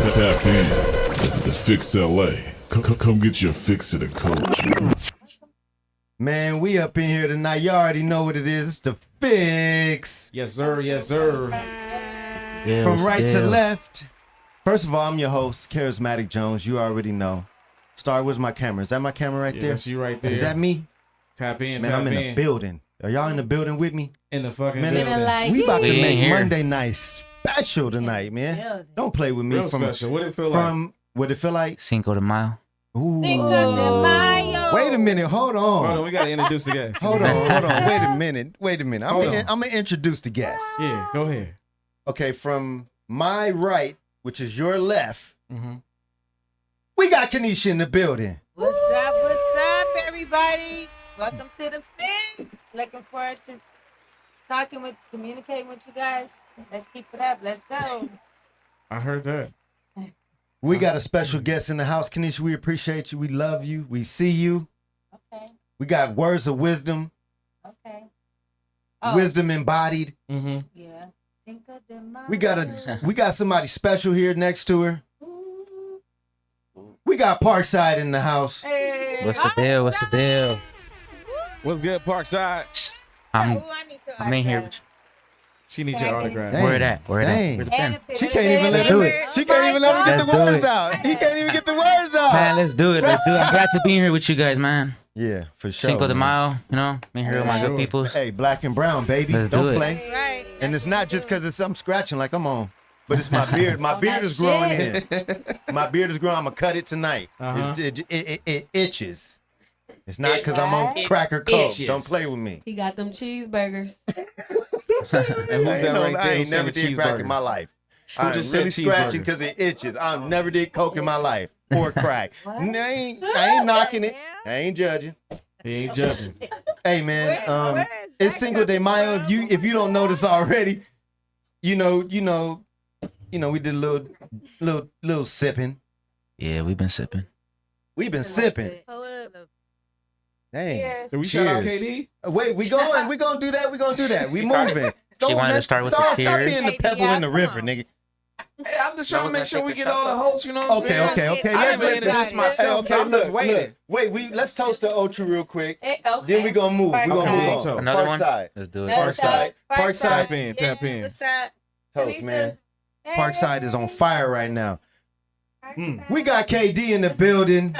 Tap in to Fix LA. Come get your fix of the culture. Man, we up in here tonight. You already know what it is. It's the fix. Yes, sir. Yes, sir. Yeah, From right to left. First of all, I'm your host, Charismatic Jones. You already know. Starr, where's my camera? Is that my camera right there? Yes, you right there. Is that me? Tap in, Man, tap I'm in in. the building. Are y'all in the building with me? In the fucking Man, building. we about to We make in here. Monday night special tonight, man. Don't play with me. Real special. What it feel like? What it feel like? Cinco de Mayo. Ooh. Cinco de Mayo. Wait a minute. Hold on. Hold on, we gotta introduce the guest. Hold on. Wait a minute. I'm gonna introduce the guest. Yeah, go ahead. Okay, from my right, which is your left, Mm-hmm. we got Kenisha in the building. What's up, everybody? Welcome to the fix. Looking forward to communicating with you guys. Let's keep it up. Let's go. I heard that. We got a special guest in the house, Kenisha. We appreciate you. We love you. We see you. Okay. We got words of wisdom, Okay. wisdom embodied. Mm-hmm. Yeah. Cinco de Mayo. We got somebody special here next to her. We got Parkside in the house. Hey, What's the deal? What's the deal? What's good, Parkside? I'm Ooh, I need your I'm in here. autograph. She needs your autograph. Dang. Where it at? Where it Dang. at? Where's the And pen? a She picture. can't even let Do me. it. She can't even let me get the Let's do words it. out. He can't even get the words out. Man, let's do it. Let's do it. I'm glad to be here with you guys, man. Yeah, for sure. Cinco de man. Mayo, you know, me here with my Sure. good peoples. Hey, black and brown, baby. Let's do Don't it. play. Right. And it's not just because I'm scratching like I'm on, but it's my beard. My beard is growing in. My beard is growing. I'm going to cut it tonight. Uh-huh. It itches. It's not because I'm on cracker coke. itches. Don't play with me. He got them cheeseburgers. And who's that right there? I Who ain't said never the did crack in my cheeseburgers? life. Who I'm just said really scratching cheeseburgers? because it itches. I never did coke in my life or crack. What? I ain't knocking it. I ain't judging. He ain't judging. Hey man, Where is it's that Cinco de Mayo. If you don't know this already, you know, we did a little sipping. Yeah, we've been sipping. We've been sipping. Dang. Cheers. Did we shout out Cheers. KD? Wait, we gonna do that. We gonna do that. We moving. She wanted to start with the Stop cheers. being the pebble in the river, nigga. Hey, I'm just trying to make sure we get all the hosts, you know what I'm saying? Okay. I Let's didn't introduce myself. Okay, I'm just waiting. Wait, let's toast to Ocho real quick. Okay. Then we gonna move. We Okay, gonna move so on. another one? Parkside. Let's do it. Parkside. Parkside. Tap in, tap in. What's up? Toast, man. Hey. Parkside is on fire right now. We got KD in the building.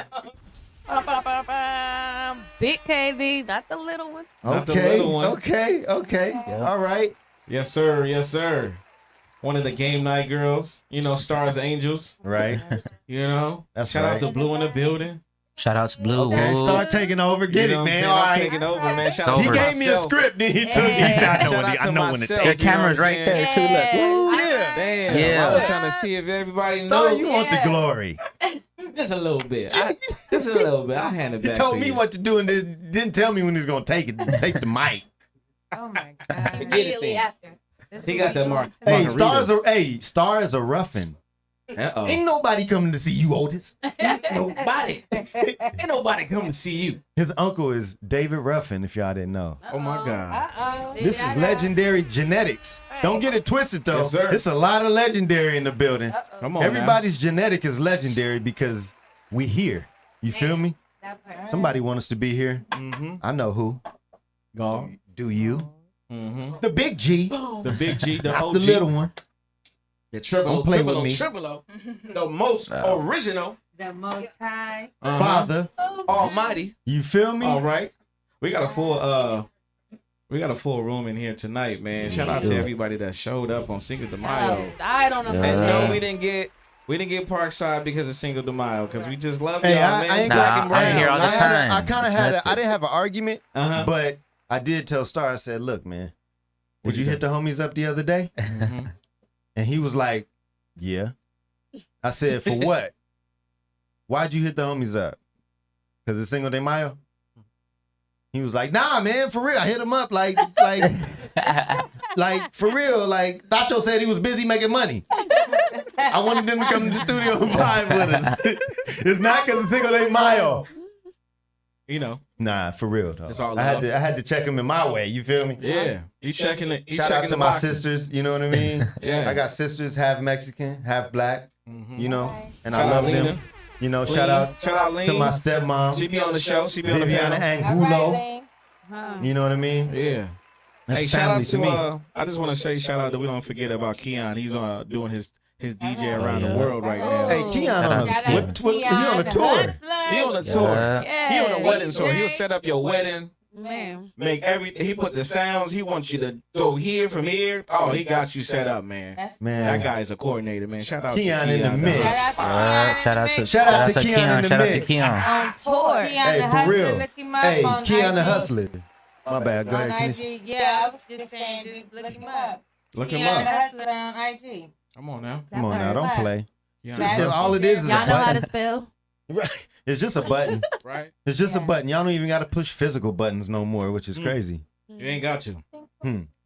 Big KD, not the little one. Not the Okay. little one. Okay. Yeah. All right. Yes, sir. Yes, sir. One of the game night girls. You know, Stars Angels. Right. You know? That's Shout right. out to Blue in the building. Shoutouts, Blue. Okay, Woo. start taking over. Get You know it, what I'm man. saying? All I'm right. taking over, man. Shout It's out He to over. gave me a myself. script, then he took it. He said, I Shout out to know when to myself. take The it. camera's right there, too. Look. Ooh, yeah. Damn. Yeah. I was trying to see if everybody Star, knows. you want the glory. Just a little bit. Just a little bit. I'll hand it He back told to me you. what to do and didn't tell me when he was going to take the mic. Oh my God. Immediately after. This He is got what that we mark. doing Hey, Margaritas. Starr is a Ruffin. Uh-oh. Ain't nobody coming to see you, Otis. Nobody. Ain't nobody come to see you. His uncle is David Ruffin, if y'all didn't know. Oh, my God. Uh-oh. This is legendary genetics. Don't get it twisted, though. Yes, sir. It's a lot of legendary in the building. Come on, Everybody's genetic is legendary because we here. You feel me? That part. Somebody want us to be here. Mm-hmm. I know who. Go. Do you? Mm-hmm. The big G, The big G, the not OG. the little one. The triple, Don't play triple, with me. triple, the most original, The Most High. Father. almighty. You feel me? All right. We got a full room in here tonight, man. Shout out to everybody that showed up on Cinco de Mayo. Died on a Yeah. And Monday. no, we didn't get Parkside because of Cinco de Mayo, because we just love y'all, Hey, man. I ain't Nah, black and brown. I'm here all the time. I kind of It's had nothing. I didn't have an argument, Uh-huh. but I did tell Starr, I said, look, man, What did you you hit the homies up the other day? Mhm. And he was like, yeah. I said, for what? Why'd you hit the homies up? Because it's Cinco de Mayo? He was like, nah, man, for real. I hit him up like for real. Like, Tacho said he was busy making money. I wanted them to come to the studio and vibe with us. It's not because it's Cinco de Mayo. You know. Nah, for real though. It's all I love. had to check them in my way. You feel me? Yeah. You checking it. Shout out to my sisters. You know what I mean? Yes. I got sisters, half Mexican, half black. You know, and Shout I out love Lena. them. You know, Lean. shout out Lean. to my stepmom. She be on the show. She be on the Viviana panel. Angulo. Huh. You know what I mean? Yeah. That's Hey, shout out family to me. I just want to say shout out that we don't forget about Keon. He's doing his DJ around the yeah. world right now. Hey, Keon on Shout a, out what, to he Keon, on a the tour. hustler. He on a tour. Yeah. He on a wedding tour. He'll set up your wedding. Man. Make everything. He put the sounds. He wants you to go here from here. Oh, he got you set up, man. That's Man, That guy is a coordinator, man. Shout out Keon to in the Keon. mix. Shout out to Shout out to Keon in the Shout out to mix. Keon. On tour. Keon Hey, the for hustler. real. Look him up Hey, on Keon the IG. hustler. My bad. Go On ahead, Kenisha. IG. Yeah, I was just saying, just look him up. Look him Keon the up. hustler on IG. Come on now. Come on now, don't play. Yeah, Just Just all it is a Y'all know how to button. spell. Right. It's just a button. right? It's just a Yeah. button. Y'all don't even got to push physical buttons no more, which is crazy. You ain't got to.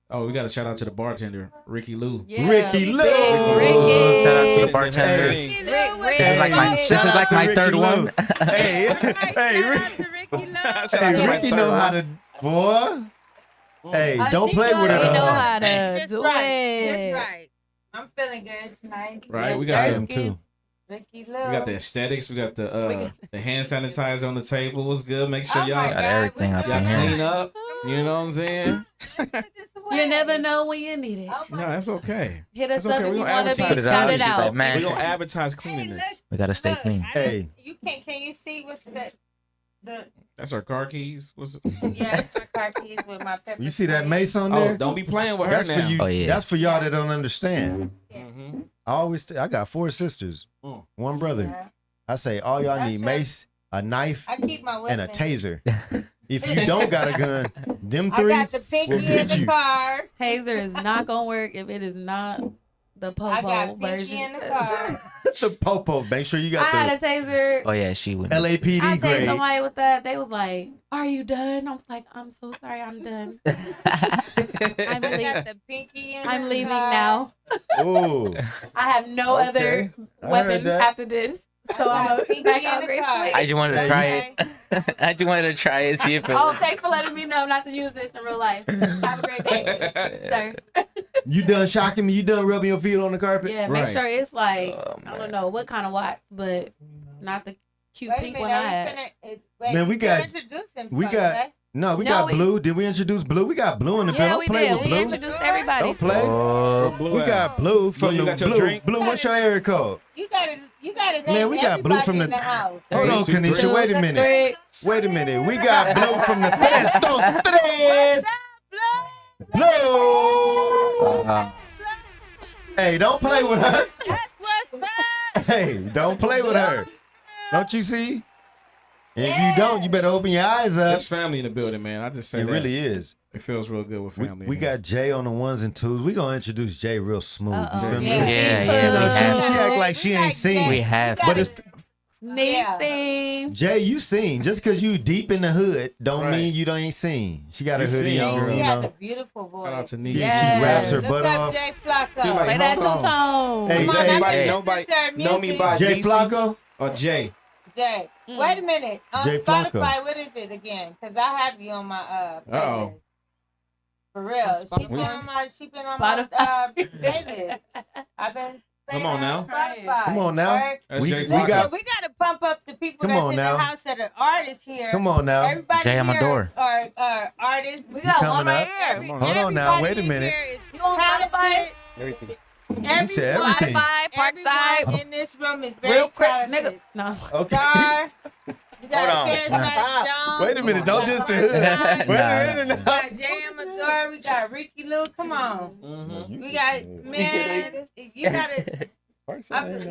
Oh, we got to shout out to the bartender, Ricky Lou. Yeah. Ricky Lou. Ricky. Shout out to the bartender. Hey. Rick, Rick. This is like my, Hey, this is like my third one. Hey, hey, Ricky know how to, boy. Hey, don't play with her. He know though. how to That's do right. it. That's right. I'm feeling good tonight. Right? Yes, We got sir. Them too. Ricky Lou. We got the aesthetics. We got the hand sanitizer on the table. What's good? Make sure Oh my y'all Got everything up y'all in here. clean up. You know what I'm saying? You never know when you need it. No, that's okay. Hit us That's up okay. if We you gonna want to be advertise it out. shouted Like, out. man. We gonna advertise cleanliness. We gotta stay clean. Hey. You can you see what's the That's our car keys. What's yeah, it's my car keys with my pepper. You see that mace on Oh, there? don't be playing with her That's now. for you. Oh, yeah. That's for y'all that don't understand. Mhm. I got 4 sisters, one brother. I say all y'all need mace, a knife, I keep my and a weapon. taser. If you don't got a gun, them I 3 got the will pinky in get the you. car. Taser is not gonna work if it is not the I got popo pinky version. in the car. The popo. Make sure you I had got a taser. Oh yeah, she would. I LAPD tased grade. somebody with that. They was like, "Are you done?" I was like, "I'm so sorry, I'm done. I'm, I leaving. got the pinky in I'm the leaving car. now. Ooh. I have no Okay. other I heard weapon that. after this, so I'm gonna Pinky back in out the gracefully." car. I just wanted to try it. I just wanted to try it, see if it. Oh, thanks for letting me know not to use this in real life. Have a great day, sir. You done shocking me? You done rubbing your feet on the carpet? Yeah, make Right. sure it's like Oh, I don't know what kind of wax, but not the cute Wait a pink minute, one I are we had. wait, Man, we you got- introduce him we first, got- right? No, we No, got we- Blue. Did we introduce Blue? We got Blue in the Yeah, band. we Don't play did. with We Blue. introduced everybody. Don't play. Oh, Blue We out. got Blue from you the got your Blue. drink? Blue, what's your area code? You gotta name Man, we got Blue from everybody in the- house. Hold on, 3, 2, 3. Kenisha. Wait a Two, minute. three. Wait a minute. We got Blue from the Tres, Dos, Tres. Blue. Hey, don't play with her. What's that? Hey, don't play with her. Don't you see? If you don't, you better open your eyes up. It's family in the building, man. I just say It that. really is. It feels real good with family. We got Jay on the 1s and 2s. We gonna introduce Jay real smooth. You Uh-oh. feel me? Yeah, Yeah, she yeah, You know, we have she to. act like she ain't seen. We have But to. it's Anything. Jay, you seen. Just because you deep in the hood don't Right. mean you don't ain't seen. She got her You hoodie seen, on, girl. She you has a know. beautiful voice. Shout out to She, Nisha. Yeah. she raps her Look butt up off. Jay Flacco. She like- Play that Hold two-tone. Hey, Come on, hey, now, hey. listen Nobody to her know me music. by Jay DC Flacco? or Jay. Jay. Wait a minute. On Jay Spotify, Flacco. what is it again? Because I have you on my playlist. Uh-oh. For real. She's been on my playlist. I've been Come on now. Spotify. Come on now. Right? That's We- Jay we Flacco. got- We gotta pump up the people Come that's on in now. the house that are artists here. Come on now. Everybody Jay here Amador. are artists. We got coming one right up. here. Every- Hold on now, wait a everybody in minute. here is You on talented. Spotify? Everything. You said everything. Spotify, Parkside. Everyone in this room is very Real quick, talented. nigga. No. Okay. Starr. You got Hold on. Charismatic Jones. Wait a minute. Don't diss the hood. Parkside. Wait Nah. a minute We now. got Jay Amador. We got Ricky Lou. Come on. We got, man, you gotta,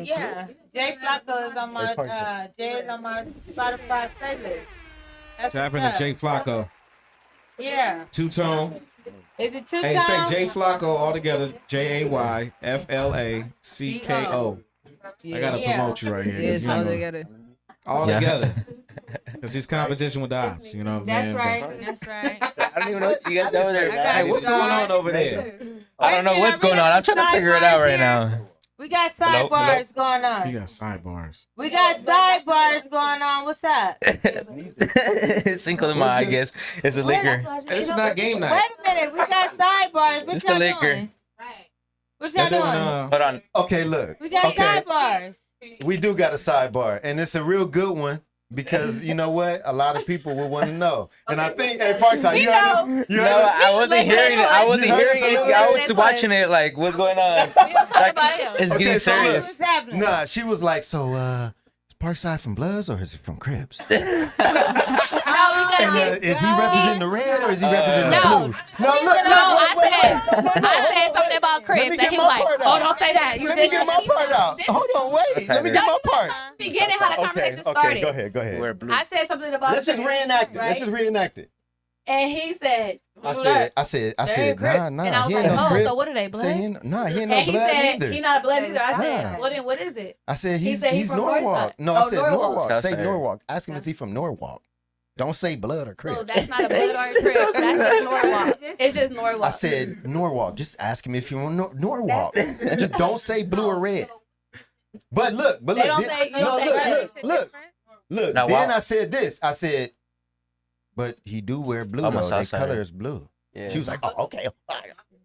yeah. Jay Flacco is on my, Jay is on my Spotify playlist. That's Tap what's into up. Jay Flacco. Yeah. Two-tone. Is it two Hey, say times? Jay Flacco all together. JayFlacco. I gotta Yeah. promote you right here. Yeah, 'cause it's you all know, together. all Yeah. together. Because he's competition with the ops. You know what I'm That's saying? right. That's right. I don't even know what you guys over there. I got Hey, what's going on over there? I don't know what's going on. I'm trying to figure it out right now. We got Hello? sidebars going on. You got sidebars. We got sidebars going on. What's up? Cinco de Mayo, I guess. It's a liquor. It's not game night. Wait a minute. We got sidebars. What It's y'all the liquor. doing? What y'all They're doing, doing? Hold on. Okay, look. We got Okay, sidebars. we do got a sidebar, and it's a real good one because you know what? A lot of people will want to know. And I think, hey, Parkside, you heard this? You No, heard this? I wasn't hearing it. I wasn't You heard hearing us a it. little I bit? was watching it like, what's going on? Like, it's Okay, getting so look. serious. What's happening? Nah, she was like, so, is Parkside from Bloods or is he from Crips? No, we And gotta is he representing the red or is he representing the No. blue? No, look, look, No, wait, I said something about me Crips, get and he my was like, part "Oh, out. don't say that." You Let me get my part out. Hold on, wait. Let me get my part. Beginning how the conversation started. Go ahead, go ahead. We're blue. I said something about Let's just Crips, reenact it. right? Let's just reenact it. And he said, I "They're said, Crips." nah, And I was he like, ain't no "Oh, Crip. so what are they, I said, blood?" he ain't he ain't no And he blood said, either. "He's not a blood either." I said, Nah. "Well, then what is it?" I said, He he's said he's from Norwalk. Northside. No, I Oh, said Norwalk. Norwalk. Say Southside. Norwalk. Ask him if he's from Norwalk. Don't say blood or So Crip. that's not a blood or a Crip. That's just Norwalk. It's just Norwalk. I said Norwalk. Just ask him if you're from Norwalk. Just don't say blue or red. But look, They don't say- you don't say look. Now, Then wow. I said this. I said, but he do wear blue I'm a though. Their Southsider. color is blue. Yeah. She was like, oh, okay.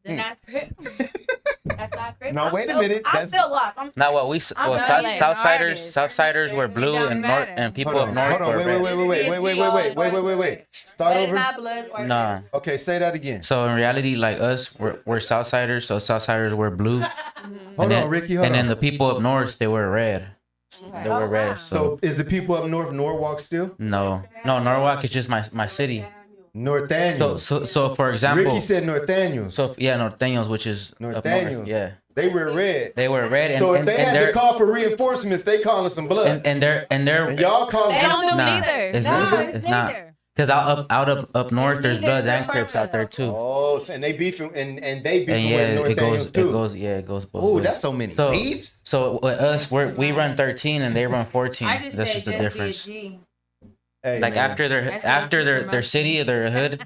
Then that's Crip. That's not Crip. No, I'm wait a still- minute. I'm That's- still lost. I'm Now what we I'm well, not Southsiders were blue don't and matter. people Hold up on, north hold on. were Wait, red. wait. Start But it's over. not blood or Nah. Crips. Okay, say that again. So in reality, like us, we're Southsiders, so Southsiders were blue. Hold and on, then, Ricky. Hold and on. then the people up north, they were red. They were red. So is the people up north Norwalk still? No, Norwalk is just my city. Northaniels. So for example, Ricky said Northaniels. Norteños, which is up north. Northaniels. Yeah, They were red. they were red. So if and they had to they're call for reinforcements, they calling some blood. and they're And y'all calling They some. don't do nah, neither. it's No, not. it's It's not. neither. Because up north, there's Bloods and Crips out there too. Oh, so, and they beefing and they beefing And yeah, with Northaniels too. it goes both Oh, ways. that's so many So- beefs. So with us, we run 13 and they run 14. I just That's said just the just be a difference. G. Hey, Like man. after That's their city, their hood,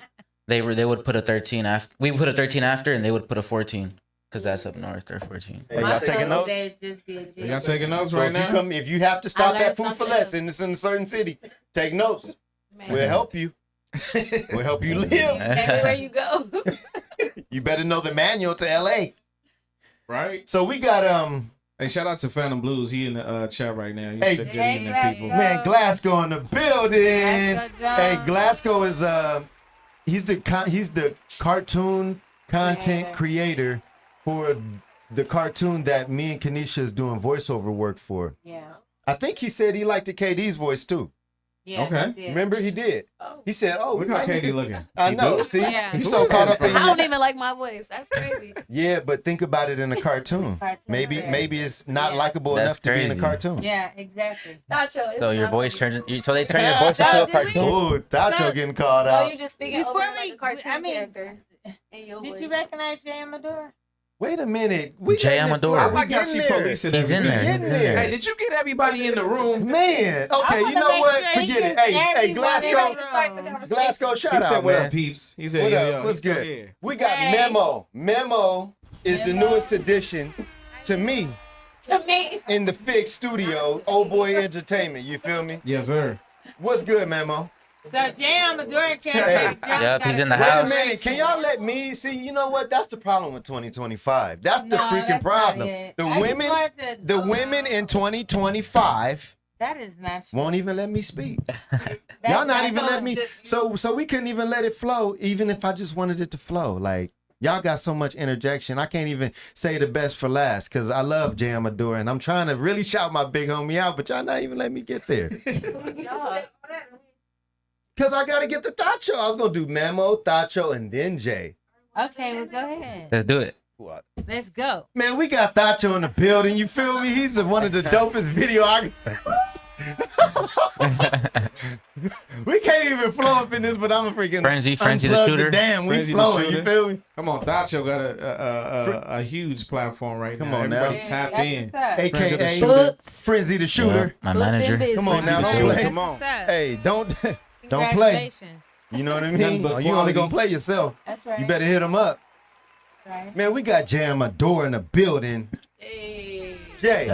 they would put a 13 after. We put a 13 after, and they would put a 14 because that's up north. They're 14. Hey, My y'all taking son notes? said just be a G. Y'all taking notes So right if you now? come, if you have to stop learned that food for something less else. and it's in a certain city, take notes. Man. We'll help you. We'll help you live. Everywhere you go. You better know the manual to LA. Right? So we got Hey, shout out to Phantom Blues. He in the chat right now. He Hey. said good Hey, evening, Glasgow. people. man Glasgow in the building. Glasgow Jones. Hey, Glasgow is he's the cartoon content creator for the cartoon that me and Kenisha is doing voiceover work for. Yeah. I think he said he liked the KD's voice too. Yeah. Okay. that's it. Remember he did. He said, "Oh, Look we how might need KD to-" looking. I He know. do? See, Yeah. he's so caught up in I don't you. even like my voice. That's crazy. Yeah, but think about it in a cartoon. Maybe it's not Yeah. likable That's enough to be in a crazy. cartoon. Yeah, exactly. Tacho, it's So your not voice like- turns. So they turn your voice into a cartoon. Oh, Tacho getting called No, out. you just speaking Before over like we- a cartoon I mean, character. In your Did voice. you recognize Jay Amador? Wait a minute. We Jay letting it Amador. fly. Oh We my God, getting she there. policing He's in everything. there. Getting there. Hey, did you get everybody in the room? Man, okay, you wanna know make what? sure he Forget it. gets Hey, everyone Glasgow, in the Glasgow, He shout said, out, what man. up, peeps? He said, What yo, up? yo, What's he's good? here. We got Hey. Memo. Memo is the Memo. newest addition to me To me. in the Fix studio, Old Boy Entertainment. You feel me? Yes, sir. What's good, Memo? So Jay Amador and Hey. Charismatic Jones Yep, got he's a in the Wait a house. minute. Can y'all let me see? You know what? That's the problem with 2025. That's the No, freaking that's not problem. it. The I just women, wanted to- the women in 2025 That is not true. won't even let me speak. That's Y'all not even true. letting me. So we couldn't even let it flow, even if I just wanted it to flow. Like y'all got so much interjection. I can't even say the best for last because I love Jay Amador and I'm trying to really shout my big homie out, but y'all not even letting me get there. Yeah. Cause I gotta get the Tacho. I was gonna do Memo, Tacho, and then Jay. Okay, well go ahead. Let's do it. Let's go. Man, we got Tacho in the building. You feel me? He's one of the dopest videographers. We can't even flow up in this, but I'm a freaking Frenzy the unplug shooter. Damn, we Frenzy the flowing. You shooter. feel me? Come on, Tacho got a huge platform right Come now. on now. Everybody tap That's in. what's up. Frenzy the AKA shooter. Books. Frenzy the Shooter. My manager. Come on now, Frenzy don't the play. shooter. Come on. What's up? Hey, don't play. Congratulations. You know what I Nothing mean? but Or you only quality. gonna play yourself. That's right. You better hit him up. Right. Man, we got Jam a door in the building. Hey. Jay,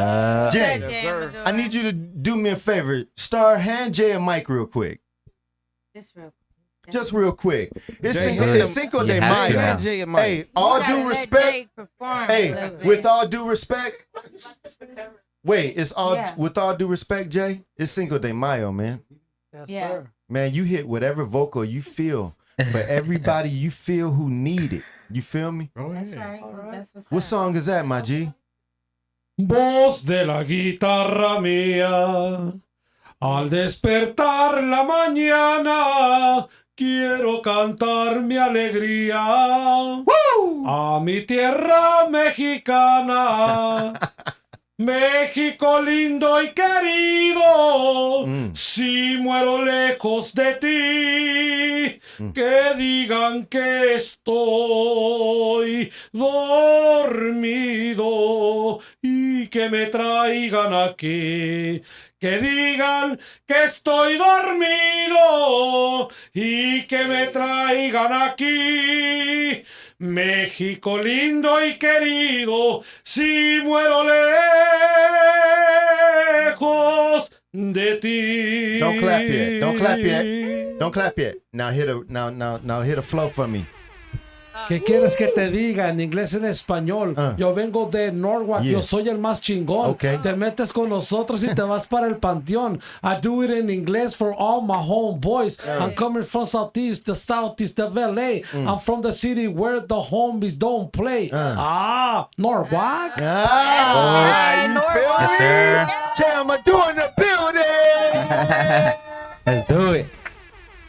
Jay, Yes, sir. I need you to do me a favor. Starr, hand Jay a mic real quick. Just real quick. It's Cinco de You have to Mayo. now. Hey, all due respect. Hey, with all due respect. Wait, it's all with all due respect, Jay. It's Cinco de Mayo, man. Yes, sir. Man, you hit whatever vocal you feel, but everybody you feel who need it. You feel me? That's right. That's what's What up. song is that, my G? Voz de la guitarra mía, al despertar la mañana, quiero cantar mi alegría a mi tierra mexicana. México lindo y querido, si muero lejos de ti, que digan que estoy dormido y que me traigan aquí. Que digan que estoy dormido y que me traigan aquí. México lindo y querido, si muero lejos de ti. Don't clap yet. Don't clap yet. Don't clap yet. Now hit a flow for me. ¿Qué quieres que te diga en inglés, en español? Yo vengo de Norwalk, yo soy el más chingón. Okay. Te metes con nosotros y te vas para el panteón. I do it in English for all my homeboys. I'm coming from southeast, the southeast of LA. I'm from the city where the homies don't play. Norwalk. Yes, sir. Jam, I do in the building. Let's do it.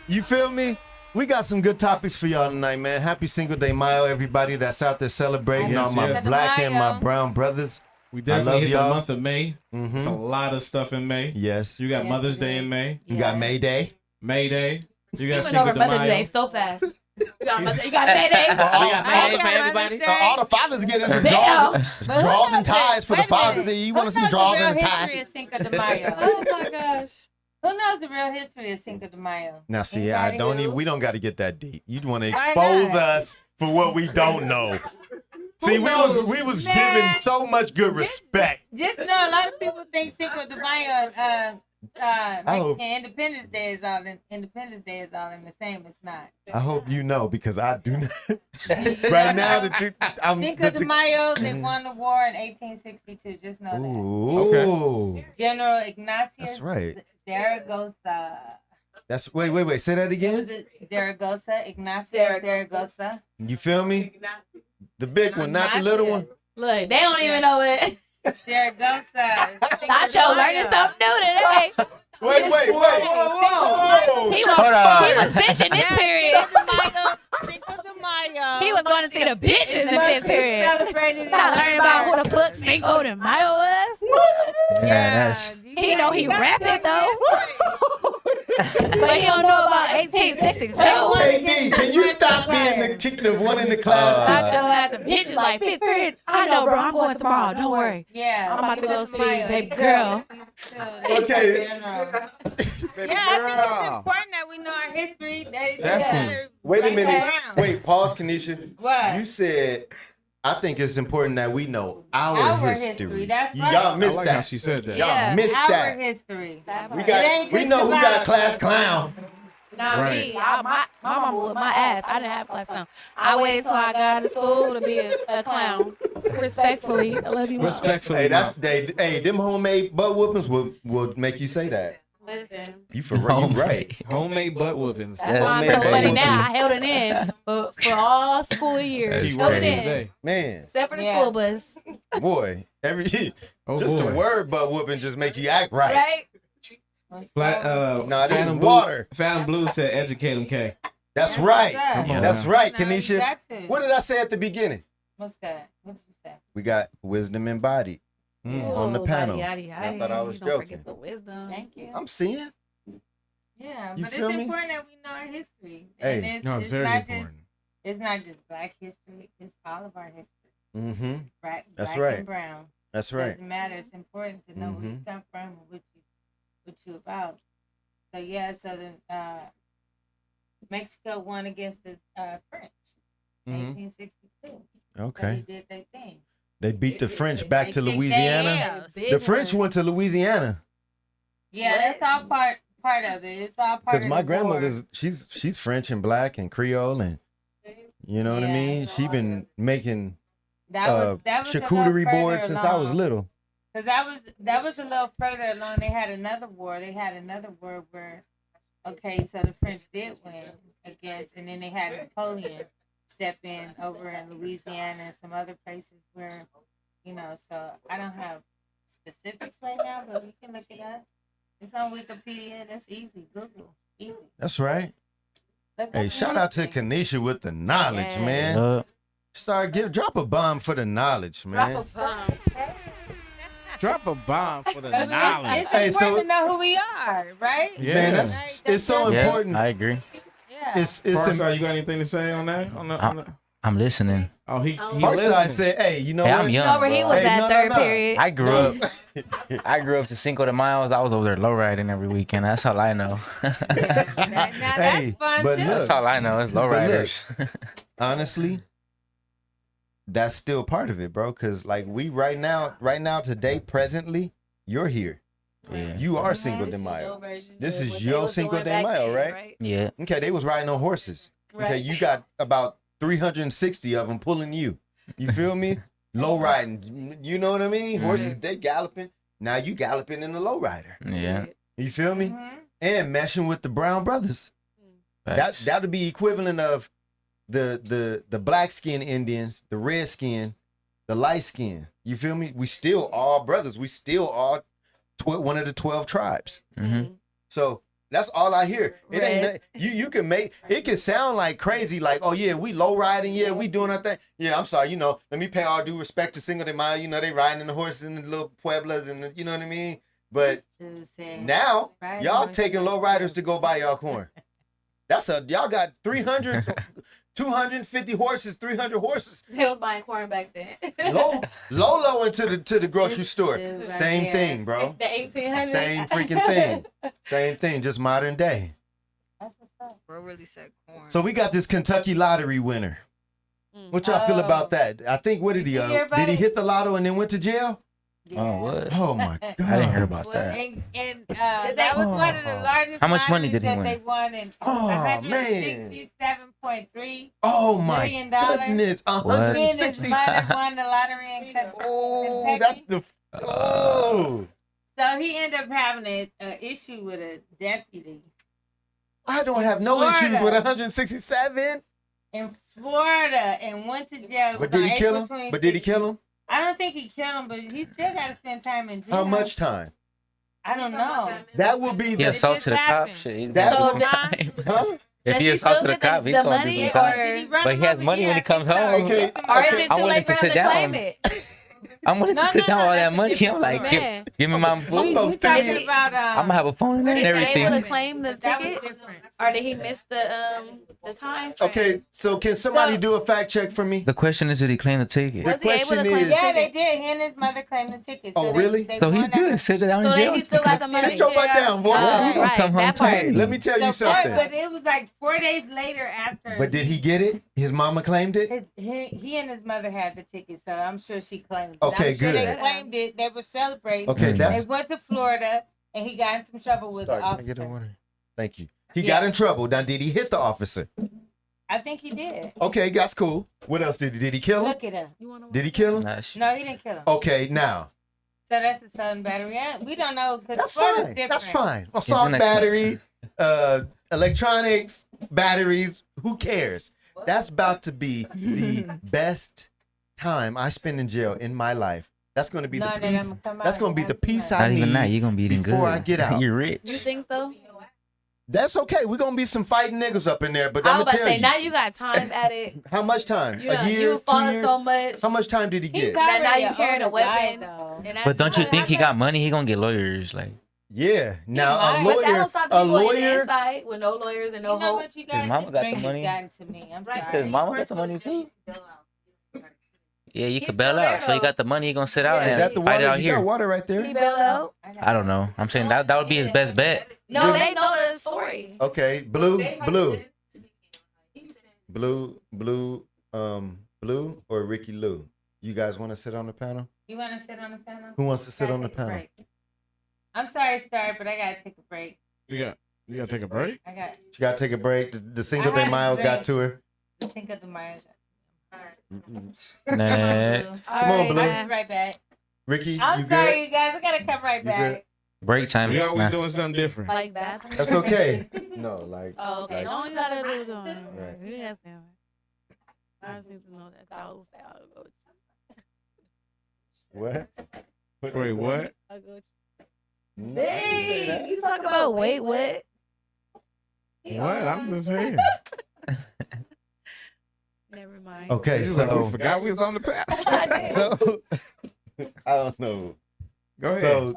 You feel me? We got some good topics for y'all tonight, man. Happy Cinco de Mayo, everybody that's out there celebrating, all my black and my brown brothers. We definitely hit the y'all. month of May. It's a lot of stuff in May. Yes. You got Mother's Day in May. You got May Day. May Day. You got Went Cinco over de Mother's Mayo. Day so fast. You got Mayday. All the fathers getting some draws and ties for the fathers. You want some draws and a tie? Cinco de Mayo. Oh my gosh. Who knows the real history of Cinco de Mayo? Now, see, Anybody? we don't got to get that deep. You want to Why expose not? us for what we don't know. See, we was giving so much good respect. Just know a lot of people think Cinco de Mayo, Mexican Independence Day is all in the same. It's not. I hope you know because I do not. Right now, Cinco de Mayo, they won the war in 1862. Just know that. Ooh. General Ignacio. That's right. Zaragoza. That's wait. Say that It again. was Zaragoza. Ignacio Zaragoza. You feel me? The big one, not the little one. Look, they don't even know it. Zaragoza. Tacho learning something new today. Wait. Whoa. He was bitching this period. Cinco de Mayo. He was going to see the bitches in this period. Celebrated Not learning about who the fuck Cinco de Mayo was. Yeah, He know he rapping though. But he don't know about 1862. KD, can you stop being the one in the class? Tacho had the bitches like, fifth period. I know, bro. I'm going tomorrow. Don't worry. Yeah, I'm about to go Cinco see de Mayo. baby girl. Okay. Yeah, I think it's important that we know our history. Definitely. Wait a minute. Wait, pause, Kenisha. What? You said, I think it's important that we know our history. That's right. Y'all missed I like how that. she said that. Yeah. Missed Our that. history. We know who got class clown. Not Right. me. My mama whooped my ass. I didn't have class clown. I waited till I got to school to be a clown. Respectfully. I love you, Mom. Respectfully. Hey, them homemade butt whoopings will make you say that. Listen. You for real, you right. Homemade butt whoopings. That's why I'm so funny now. I held it in for all school years. That's Held it crazy. in. Man, Except for the school bus. boy, Oh, just boy. the word butt whooping just make you act right. Right? Nah, this is water. Phantom Blue said, "Educate him, K." That's right. Come on That's now. right, No, you Kenisha. got to. What did I say at the beginning? What's that? What did you say? We got wisdom embodied. On the Ooh, panel. yaddy, yaddy, I thought I was you don't joking. forget the wisdom. Thank you. I'm seeing. Yeah, You but feel it's me? important that we know our history. Hey. And No, it's very not important. It's not just Black history. It's all of our history. Mm-hmm. Black, That's black right. and brown. That's right. Doesn't matter. It's important to know where you come from and what you about. So yeah, so the Mexico won against the French, Mhm. 1862. So Okay. they did their thing. They beat the French back to They kicked Louisiana. their ass. Big The French one. went to Louisiana Yeah, that's all part of it. It's all part because of my the war. grandmother's she's French and black and Creole and you know what I Yeah. mean. She been making that was a little charcuterie boards further since I was along. little. Cause that was a little further along. They had another war. Where, okay, so the French did win against, and then they had Napoleon step in over in Louisiana and some other places where, So I don't have specifics right now, but we can look it up. It's on Wikipedia. That's easy. Google, easy. That's right. Look Hey, up shout out to history. Kenisha with the knowledge, Yeah. man. Drop a bomb for the knowledge, man. Drop a bomb for the It's knowledge. Hey, important so- to know who we are, right? Yeah. Man, Right, it's so that's- important. I agree. Yeah. It's Parkside, you got anything to say on that? On the... I'm listening. Oh, he Parkside listening. said, "Hey, you know Hey, what? I'm young. You know where he bro. was Hey, at no, third no. period. I grew up. I grew up to Cinco de Mayo. I was over there low riding every weekend. That's all I know. Now Hey, that's fun but too. look, That's all I know. It's low But look, riders. Honestly, that's still part of it, bro. Because like we right now, today, presently, you're here. Yeah. You are Cinco de Mayo. This is your Cinco de Mayo, right? Yeah. Okay, they was riding on horses. Okay, Right. you got about 360 of them pulling you. You feel me? Low riding. You know what I mean? Horses, they galloping. Now you galloping in the low rider. Yeah. You feel me? Mhm. And meshing with the Brown brothers. Facts. That'd be equivalent of the black skin Indians, the red skin, the light skin. You feel me? We still all brothers. We still all one of the 12 tribes. Mhm. So that's all I hear. It Red. ain't you can make it can sound like crazy, like, oh yeah, we low riding, yeah, we doing our thing. Yeah, I'm sorry, let me pay all due respect to Cinco de Mayo, they riding the horses in the little pueblas and you know what I mean? But Dude said, now Right, y'all right. taking low riders to go buy y'all corn. Y'all got 300, 250 horses, 300 horses. He was buying corn back then. Low into the grocery This store. dude right Same here. thing, bro. The 1800. Same freaking thing. Same thing, just modern day. That's what's up. Bro really said corn. So we got this Kentucky lottery winner. What y'all feel about that? I think what did he? Did you hear about Did he it? hit the lotto and then went to jail? Oh, what? Oh my god! I didn't hear about that. And that was one of the largest. How much money did he lotteries win? that They won in Oh, man. $167.3 Oh my $1 million. goodness! What? He and his 160. mother won the lottery in Oh, Kentucky. that's the. Oh, So he ended up having an issue with a deputy I don't have no Florida. issues with 167. in Florida and went to jail. It But was did on he kill April him? But did he 26th. kill him? I don't think he killed him, but he still got to spend time in jail. How much time? I don't know. That will be He the. assaulted a cop. happened. Shit, he's That gonna was- do some time. Huh? If Does he he still assaulted a get the- cop, he's the gonna money do some time. or- Did he run But him he has over? money when Yeah, he comes I think so. home. Okay. Or is Okay. it I'm too willing late to for him sit to down. claim it? I'm gonna No, take no, down no, all that that's a money. I'm different like, Man. give me my food. We so talking serious. about I'm gonna have a phone in there Is and he able to everything. claim the that was ticket? different. Or did he miss the time frame? Okay, so can somebody do a fact check for me? The question is, did he claim the ticket? Was he able question to claim is- the Yeah, they ticket? did. He and his mother claimed the ticket. Oh, really? So he's won that- good. Sit down So in then jail. he still got the money. Get your butt down, boy. Oh, He gonna right, come home that part. Hey, let me tell you So, but something. it was like 4 days later after. But did he get it? His mama claimed it? He and his mother had the ticket, so I'm sure she claimed it. Okay, I'm sure good. They claimed it. They were celebrating. Okay, Mm. that's. They went to Florida, and he got in some trouble with Sorry, the can I officer. get a water? Thank you. He Yeah. got in trouble. Now, did he hit the officer? I think he did. Okay, that's cool. What else did he? Did he kill him? Look at him. Did he kill him? Nah, shit. No, he didn't kill him. Okay, now So that's a sudden battery. We don't know because that's Florida's fine. different. That's fine. Assault in a- battery, electronics, batteries. Who cares? That's about to be the best time I spend in jail in my life. That's going to be the No, peace. I'm come That's out going to be and the ask peace him. I Not even that. need. You're gonna be eating good. before I get out. You're rich. You think so? That's okay. We're gonna be some fighting niggas up in there, but I I'm was gonna about to tell say, you. now you got time at it. How much time? You know, A year, you 2 fought years? so much. How much time did he He's get? already Now you an carrying a older guy, weapon. though. And that's But don't you what think he got happens. money? He gonna get lawyers. Like Yeah. Now might. a But that lawyer, don't stop the a people in the lawyer. inside with no lawyers and no You know hope. what you got? mama This got the drink has money. gotten to me. I'm Right. sorry. his mama got the money too. Yeah, you He's could bail still there, out. So he though. got the money. He gonna sit out Yeah. Is and that the fight it water? out You got here. water right He there. bailed out. I don't know. I'm saying that would be his best bet. No, they know the story. Okay, blue, Blue or Ricky Lou. You guys want to sit on the panel? You want to sit on the panel? Who wants to sit Gotta on the take a panel? break. I'm sorry, Starr, but I gotta take a break. You gotta take a break. I got She got to take a break. The Cinco I de had a Mayo break. got to her. to think of the Mayo. Next. Come on, Blue. I'll be right back. Ricky, I'm you sorry, good? you guys. I gotta come right You good? back. Break time. We always Nah. doing something different. Like bathroom. That's okay. No, like. Oh, okay. like- No, you gotta do it. Right. Yeah, I just need to know that. I will say I'll go with you. What? Wait, what? I'll go with No, you. I didn't say Hey, that. you talk about wait, what? What? I'm just saying. Never mind. Okay, We so forgot we was on the path. I don't know. Go ahead.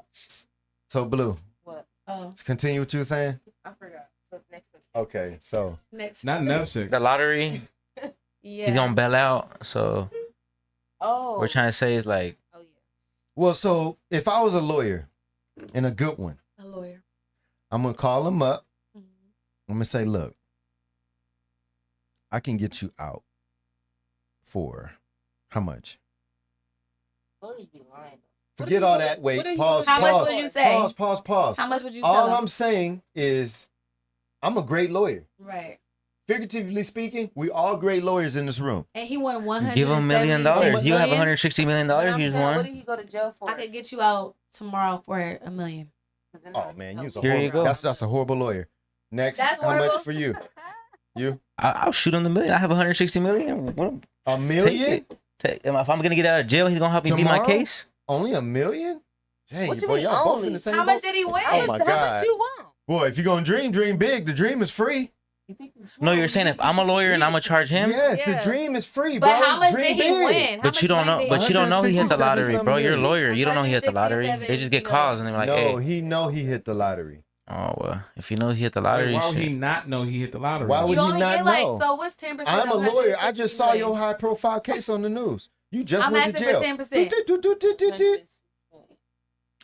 So Blue, Oh, continue what you were saying. I forgot. So next one. Okay, so next. Not Nupsic. The lottery, Yeah. he's gonna bail out. So Oh. we're trying to say is like, Oh yeah. well, so if I was a lawyer and a good one, A lawyer. I'm gonna call him up. Mhm. I'm gonna say, look, I can get you out for how much? Lawyers be lying. Forget all that. Wait, what are you pause. doing? How much pause, would you say? Pause. How much would you All tell I'm him? saying is, I'm a great lawyer. Right. Figuratively speaking, we all great lawyers in this room. And he won $100. give him $1 million. You have $160 million. You just What won. did he go to jail for? I could get you out tomorrow for $1 million. Oh man, you're a Here you horrible. go. That's a horrible lawyer. Next, That's how much horrible? for you? You I'll shoot him the million. I have 160 million. What, a million? if I'm gonna get out of jail, he's gonna help me beat my Tomorrow? case. Only $1 million? Dang, What you boy, mean y'all both only? in the same How much boat. did he win? Oh my How God. much you want? Boy, if you're gonna dream big. The dream is free. You think No, you're saying if I'm a lawyer and I'm gonna charge him, Yes, Yeah. the dream is free, bro. But how much Dream did he big. win? How but you much don't know. money did But he you don't know he hit the 167 lottery, bro. You're a something. lawyer. You don't know he hit the lottery. 167, They just get you know. calls and they're like, No, hey, he know he hit the lottery. oh well, if he knows he hit the Wait, lottery, why would he shit. not know he hit the lottery? Why would You he only not get like, know? so what's 10%? I'm a of lawyer. I just saw 160 your high profile case on the news. You just I'm went to asking jail. for 10%. Do-do-do-do-do-do.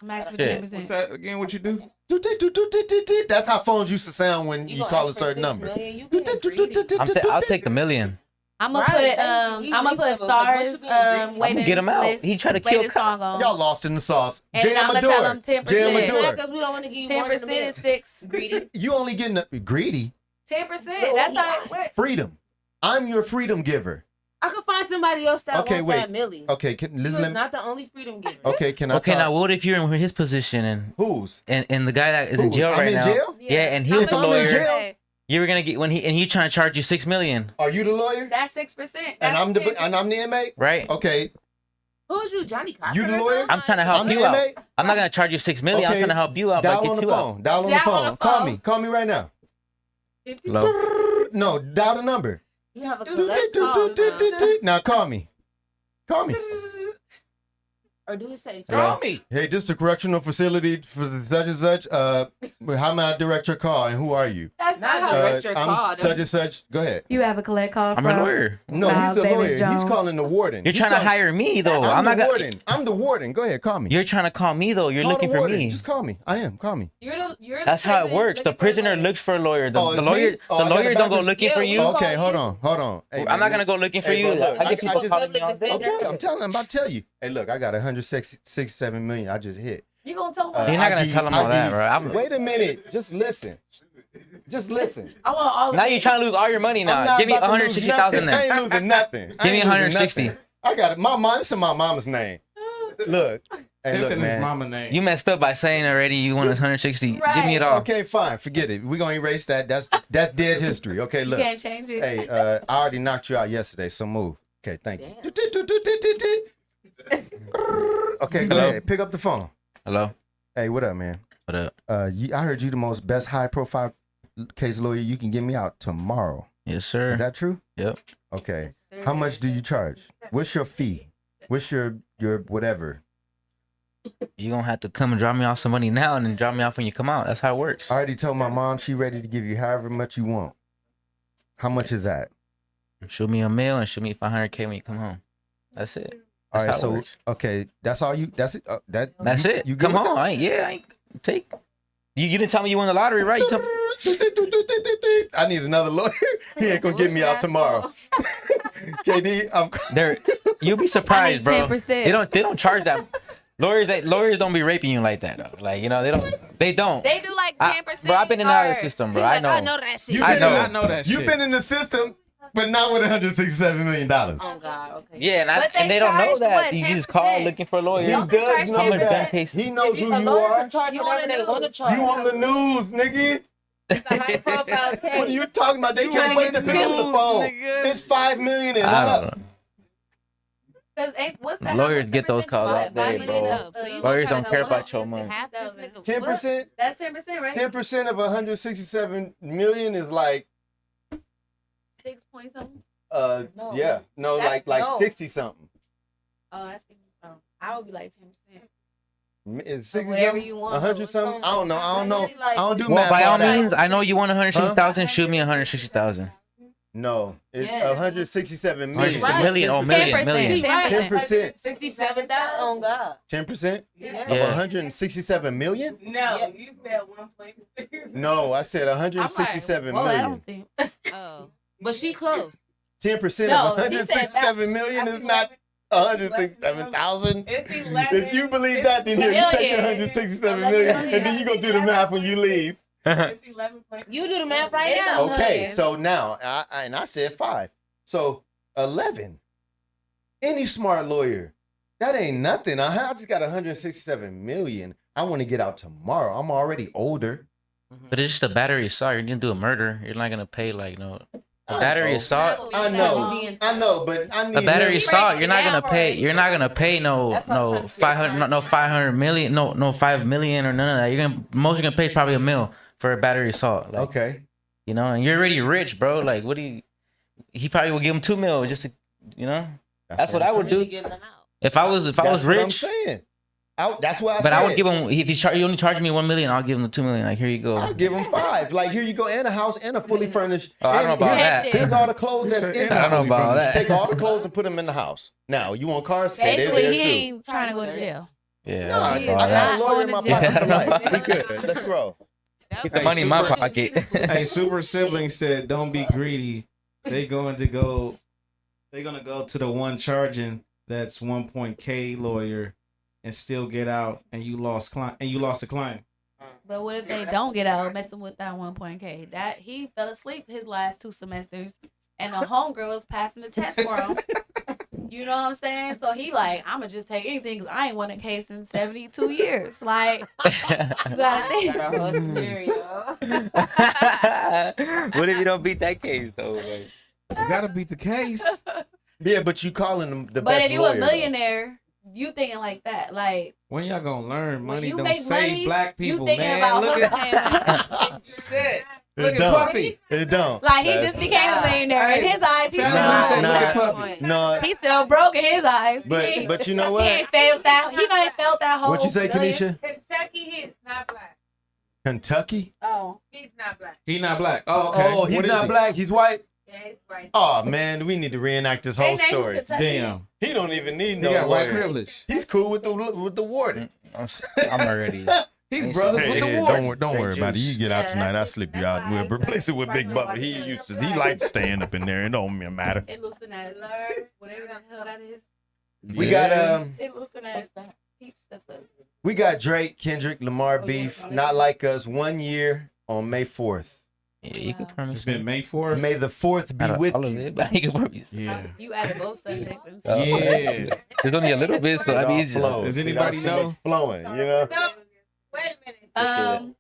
I'm asking for Shit. 10%. What's that again? What you do? Do-do-do-do-do-do. That's how phones used to sound when you call a certain number. I'll take the million. I'm gonna Right. put He I'm gonna put reasonable, 'cause Stars once you being greedy- I'm gonna get him out. He tried to kill Latest song on. Y'all lost in the sauce. And Jam I'ma tell him Adore. 10%. Jam Yeah, Adore. Because we don't want to give you 10% is 6. greedy. You only getting greedy. 10%. That's not. Freedom. I'm your freedom giver. I could find somebody else that Okay, want wait. that million. Okay, He was listen. not the only freedom giver. Okay, can I Okay, talk? now what if you're in his position Whose? and the guy that is in Whose? jail I'm right in now? jail? Yeah, and he How was the much I'm in you lawyer. jail? pay? You were gonna get when he trying to charge you $6 million, Are you the lawyer? That's 6%. And I'm the 10%. inmate. right? Okay, Who's you, Johnny Cochran? You the or lawyer? something? I'm trying to help I'm the you out. inmate. I'm not gonna charge you $6 million. I'm Okay, trying to help you out. But Dial get on the you out. phone. Dial on the Dial on phone. the Call phone. me. Call me right now. Low. No, dial the number. You have a collect call Now call me. Call me. or do it say? Hello? Hey, this is the correctional facility for the such and such. How may I direct your call and who are you? That's Not not how. direct your call. I'm such and such. Go ahead. You have a collect call I'm a lawyer. No, Miles he's the Davis lawyer. Jones. He's calling the warden. You're He's trying to calling- hire me though. I'm I'm not the gonna. warden. I'm the warden. Go ahead, call me. You're trying to call me though. You're Call looking the for warden. me. Just call me. I am. Call me. You're That's how it works. The prisoner looks for a lawyer. The, Oh, the it's lawyer, me? Oh, the I got lawyer it don't go backwards. looking for Yeah, you. well, Okay, hold you. on. Hold on. Hey, I'm man, not gonna go looking for Hey, you. bro, look, I get people just- calling me all day. Okay, I'm about to tell you. Hey, look, I got 167 million. I just hit. You gonna tell him? Uh, You're not I gonna give tell you- him I all give that, you- bro. I'm- Wait a minute. Just listen. Just listen. I want all. Now you're trying to lose all your money I'm now. not Give me about to lose 160,000 nothing. I then. ain't losing nothing. Give me 160. I got it. My mom. This is my mama's name. Look. Hey, This look, in his man. mama name. You messed up by saying already you want 160. Give me it all. Okay, fine. Forget it. We're gonna erase that. That's dead history. Okay, You look. can't change it. Hey, I already knocked you out yesterday, so move. Okay, thank you. Okay, go Hello? ahead. Pick up the phone. Hello. Hey, what up, man? What up? I heard you the most best high profile case lawyer. You can get me out tomorrow. Yes, sir. Is that true? Yep. Okay. How much do you charge? What's your fee? What's your whatever? You gonna have to come and drop me off some money now and then drop me off when you come out. That's how it works. I already told my mom she ready to give you however much you want. How much is that? Shoot me a mail and shoot me 500K when you come home. That's it. All That's right, how it so works. okay, that's all you. That's it. That's it. You good Come with on. that? I ain't take. You didn't tell me you won the lottery, right? You told I need another lawyer. He ain't gonna get me out tomorrow. KD, I'm. there. You'll be surprised, bro. 10%. They don't charge that. Lawyers don't be raping you like that though. Like, you know, they don't. They do like 10%. Bro, I've been in and out of the system, bro. I know. I know that shit. You I been in know. the- I know that You've shit. been in the system, but not with $167 million. Oh God. Okay. Yeah, But and they don't know charge, that. what, You just call 10%? looking for a lawyer. He Don't does charge know 10%. that. He knows who you are. Charge whatever they want to charge. You on the news, nigga. It's a high profile What case. are you talking about? They can't wait to pick up the phone. It's $5 million and I up. don't know. Cause what's that? Lawyers get those calls all day, bro. So Lawyers don't care about your money. 10%. That's 10%, right? 10% of 167 million is like 6 point something. No. yeah, no, That's- like no. 60 something. Oh, that's I would be like 10%. Is So 60 whatever something? you want. 100 something? I don't know. I don't do Well, math. by all that. means, I know you want 160,000. Shoot me 160,000. No, it's Yes. 167 Or million. just a million. Oh, 10%. million. 10%. 67,000 on God. 10% of Yeah. 167 million? No, you said 1.6. No, I said 167 Well, I million. don't think. Oh, but she close. 10% No, of 167 million is not 167,000. It's 11. If you believe that, then here, you take the Million. 167 million, and then you go do the math when you leave. It's 11. You do the math right now. Okay, so now, I said 5. So 11. Any smart lawyer, that ain't nothing. I just got 167 million. I want to get out tomorrow. I'm already older. But it's just a battery assault. You're gonna do a murder. You're not gonna pay like no. A I battery know. assault. I know, but I need A battery him- assault. You're not gonna pay. You're not gonna pay no 500 no 500 million no 5 million or none of that. You're gonna pay probably $1 million for a battery assault. Like, Okay. you know, and you're already rich, bro. Like, what do you? He probably would give him $2 million just to, you know. That's what I would do. If I was That's what I'm rich. saying. That's what I said. But I would give him if you only charge me $1 million, I'll give him the $2 million. Like, here you go. I'll give him 5. Like, here you go, and a house and a fully furnished. Oh, I don't know about and that. Here's all the clothes that's in the I don't know house. about that. Take all the clothes and put them in the house. Now, you want cars? Okay, they're Basically, there he too. ain't trying to go to jail. Yeah. No, I He got is not a lawyer in my going to pocket. jail. for life. We good. Let's roll. Get the money in my pocket. Hey, Super Sibling said, "Don't be greedy. They're gonna go to the one charging that's 1.K lawyer and still get out, and you lost the client." But what if they don't get out messing with that 1.K? That he fell asleep his last 2 semesters, and the homegirl was passing the test for him. You know what I'm saying? So he like, I'ma just take anything because I ain't won a case in 72 years. Like, you gotta think. What if you don't beat that case though? Like, You gotta beat the case. Yeah, but you calling them the But best if you lawyer, a millionaire, you thinking like that. Like, When y'all gonna learn? when Money you don't make save money, black you people, thinking man. about Look hustling. at shit. though. Look It at don't. Puppy. It don't. Like, he just became a millionaire. In his eyes, he's Tell him you said still, look at Puppy. No, he's still broke in his eyes. but you know He what? ain't felt that. He ain't felt that whole. What you say, Kenisha? Kentucky, he's not black. Kentucky? Oh, He's not black. He not black. Oh, okay. Oh, he's What is not he? black. He's white. Yeah, he's right. Oh man, we need to reenact this whole story. Damn. He don't even need He no got white lawyer. privilege. He's cool with the warden. I'm already. He's Hey, brothers Hey, with the hey, warden. don't worry about it. juice. You get out Yeah, tonight. I'll that's- slip you that's out. We'll fine. replace it with Big Bubba. He likes staying up in there. It don't matter. it looks that. Whatever the hell that is. We got It looks that. Peach stuff up. we got Drake, Kendrick Lamar beef. Not like us. 1 year on May 4th. Yeah, you can It's promise been May 4th. May the 4th be with all of you. it, but you can promise. Yeah. You added both subjects. And Oh. Yeah. There's only a little bit, so I mean, it's just, Flows. Does See, anybody that's know? flowing? You know. So, wait a minute.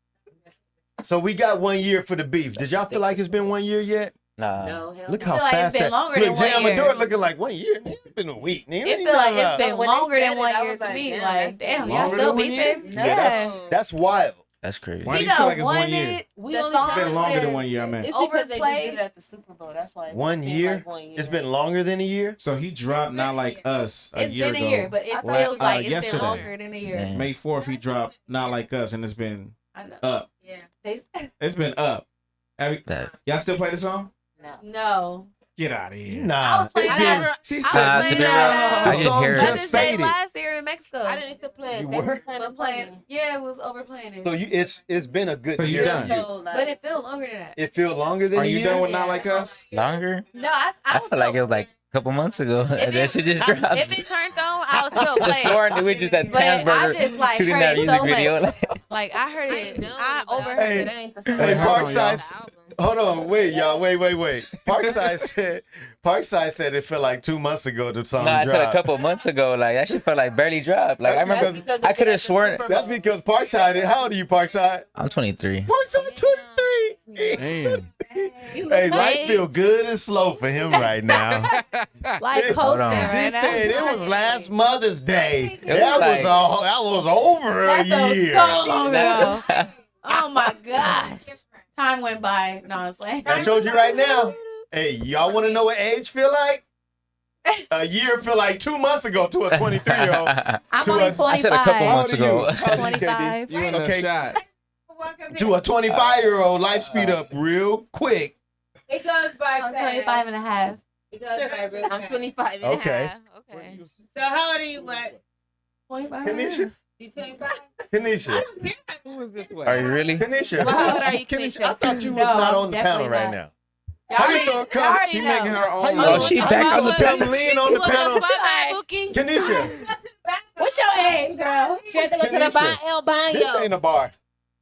So we got 1 year for the beef. Did y'all feel like it's been 1 year yet? nah. no, hell Look no. how I feel like fast it's been that. longer Look, than 1 year. Jador looking like 1 year. It's been a week. Nigga. It feel like it's been When they longer said than it, 1 I year was to like, me. damn, Like, that's damn, y'all longer still than 1 year? beefing? Yeah, that's wild. That's crazy. Why do He you feel done like it's won 1 year? it. We The only song It's been is longer than been- 1 year, I meant. It's because they just Overplayed. did it at the Super Bowl. That's why. it 1 seemed year? like 1 year. It's been longer than a year. So he dropped Not Like Us a It's year been ago. a year, but it La- feels like it's yesterday. been longer than a year. Yeah. May 4th, he dropped Not Like Us, and it's been I know. up. Yeah. It's been up. Y'all still play the song? No. No. Get out of here. I Nah, was playing it's been. that. She I said, was to playing be real, that. I didn't hear it. Just Mother's Day faded. last year in Mexico. I didn't get to play it. You They were? playing was it playing. Yeah, it was overplaying it. So it's been a good So you year. done? So, like, But it feels longer than that. It feels longer than Are a you year. done with Not Like Us? Longer? No, I I was feel like still- it was like couple months ago. If And then she just dropped. If it turned on, I would still play This it. morning we just at But I Tansburger just like shooting heard that it music so video. much. Like I heard it. I overheard Hey, it. That ain't the hey, same. hold on, Parkside. Hold on, wait, y'all, wait. Parkside said it felt like 2 months ago the song No, I said a dropped. couple months ago. Like that shit felt like barely dropped. Like I remember, because I could have sworn. That's because Parkside. How old are you, Parkside? I'm 23. Parkside 23. Damn. Hey, life feel good and slow for him right now. Like Hold coasting on. right She now. said it was last Mother's Day. was That like- was over a That felt year. so long ago. Oh my gosh. Time went by. No, it's like I showed you right now. Hey, y'all want to know what age feel like? A year feel like 2 months ago to a 23-year-old. I'm To only a- 25. I said a couple How months old are you? ago. How old are you, KB? 25. You in the Okay. shot. To a 25-year-old, life speed up real quick. It goes by I'm fast. 25 and a half. It goes by real I'm fast. 25 and Okay. a half. Okay. So how old are you? What? 25. Kenisha, You 25? Kenisha, I don't care. Who is this way? Are you really? Kenisha. How old are you, Kenisha, Kenisha? I thought you was No, not on the definitely panel right not. now. Y'all How you already- gonna y'all come? already She know. making her own. How you Oh, gonna she's come back on the come panel. lean on the panel? Bookie? Kenisha, What's your age, girl? She had to go to the Kenisha, El Baño. this ain't a bar.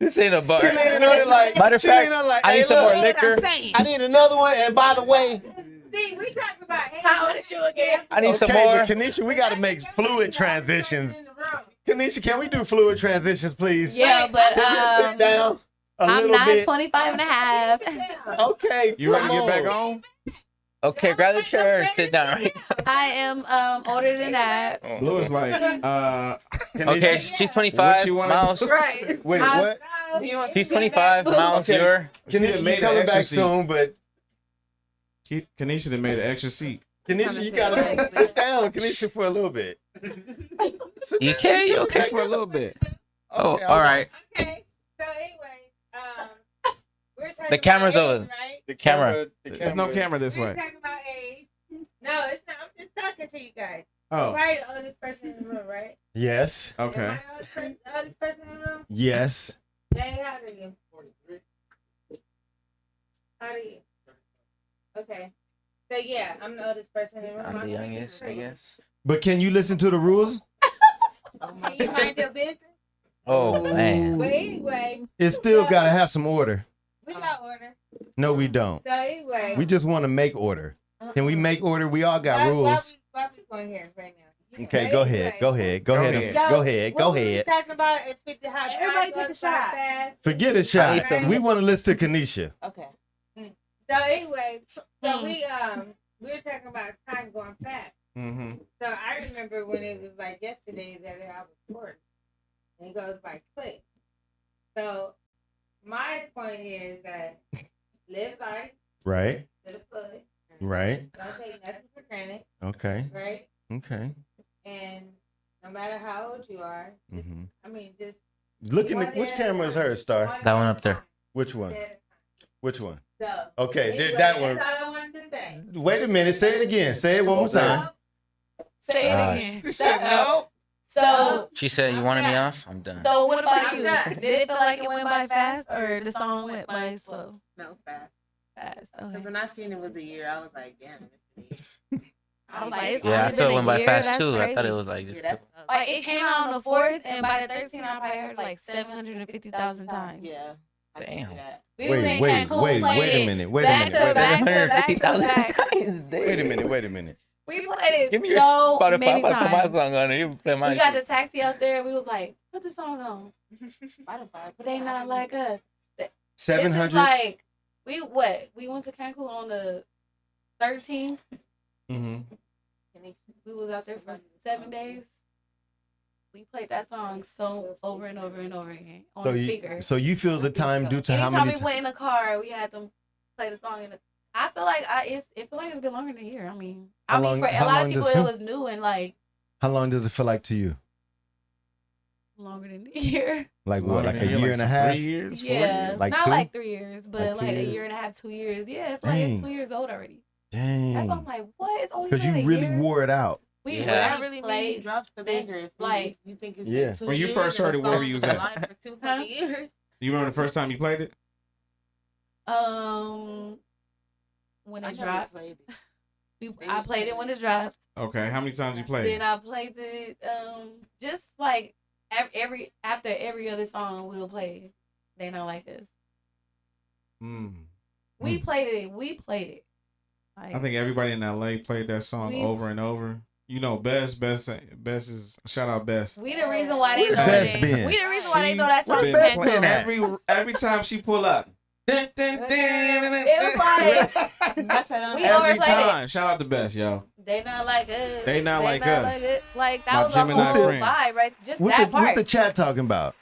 This ain't a bar. She leaning on it like, Matter of she fact, leaning on it like, I need hey, some look, more You know what I'm liquor. saying? I need another one. And by the way, See, we talking about age. How old is you again? I need some okay, more. but Kenisha, we got to make fluid transitions. Kenisha, can we do fluid transitions, please? Yeah, but Can you sit down a I'm little not bit? 25 and a half. Okay, You ready to come get back on. on? Okay, grab the chair and sit down right I am older than that. now. Blue is like, Kenisha, Okay, she's 25. What you wanna Miles. Right. wait, I'm- what? She's 25. Miles, Okay. you're. Kenisha, you made an coming extra back seat. soon, but Kanisha done made an extra seat. Kenisha, you gotta sit down, Kenisha, for a little bit. Sit You down. okay? You okay? Just for a little bit. Oh, Okay, all right. Okay. So anyway, we're talking The camera's about over. age, right? The Camera. There's no camera this We're way. talking about age. No, it's not. I'm just talking to you guys. Oh, Right, the oldest person in the room, right? Yes, Am okay. I the oldest person in the room? yes. Jay, how old are you? 43. How old are you? Okay. So yeah, I'm the oldest person in the room. I'm the youngest, I guess. But can you listen to the rules? Can you mind your business? Oh, man. But anyway, It still gotta have some order. we got order. No, we don't. So anyway, We just want to make order. Can we make order? We all got rules. Why we going here right now? Okay, So go anyway, ahead. Go ahead. Go Go ahead. ahead. Go ahead. Go what we ahead. was talking about is how Everybody time take a goes by shot. fast. Forget a shot. Right. We want to listen to Kenisha. Okay. So anyway, so we were talking about time going fast. Mm-hmm. So I remember when it was like yesterday that I was bored. And it goes by quick. So my point is that live life Right. to the fullest. Right. Don't take nothing for granted, Okay. right? Okay. And no matter how old you are, just, hmm I mean, just Look in the, which camera is hers, Star? That one up there. Which one? Which one? So, Okay, anyway, that one. That's all I wanted to say. Wait a minute. Say it again. Say it one more time. Say it Gosh. again. No. So, She said you wanted me off? I'm done. so what about you? Did it feel like it went by fast or the song went by slow? No, fast. Fast. Because Okay. when I seen it was a year, I was like, damn. I was like, it's Yeah, I only feel been it a went by year? fast That's too. I thought it crazy. was like just. Yeah, that's, Like it came out on the 4th, and by the 13th, I probably heard it like 750,000 times. yeah. I can Damn. see that. We was in Wait, Cancun wait, playing wait a it minute. Wait a back minute. to Wait a back minute. to back to 750,000 back. times. Wait a minute. Wait a minute. We played it Give me your so Spotify. many I'm about to put my times. song on it. You play my We got the shit. taxi out there. We was like, put the song on. Spotify. But they not like us. This is 700. like we went to Cancun on the 13th. Mm-hmm. We was out there for 7 days. We played that song so over and over and over again on So the you, speaker. so you feel the time due to how Anytime many we went in the car, we had them play the song. I feel like it feel like it's been longer than a year. I mean, How long- for a how lot of long people, does it him- was new and like How long does it feel like to you? longer than a year. Like what? Like a year and a half? 3 years? 4 Yeah, years? Like not 2? like 3 years, but Like 2 like a years? year and a half, 2 years. Yeah, I feel like it's Dang. 2 years old already. That's why I'm Dang. like, what? It's only Because you been a really year? wore it out. We Yeah. That really really made played you drop the this, banger. If like- you think it's Yeah. been 2 When you years first and heard the it, where song you was was at? alive for 2 Huh? years. You remember the first time you played it? when I it never dropped. played it. I played it when it dropped. Okay, how many times you played? Then I played it just like after every other song we'll play. They Not Like Us. We played it. Like, I think everybody in LA played that song over and over. You know, Best is shout out Best. We the reason why they know Best that. been? We the reason why they know that song. Been Best playing been at? every time she pull up. It was like we Every overplayed it. time. Shout out to Best, yo. They Not Like Us. They Not Like Us. Like My that was a Gemini whole friend. vibe, right? Just What that part. the chat talking about?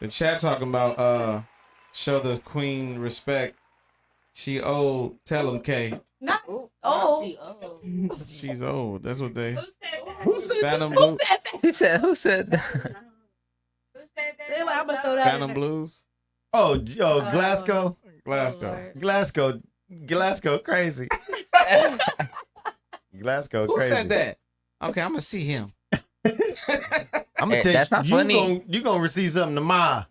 The chat talking about show the queen respect. She old. Tell him K. Not She's old. That's what they. Who said Phantom that? Blue. Who said that? They're like, I'm gonna throw that. Phantom Blues. Oh, Glasgow. Glasgow. Glasgow, crazy. Glasgow, Who crazy. said that? Okay, I'm gonna see him. I'm gonna Hey, tell that's not funny. You gonna receive something tomorrow.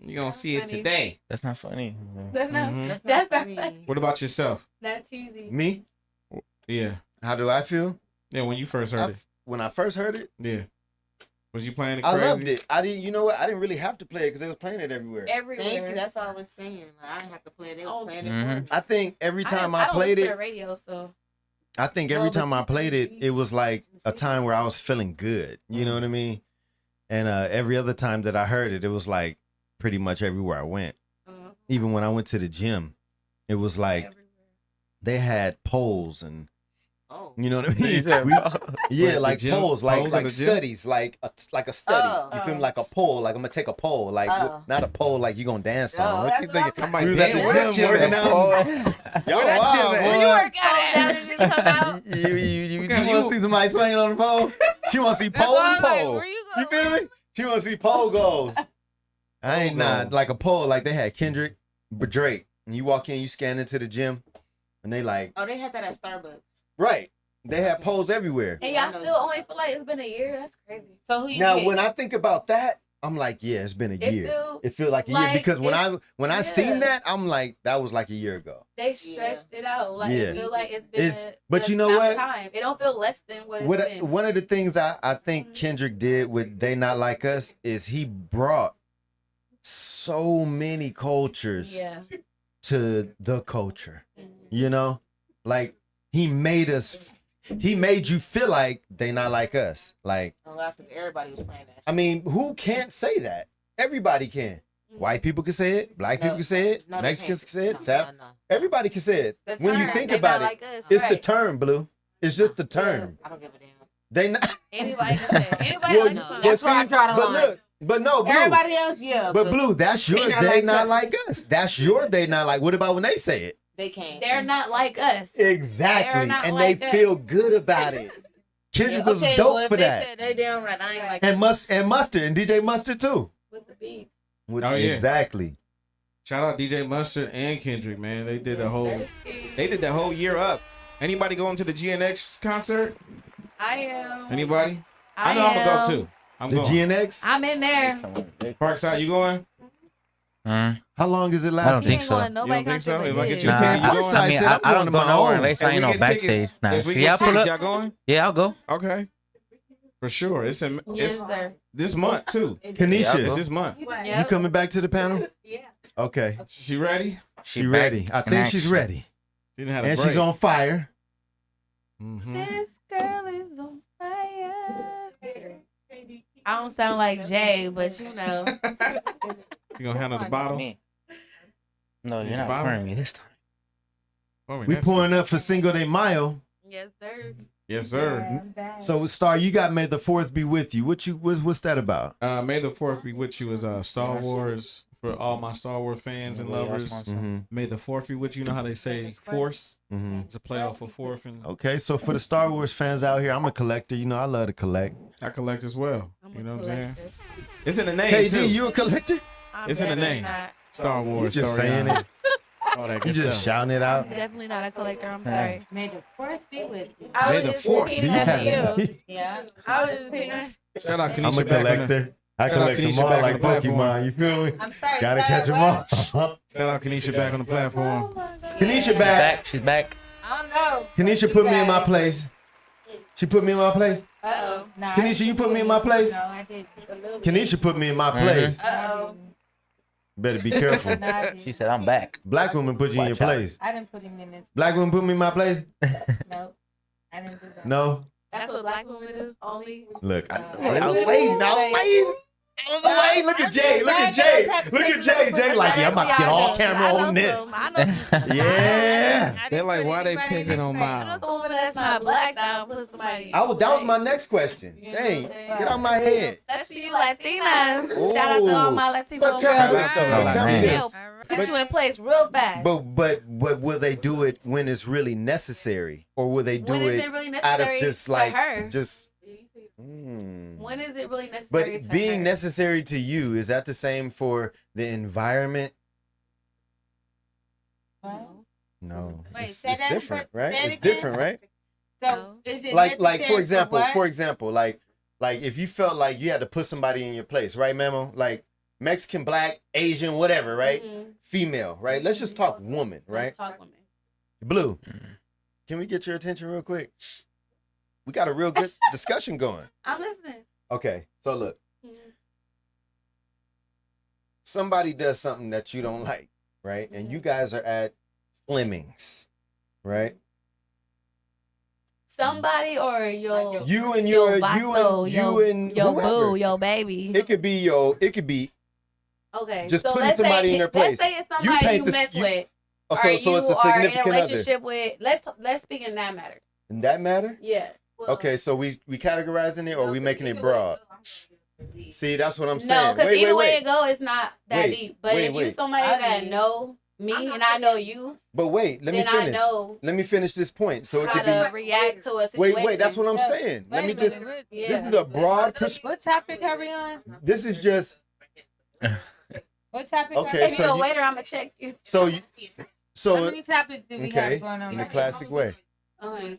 You gonna see it today. That's not funny. That's not. Mhm. That's not funny. What about yourself? That's easy. Me? Yeah. How do I feel? Yeah, when you first heard it. When I first heard it, Yeah. Was you playing it I crazy? loved it. I didn't. You know what? I didn't really have to play it because they was playing it everywhere. Everywhere. Thank you. That's all I was saying. Like, I didn't have to play it. They was playing it for Mhm. me. I think every time I, don't played listen to it, the radio, so I think every time I played it, it was like a time where I was feeling good. You know what I mean? And every other time that I heard it, it was like pretty much everywhere I went. Even when I went to the gym, it was like they had polls and you know what I mean? Yeah, like gym? polls, Polls in like the gym? studies, like a study. You feel me? Like a poll. Like I'm gonna take a poll. Like not a poll like you gonna dance on. What you thinking? I'm like, We was at damn, the where that gym gym working at? out. Yo, Where that gym wow, at? boy. you work out and just come out. You Okay, want to see somebody swinging on the pole? She want to see pole and pole. You feel me? She want to see pole goals. I ain't not like a pole like they had Kendrick, but Drake. And you walk in, you scan into the gym, and they like Oh, they had that at Starbucks. right. They have poles everywhere. And y'all still only feel like it's been a year? That's crazy. So who you Now, get? when I think about that, I'm like, yeah, it's been a year. It feels like a year like because when I yeah. seen that, I'm like, that was like a year ago. They stretched it out. Like Yeah. it feel like it's been But a you know amount what? of time. It don't feel less than what it's been. One of the things I think Kendrick did with They Not Like Us is he brought so many cultures to the culture. You know? Like he made you feel like they not like us. Like Oh, I think everybody was playing that. I mean, who can't say that? Everybody can. White people can say it. Black people can say it. No, they Mexicans can't. can say it. No, South. no. Everybody can say it. The When you term, think they about not it, like us, it's the right. term, Blue. It's just the term. I don't give a damn. They not. Anybody can say it. Anybody Well, like no, us. that's where I draw the but line. look, but no, Blue. Everybody else, yeah. But Blue, that's your They not they like not us. like us. That's your they not like. What about when they say it? They can't. They're not like us. Exactly, They're not and like they us. feel good about it. Kendrick was okay, dope well, if for they that, said they damn right, I ain't like and Mustard and DJ Mustard too. With the beat. With, Oh, yeah. Exactly. Shout out DJ Mustard and Kendrick, man. They did the whole year up. Anybody going to the GNX concert? I am. Anybody? I know I'm gonna go too. I'm The going. GNX. I'm in there. Parkside, you going? How long is it I last? don't think so. Going, You nobody don't think so? got If I get to you a Nah, ticket, you Parkside going? I mean, said I'm I going don't to go my nowhere own. unless If I we ain't no get backstage. tickets- Nah, if we y'all get pull tickets, up. y'all going? Yeah, I'll go. Okay. For sure. It's Yes, sir. this month too. Kanisha, It's this month. you Yep. coming back to the panel? Yeah. Okay, She ready? she ready. I in think she's action. ready, She didn't have a and break. she's on fire. Mhm. This girl is on fire. I don't sound like Jay, but you know. You gonna handle the bottle? Me. No, you're not Bottle? pouring me this time. Oh, We that's- pouring up for Cinco de Mayo. Yes, sir. Yes, sir. So Star, you got May the 4th be with you. What's that about? May the 4th be with you is Star Wars for all my Star Wars fans and lovers. Mm-hmm. May the 4th be with you. You know how they say force? Mm-hmm. It's a playoff for 4th, and Okay, so for the Star Wars fans out here, I'm a collector. You know, I love to collect. I collect as well. I'm You know a what I'm saying? collector. It's in the name KD, too. you a collector? I'm It's in the definitely name. not. Star You Wars. just Starreon, saying it. all that You good just stuff. shouting it out. Definitely not a collector. I'm sorry. May the fourth be with you. I May was the just 4th. repeating that for you. Yeah. I was just being. Shout out Kenisha I'm a back on the, collector. I Shout out collect them Kenisha all back on like the platform. Pokemon. You feel me? I'm sorry. Gotta catch them what? all. shout out Kenisha back on the platform. Kanisha back. She's back. I don't go. Kenisha put me in my place. She put me in my place. Uh-oh. No, I Kenisha, you put me in my place. No, I did a little bit. Kenisha put me in my place. Uh-oh. Better be careful. No, I didn't. She said, "I'm back." Black woman put you in your Watch out. place. I didn't put him in this. Black woman put me in my place. No, I didn't do that. No. That's what black women do. Only. Look, I No. was waiting. I was waiting. Look at Jay. Look at Jay. Look at Jay. Jay like, yeah, I'm about to get all camera on this. I know. Yeah. I They're didn't like, put why they anybody in picking on his face. I know mine? some woman that's not black that I'll put somebody. That was my next question. Dang, get out my head. That's for you Latinas. Shout out to all my Latino But tell me girls. this. Alright. Tell me Man. this. Put you in place real fast. But will they do it when it's really necessary, or will they do When is it it really out of necessary just for like her? just? When is it really necessary? But to being her? necessary to you, is that the same for the environment? No, Wait, it's, say it's that different, again? right? Say it it's again? different, right? So is it Like necessary for example, what? like if you felt like you had to put somebody in your place, right, Memo? Like Mexican, black, Asian, whatever, right? Mhm. Female, right? Let's just talk woman, right? Let's talk women. Blue, can we get your attention real quick? We got a real good discussion going. I'm listening. Okay, so look, Mhm. somebody does something that you don't like, right? And you guys are at Fleming's, right? Somebody or your You and your your vato, you and your whoever. boo, your baby. It could be Okay, just so putting let's somebody say, in their place. Let's say it's You somebody paint you this- mess you- with, oh, or so you it's a are in a significant other. relationship with. Let's speak in that matter. In that matter? Yeah. Okay, so we categorizing it or we making it broad? See, that's what I'm No, saying. because Wait, either way wait. it go, it's not that Wait, deep. But wait, if you wait. somebody I that mean- know me and I know you, But wait, let me then I finish. know Let me finish this point. So it how could to be. react to a situation. Wait, that's what I'm Yeah. saying. Let Wait me a just. minute, Yeah. This is a broad perspective. What topic are we on? This is just. What topic? Okay, If so you're a you- waiter, I'm gonna check you. So you. How So many topics do we okay, have going on in a right classic way. Okay.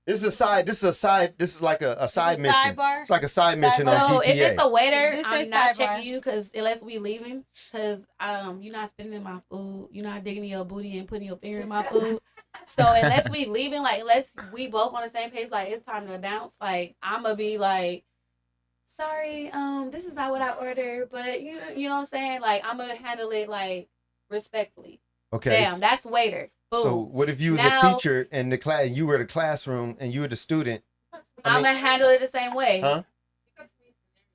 This is a side. This is like a side a mission. sidebar? It's like a side mission on So if GTA. it's a waiter, Just I'm say not sidebar. checking you because unless we leaving, because you're not spitting in my food, you're not digging in your booty and putting your finger in my food. So unless we leaving, like unless we both on the same page, like it's time to bounce. Like I'm gonna be like, sorry, this is not what I ordered, but you know what I'm saying. Like I'm gonna handle it like respectfully. Okay. Damn, that's waiter. Boom. So what if you were the Now- teacher and the class, you were the classroom and you were the student? I'm gonna handle it the same way. Huh?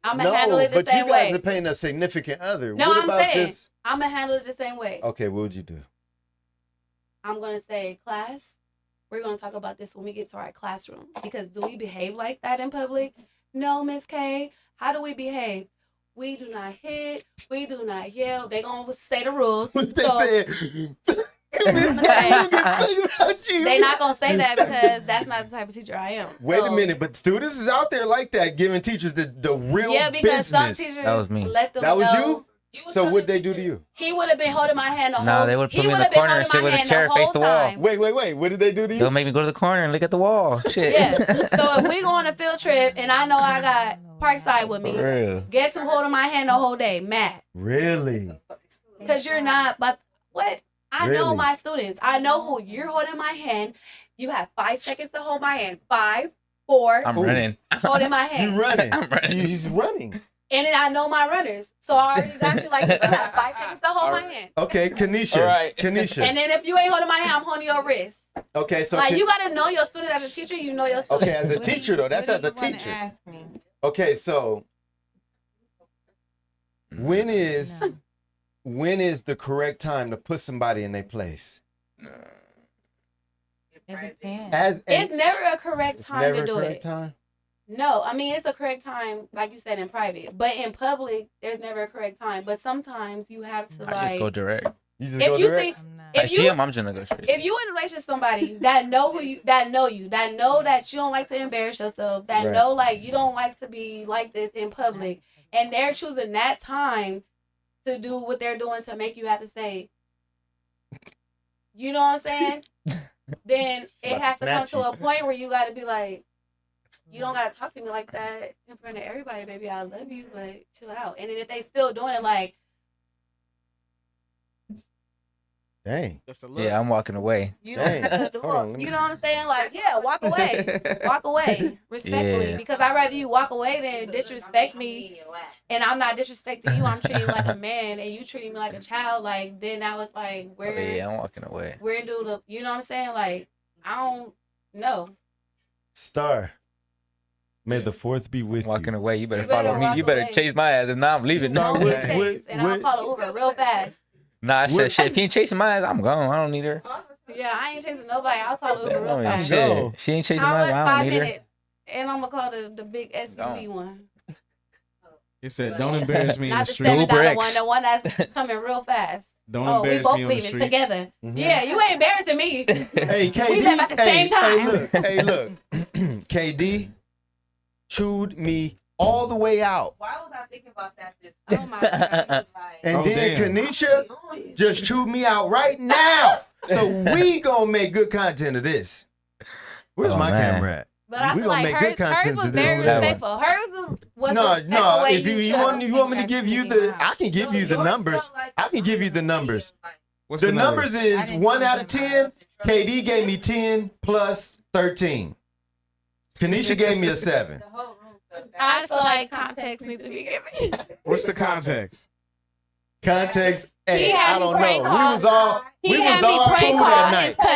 I'm gonna handle it the but you same guys way. are paying a significant other. No, what I'm about saying just? I'm gonna handle it the same way. Okay, what would you do? I'm gonna say, class, we're gonna talk about this when we get to our classroom. Because do we behave like that in public? No, Miss K. How do we behave? We do not hit. We do not yell. They gonna say the rules. What they So said? they not gonna say that because that's not the type of teacher I am. Wait a So- minute, but students is out there like that, giving teachers the real Yeah, because some business. teachers That was me. let them That was know. you? So what'd they do to you? He would have been holding my hand the whole. Nah, they would've he put me in the would've been corner and holding sit my with a hand chair, the face whole the wall. time. Wait. What did they do to They'll you? make me go to the corner and look at the wall. Shit. Yeah. So if we go on a field trip and I know I got Parkside with me, For real. guess who holding my hand the whole day? Matt. Really? Because you're not, but what? I know Really? my students. I know who you're holding my hand. You have 5 seconds to hold my hand. 5, 4, I'm Ooh. running. holding my You hand. running? I'm running. He's running. And then I know my runners. So I already got you like this. You have 5 seconds to hold my hand. Okay, Kenisha. All right. Kenisha. And then if you ain't holding my hand, I'm holding your wrist. Okay, so Like you gotta know your student as a teacher. You know your student. okay, as a teacher though, that's What as do a you wanna teacher. Ask me? Okay, so when is the correct time to put somebody in their place? It depends. As It's never a correct it's time never to a do correct it. time. No, I mean it's a correct time, like you said, in private. But in public, there's never a correct time. But sometimes you have to I just go like, direct. You just if go you direct. see, I'm not. I if see you him, I'm just gonna go straight. if you in a relationship with somebody that know who you, that know that you don't like to embarrass yourself, that Right. know like you don't like to be like this in public, and they're choosing that time to do what they're doing to make you have to say, you know what I'm saying? Then it About to has to come snatch to you. a point where you got to be like, you don't got to talk to me like that in front of everybody, baby. I love you, but chill out. And then if they still doing it, like, Dang. That's the look. Yeah, I'm walking away. You, Dang. the Hold on, look. let You me- know what I'm saying? Like, yeah, walk away, respectfully, Yeah. because I'd rather you walk away than disrespect me, and I'm not disrespecting you. I'm treating you like a man, and you treating me like a child. Like, then I was like, Oh, yeah, where I'm walking away. do the, you know what I'm saying? Like, I don't know. Starr. May the fourth be with Walking you. away. You better You better follow me. walk You better away. chase my ass. If not, I'm leaving. Starr, Don't what- get chased, and I'll call an Uber real fast. Nah, I said what- shit. If he ain't chasing my ass, I'm gone. I don't need her. Yeah, I ain't chasing nobody. I'll call an Uber I real don't need fast. shit. shit. No. She ain't chasing How my much? ass. I 5 don't need her. minutes. And I'm gonna call the big SUV one. He said, "Don't embarrass me in the Not the street. $7 Uber one, X. the one that's coming real fast. Don't Oh, we embarrass both me on the leaving streets." together. Mhm. Yeah, you ain't embarrassing me. Hey, KD. We left at the same time. Hey, look. KD chewed me all the way out. Why was I thinking about that this Oh my God. And Oh, then damn. Kenisha just chewed me out right now. So we gonna make good content of this. Where's Oh, my man. camera at? But I We feel gonna like make good hers content was today. very That one. respectful. Hers was No, the way if you chose. want me to give you the, I can give you the numbers. I can give you the numbers. What's The numbers is 1 out of 10. KD gave me 10 plus 13. Kenisha gave me a 7. I feel like context needs to be given. What's the context? Context, He hey, had I me don't know. prank We call. was all He had me prank cool call that his night.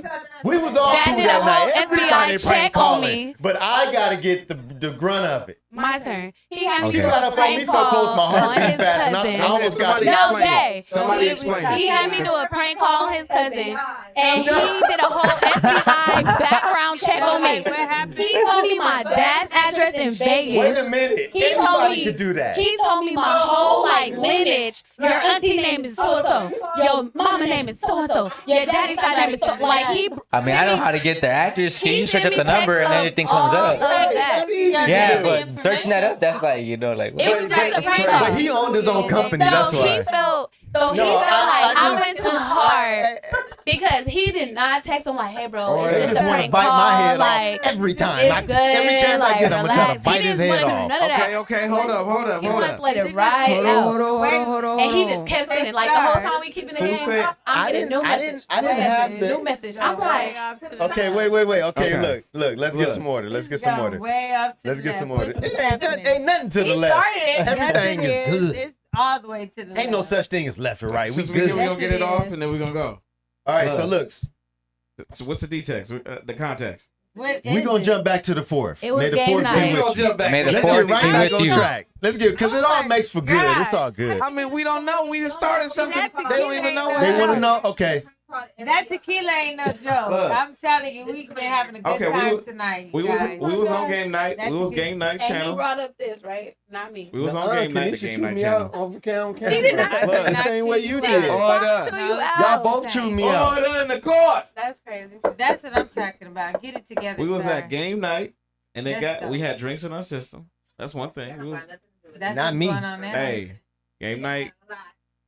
cousin. We was all That cool did a that whole night. FBI Everybody check prank on calling. me. But I gotta get the grunt of it. My turn. He had me She do got a up on me prank so close, my call heart on beat his fast, and I cousin. almost got Somebody it. No, explain Jay. it. Somebody explain it. He had me do a prank call on his cousin, and he did a whole FBI background check on me. What happened? He told me my dad's address in Vegas. Wait a minute. He told Anybody me could do that. He told me my whole like lineage. Your auntie name is so and so. Your mama name is so and so. Your daddy's side name is so. Like he. I mean, I know how to get their address. Can He you search sent up the me number and text of everything comes all up? of that. That's easy. Yeah, to do. but searching that up, that's like, you know, like. It was just a prank call. But he owned his own company. That's So why. he felt like I went too hard because he did not text him like, "Hey, bro, it's They just just a want to prank bite call." my head Like off every time. it's Like, good. every chance I like, get, I'm gonna try to relax. bite He his didn't head wanna do off. none of that. Okay, hold up. He wants to let it ride out. And he just kept saying it. Like the whole time we keeping the Who game, said- I'm getting new message. I didn't have New the. message. I'm like, Okay, wait. Okay, Okay. look. Let's get some order. Let's get some order. Way up to Let's the get left. some order. What's It happening? ain't nothing to he the left. started it. Everything Yes, it is good. It's all the way to the left. Ain't no such thing as left or right. We Since we good. gonna get it off and then we're gonna go. All right, so look, So what's the details? The context? What we is gonna it? jump back to the 4th. It was May the game 4th night. be with you. back. May the Let's fourth get be right back with on you. track. Let's get, because it all makes for good. It's all good. I mean, we don't know. We just started something. That's They don't even know what They want to happened. know? Okay. That tequila ain't no joke. Look. I'm telling you, we've been having a good Okay, time we tonight. We you was guys. on game night. That's We was good. game night And he channel. brought up this, right? Not me. We was on game night. The Kenisha game chewed night me channel. out on camera. He did not. Look, the Not same way chew you you did. out. I'll chew you out. Y'all both chewed me out. Order in the court. That's crazy. That's what I'm talking about. Get it together. We was Star. at game night, and they Let's go. we had drinks in our system. That's one thing. We was, That's Not what's me. going on now. hey, game night.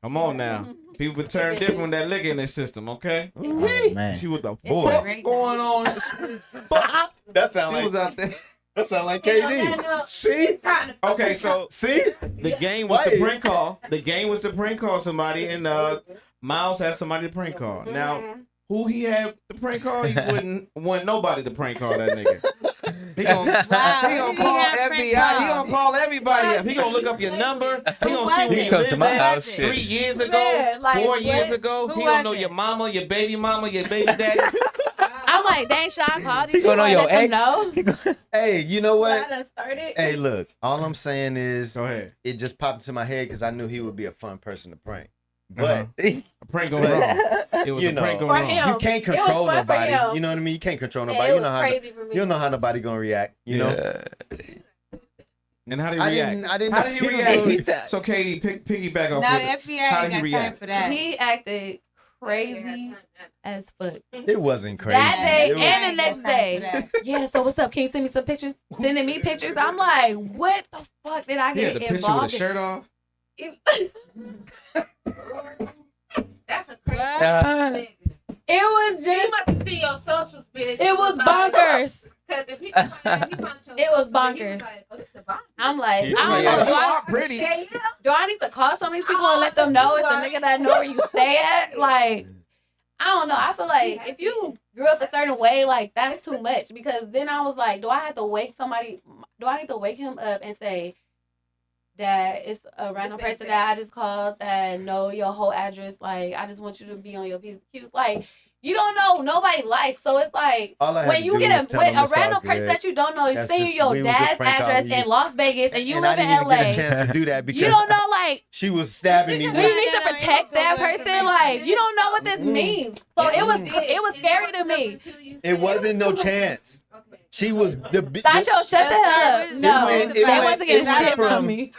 Come on now. People would turn different with that liquor in their system, okay? Oh, man. See what the It's Boy. a great going on. That sound She was like out there. that sound like KD. See? Okay, so See? the game was Wait. to prank call. The game was to prank call somebody, and Miles had somebody to prank call. Now, who he had to prank call, he wouldn't want nobody to prank call that nigga. He gonna Wow. He gonna He call had prank FBI. He calls. gonna call everybody up. He gonna look up your number. He gonna see where He you come lived to my at house, shit. 3 years ago, Yeah, like, 4 years what? ago. Who He gonna was know it? your mama, your baby daddy. I'm like, dang, should I call these He people gonna know and your let them ex. know? Hey, you know I what? done started. Hey, look. All I'm saying is Go ahead. it just popped into my head because I knew he would be a fun person to prank. But A prank gone wrong. It was You a know. prank gone For wrong. him. you can't It was control fun for nobody. him. You know what I mean? You can't control Yeah, nobody. it You was know how crazy for me. you know how nobody gonna react. You know. Yeah. And how did he I react? didn't. How did he was react? really- So Katie, piggyback off Now with the it. FBI How ain't did he got time react? for that. He acted crazy as fuck. It wasn't crazy. That day It was- and the next day. Yeah, so what's up? Can you send me some pictures? Sending me pictures. I'm like, what the fuck did I He had get the picture with involved the shirt off. in? That's a crazy. It was You just, must have seen your social spirit. it was bonkers. Because if he found your It was social media, he bonkers. like, oh, this is bonkers. I'm like, Yeah, I don't yeah. know. Do I, Pretty. do I need to call some of these people and let them know it's the nigga that I know where you stay at? Like, I don't know. I feel like if you grew up a certain way, like that's too much. Because then I was like, do I have to wake somebody? Do I need to wake him up and say that it's a random person that I just called that know your whole address? Like, I just want you to be on your piece of cute. Like, you don't know nobody's life, so it's like All I had when to you do get was a tell when them a it's all random person good. that you don't know is That's sending just- you your we would just dad's prank address call you. in Las Vegas and you And live I didn't in even LA. get a chance to do that because You don't know, like, she was stabbing me. do with- you need to protect that person? Like, you don't know what this means. So it was scary to me. It wasn't no chance. She was the. Tacho, shut the hell up. No, went- they went- wasn't getting it went shit from from- me.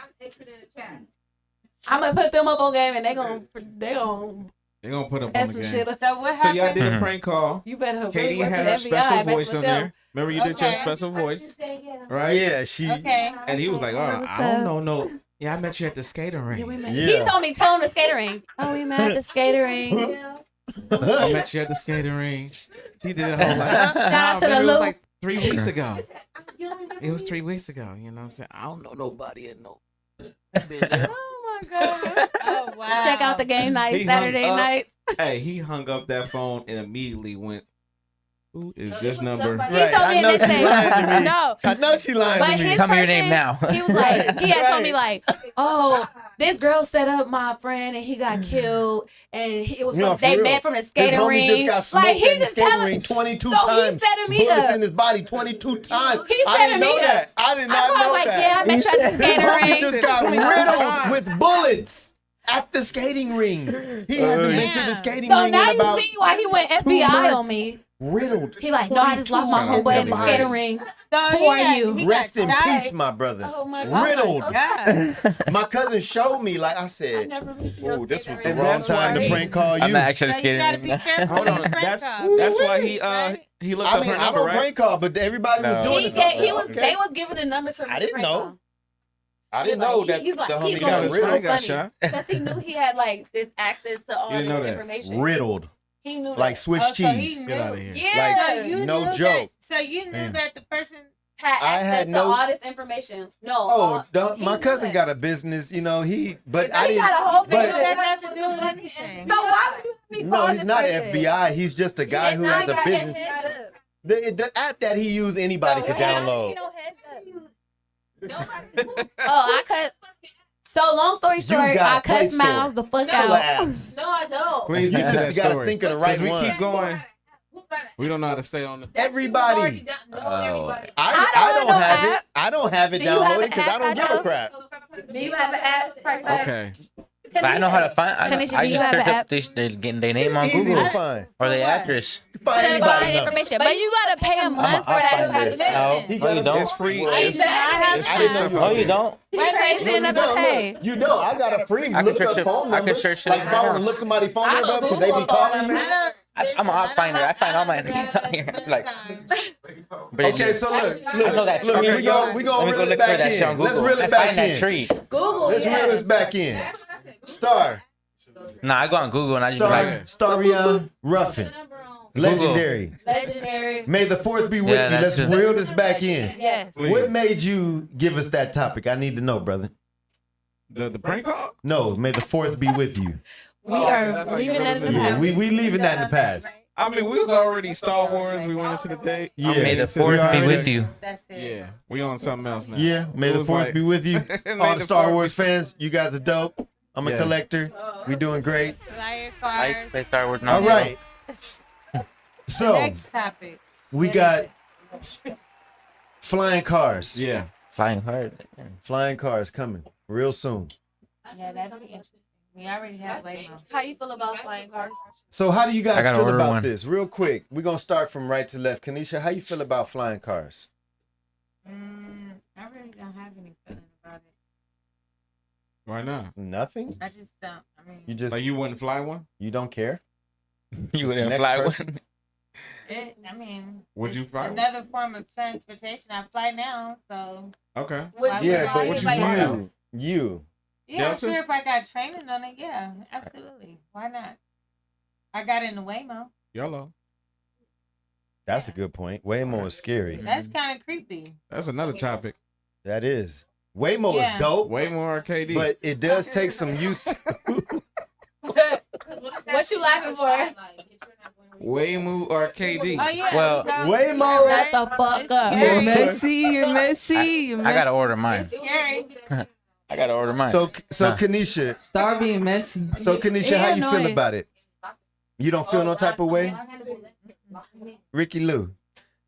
I'm gonna put them up on game and they gonna They gonna put up set on the some game. shit up. So what So happened? y'all did a prank call. You better Katie really work had for her the special FBI, voice mess on with them. there. Remember you did your Okay. special voice, right? Yeah, she. Okay. And he was like, "Oh, What's I don't up? know, no. Yeah, I met you at the skating Yeah, we ring. met. Yeah. He told me, tell him the skater ring. Oh, we met at the skater ring. I met you at the skating ring." He did a whole like, Shout out to maybe the it was Lou. like 3 weeks ago. It was 3 weeks ago. You know what I'm saying? I don't know nobody in no. Oh my god. Oh wow. Check out the game night He Saturday hung up. night. Hey, he hung up that phone and immediately went, "Who is this number?" He Right, told I me know to she say lying to me. no. I know she lying But to me. his Tell me your person, name now. He was like, he had told me Right. like, oh, this girl set up my friend and he got killed, and it was No, from, for they real. met from the His skating homie ring. just got Like smoked he in the just skating telling, ring 22 so he times. setting me Bullets up. in his body 22 times. He I setting didn't know me up. that. I did not I know was like, that. yeah, I met you at the His skating homie ring. just got 22 riddled times. with bullets at the skating ring. He hasn't been to the Yeah. skating So ring now in you about see why he went FBI months. on me. riddled. He like, no, I just lost my 22 homeboy in the Right. skating ring. So Who are you? he Rest got in shot. peace, my brother. Oh my god. Riddled. God. My cousin showed me, like I I said, never been to your oh, this was skating the ring. wrong That's time why to prank call you. I'm not actually So you gotta skating. be careful. Hold when on. you prank That's call. why he Right? he looked I up mean, her I'm number, a right? prank call, but everybody was No. doing He it. get, he was, Okay. they was giving the numbers for me. I to didn't prank know. call. I didn't He's know like- that he's like- the he's homie You like- got know, his riddled. friend riddled. got funny. shot. Because he knew he had like this access to all You didn't this know that. information. Riddled. He knew Like that. Swiss Oh, so he cheese. knew. Get out of here. Yeah. So you no knew that- joke. So you knew Damn. that the person. Had I access had to no- all this information. No. Oh, he my knew cousin that. got a business, you know, but I He didn't. got a whole but- business. That has to do with anything. So why would you have me No, call he's this not person? FBI. He's just a guy who has a business. The app that he used, anybody could download. Oh, I cut. So long story short, got I a Play cut Store. Smiles the fuck Hella out. apps. No, I don't. Please You get to just that gotta story. think of the right 'Cause we one. keep going. Who got it? We don't know how to stay on the. Everybody. Everybody. I don't know have app. it. I don't have it Do you have downloaded an because I app, don't give a Tacho? crap. Do you have an app? Parkside? Okay. But I know how to find. I Kenisha, I do you just have search an up app? they getting their name on It's easy Google to find. or their What? address. You find Find anybody number. information, but you gotta pay a month for I'll that. find it. Listen. No, He no, you got don't. It's free. I It's, said I have it's time. free stuff. No, out you there. don't. Wait, crazy No, you never don't. pay. Look, you know, I got a free I can look search up it- phone I number. can search it Like right if I want now. to look somebody's phone I number up don't because they be Google calling phone me. I'm an op finder. I find all my enemies out here. Like, but Okay, so look, I know that look, tree. we gonna Let me reel go it look for back that shit on in. Google. Let's reel I it back find that in. tree. Google, Let's reel this back in. Starr, Nah, I go on Google and I just be like, Starreon Ruffin, legendary. Legendary. May the fourth be with Yeah, you. Let's that's it. reel this back in. Yes. What made you give us that topic? I need to know, brother. The prank call? No, may the fourth be with you. We Oh, are that's how you leaving that in the really do it. Yeah, past. we leaving that in the past. I mean, we was already Star Wars. We went into the date. Yeah. may the Into fourth be already- with you. That's it. Yeah, we on something else now. Yeah, may It the was fourth like- be with you. May All the the Star fourth Wars fans, you guys are dope. I'm a Yes. collector. We doing great. Flyer I cards. play Star Wars. All right. So Next topic. we got flying cars. Yeah. Flying hard. Flying cars coming real soon. Yeah, that'd be interesting. We already have Waymo. How you feel about flying cars? So how do you I guys gotta feel order about one. this? Real quick. We're gonna start from right to left. Kenisha, how you feel about flying cars? I really don't have any feeling about it. Why not? Nothing? I just don't. I mean, You just Like you wouldn't fly one? you don't care? You wouldn't Next fly person. one. I mean, Would it's you fly one? another form of transportation. I fly now, so Okay. Would you Yeah, fly but What you anybody fly else? on? you. yeah, I'm Delta? sure if I got training on it, yeah, absolutely. Why not? I got in the Waymo. YOLO. That's a good point. Waymo is scary. That's kind of creepy. That's another topic. That is. Waymo Yeah. is dope, Way more RKD. but it does take some use. What you laughing for? Waymo or KD? Oh yeah. Well, Way more. Shut the fuck up. You're You're messy. You're messy. You're I messy. gotta order mine. It's scary. I gotta order mine. So Nah. Kenisha, Starr being messy. Kenisha, how you feel annoying. about it? You don't feel no type of way, Ricky Lou.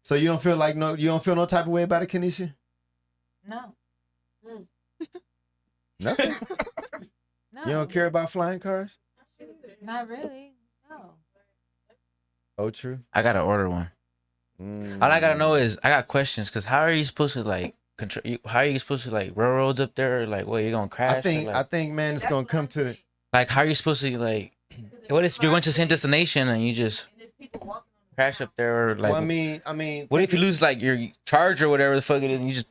So you don't feel no type of way about it, Kenisha? No. Nothing. No. You don't care about flying cars? Not really. No. Oh, true. I gotta order one. All I gotta know is I got questions because how are you supposed to like control? How are you supposed to like railroads up there? Like, what, you gonna crash? I think, man, it's gonna come to. Like, how are you supposed to like? What if you're going to the same destination and you just crash up there? Or like, Well, I mean, what if you lose like your charger or whatever the fuck it is, and you just?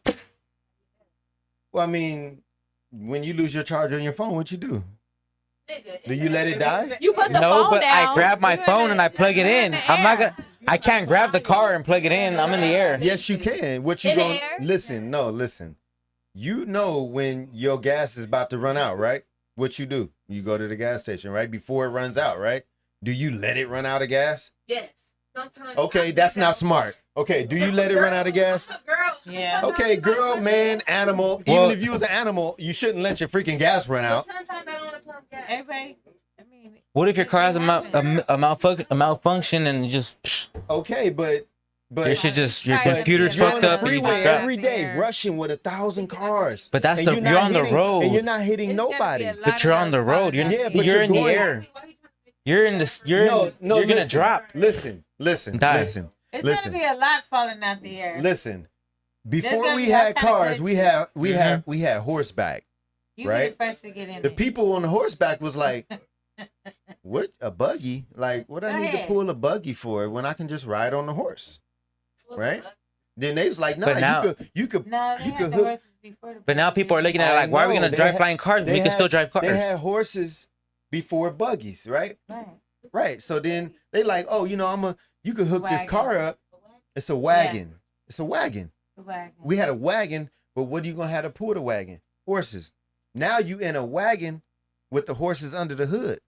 Well, I mean, when you lose your charger on your phone, what you do? Do you let it die? You put the No, phone but down. I grab my phone and I plug it in. I'm not gonna. I can't grab the car and plug it in. I'm in the air. Yes, you can. What you In the going? air? Listen, no, listen. You know when your gas is about to run out, right? What you do? You go to the gas station, right? Before it runs out, right? Do you let it run out of gas? Yes. Sometimes. Okay, that's not smart. Okay, do you let it run out of gas? Girls. Yeah. Okay, girl, man, animal. Well- Even if you was an animal, you shouldn't let your freaking gas run out. Sometimes I don't want to pump gas. Everybody. I mean. What if your car has a malfunction and you just Okay, but your shit just your But computer's you're on fucked the up and you freeway just grab? every day, Yeah. rushing with 1,000 cars. But that's And the you're you're not on the hitting- road. and you're not hitting It's gonna be nobody. a lot But you're of on the those road. You're Yeah, but you're you're in the going- air. You're in this. You're No, no, you're gonna listen, drop. Listen, Die. listen. It's Listen. gonna be a lot falling out the air. Listen. Before gonna we be all had kind of cars, glitches. we had horseback. You right? be the first to get in The it. people on the horseback was like, "What, a buggy? Like, what I Go need to ahead. pull a buggy for when I can just ride on the horse?" Right? Then they was like, "Nah, But now- you could No, they you had could the hook." horses before the. But now people are looking at it I like, why are we know, gonna they drive had- flying cars? they We can had- still drive cars. They had horses before buggies, right? Right. Right. So then they like, "Oh, you could hook this Wagon. car up. It's a wagon. It's a wagon." The wagon. We had a wagon, but what are you gonna have to pull the wagon? Horses. Now you in a wagon with the horses under the hood,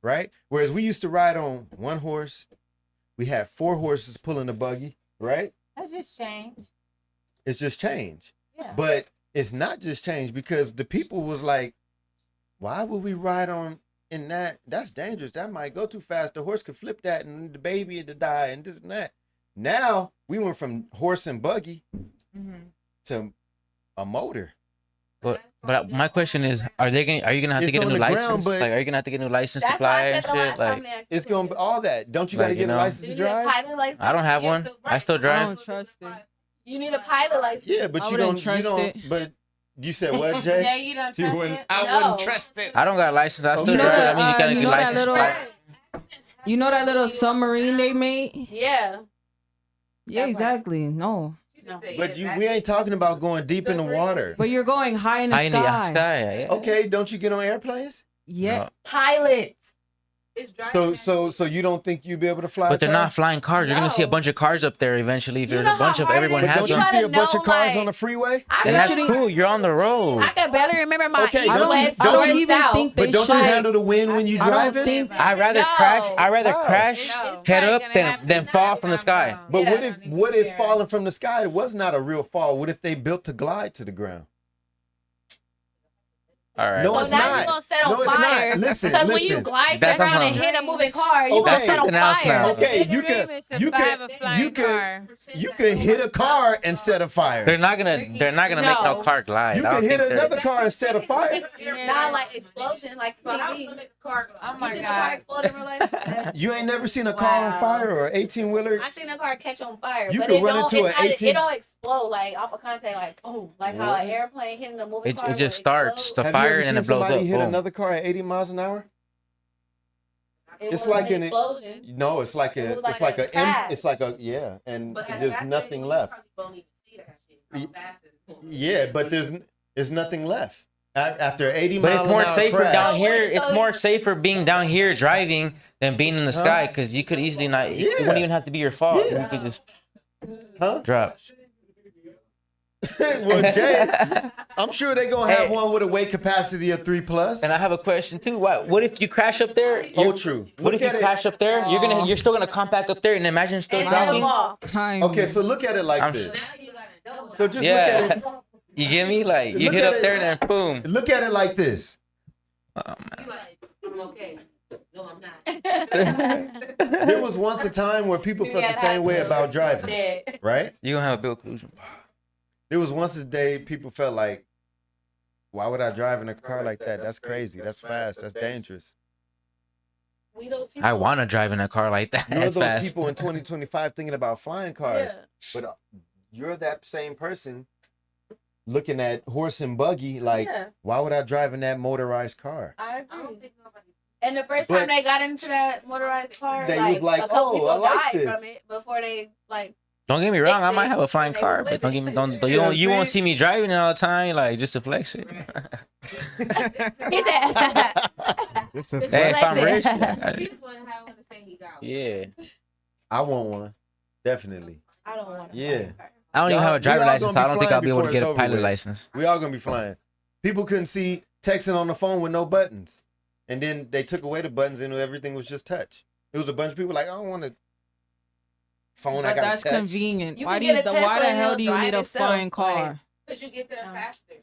right? Whereas we used to ride on one horse. We had 4 horses pulling the buggy, right? That's just change. It's just change. Yeah. But it's not just change because the people was like, why would we ride on in that? That's dangerous. That might go too fast. The horse could flip that and the baby would die and this and that. Now we went from horse and buggy Mhm. to a motor. But my question is, are you gonna have to It's get a on new the ground, license? but- Like, are you gonna have to get a new license to That's fly why I and said the shit? last time Like, they asked It's you. gonna be all that. Don't you Like, got to get you a know. license Do to you need a drive? pilot license? I don't have one. I still I drive. don't trust it. You need a pilot license. Yeah, but I you wouldn't don't. You trust don't. it. But you said what, Jay? Yeah, you don't trust it. I wouldn't trust it. I don't got a license. I still You know drive. that, I mean, you gotta you get know that license. to little- fly. You know that little submarine they made? Yeah. Yeah, That part. exactly. No. But we ain't talking about going deep in the water. But you're going high in the High in sky. the sky. Yeah. Okay, don't you get on airplanes? Yeah. No. Pilot. So you don't think you'd be able to fly? But a they're car? not flying cars. You're gonna see a No. bunch of cars up there eventually. If You there's know a bunch how of hard everyone it is? But has don't You you them, gotta see a bunch know, of cars like- on the freeway? I then that's barely- cool. You're on the road. I can barely remember my Okay, east, don't you- west, don't north, you even south. think they But don't you should. handle the wind when you I drive don't it? think. I'd rather No. crash. I'd rather How? crash No. head It's up probably gonna than have to fall die from the if sky. I'm But Yeah. what if falling from the sky was not a real fall? What if they built to glide to the ground? All right. No, So it's now not. you're gonna set on No, it's not. fire. Listen, Because when you listen. glide That's around not and how- hit a moving car, you Okay. gonna set on Something else fire. now. Okay, The you dream can is to you survive can a flying you can car. you can hit a car and set a fire. They're not gonna make no No. car glide. You I can don't hit think they're. another car and set a fire. Not like explosion, like TV. Oh You my seen a car god. explode in real life? You ain't never seen a car on Wow. fire or an 18-wheeler? I seen a car catch on fire, You but could it run don't. into It's an not, 18 it don't explode like off of contact, like boom, like how an airplane hitting a moving car. It would just starts explode. the Have you fire ever and then seen it blows somebody up. hit Boom. another car at 80 miles an hour? It It's wasn't like an an explosion. No, it's like It a was it's like like a a crash. it's like a yeah, and there's nothing left. Yeah, but there's nothing left after 80 But miles it's more an hour safer crash. down here. So- It's more safer being down here driving than being in the sky because you could easily not. It Yeah. wouldn't even have to be your fault. Yeah. You could just Huh? drop. Well, Jay, I'm sure they're gonna have one with a weight capacity of 3+. And I have a question too. What if you crash up there? True. What if you crash up there? You're still gonna come back up there and imagine still driving. Okay, so look at it like this. So just look Yeah. at it. You get me? Like you Look hit at up it. there and then boom. Look at it like this. Oh man. I'm okay. No, I'm not. There was once a time where people felt the same way about driving, right? You gonna have a Bill Collusion. There was once a day people felt like, why would I drive in a car like that? That's crazy. That's fast. That's dangerous. I want to drive in a car like that. You're That's those fast. people in 2025 thinking about flying cars, Yeah. but you're that same person looking at horse and buggy like, why would I drive in that motorized car? I agree. And the first time they got into that motorized car, They like, was like, a couple "Oh, people I like died this." from it before they like. Don't get me wrong. I might have a flying When they car, was but don't get me. living. You won't see me driving it all the time, like just to flex it. He said, It's a Hey, if I'm rich, He just want to have one to say he got one. yeah. I want one. Definitely. I don't want to. Yeah. I don't even have a We driver all license. gonna So I be don't think flying I'll be able to before get it's a over pilot with. license. We all gonna be flying. People couldn't see texting on the phone with no buttons. And then they took away the buttons and everything was just touch. It was a bunch of people like, I don't want a phone I But gotta that's touch. convenient. You Why can do you, get a why the Tesla and hell it'll do you need a drive itself, flying like- car? Because you get there faster.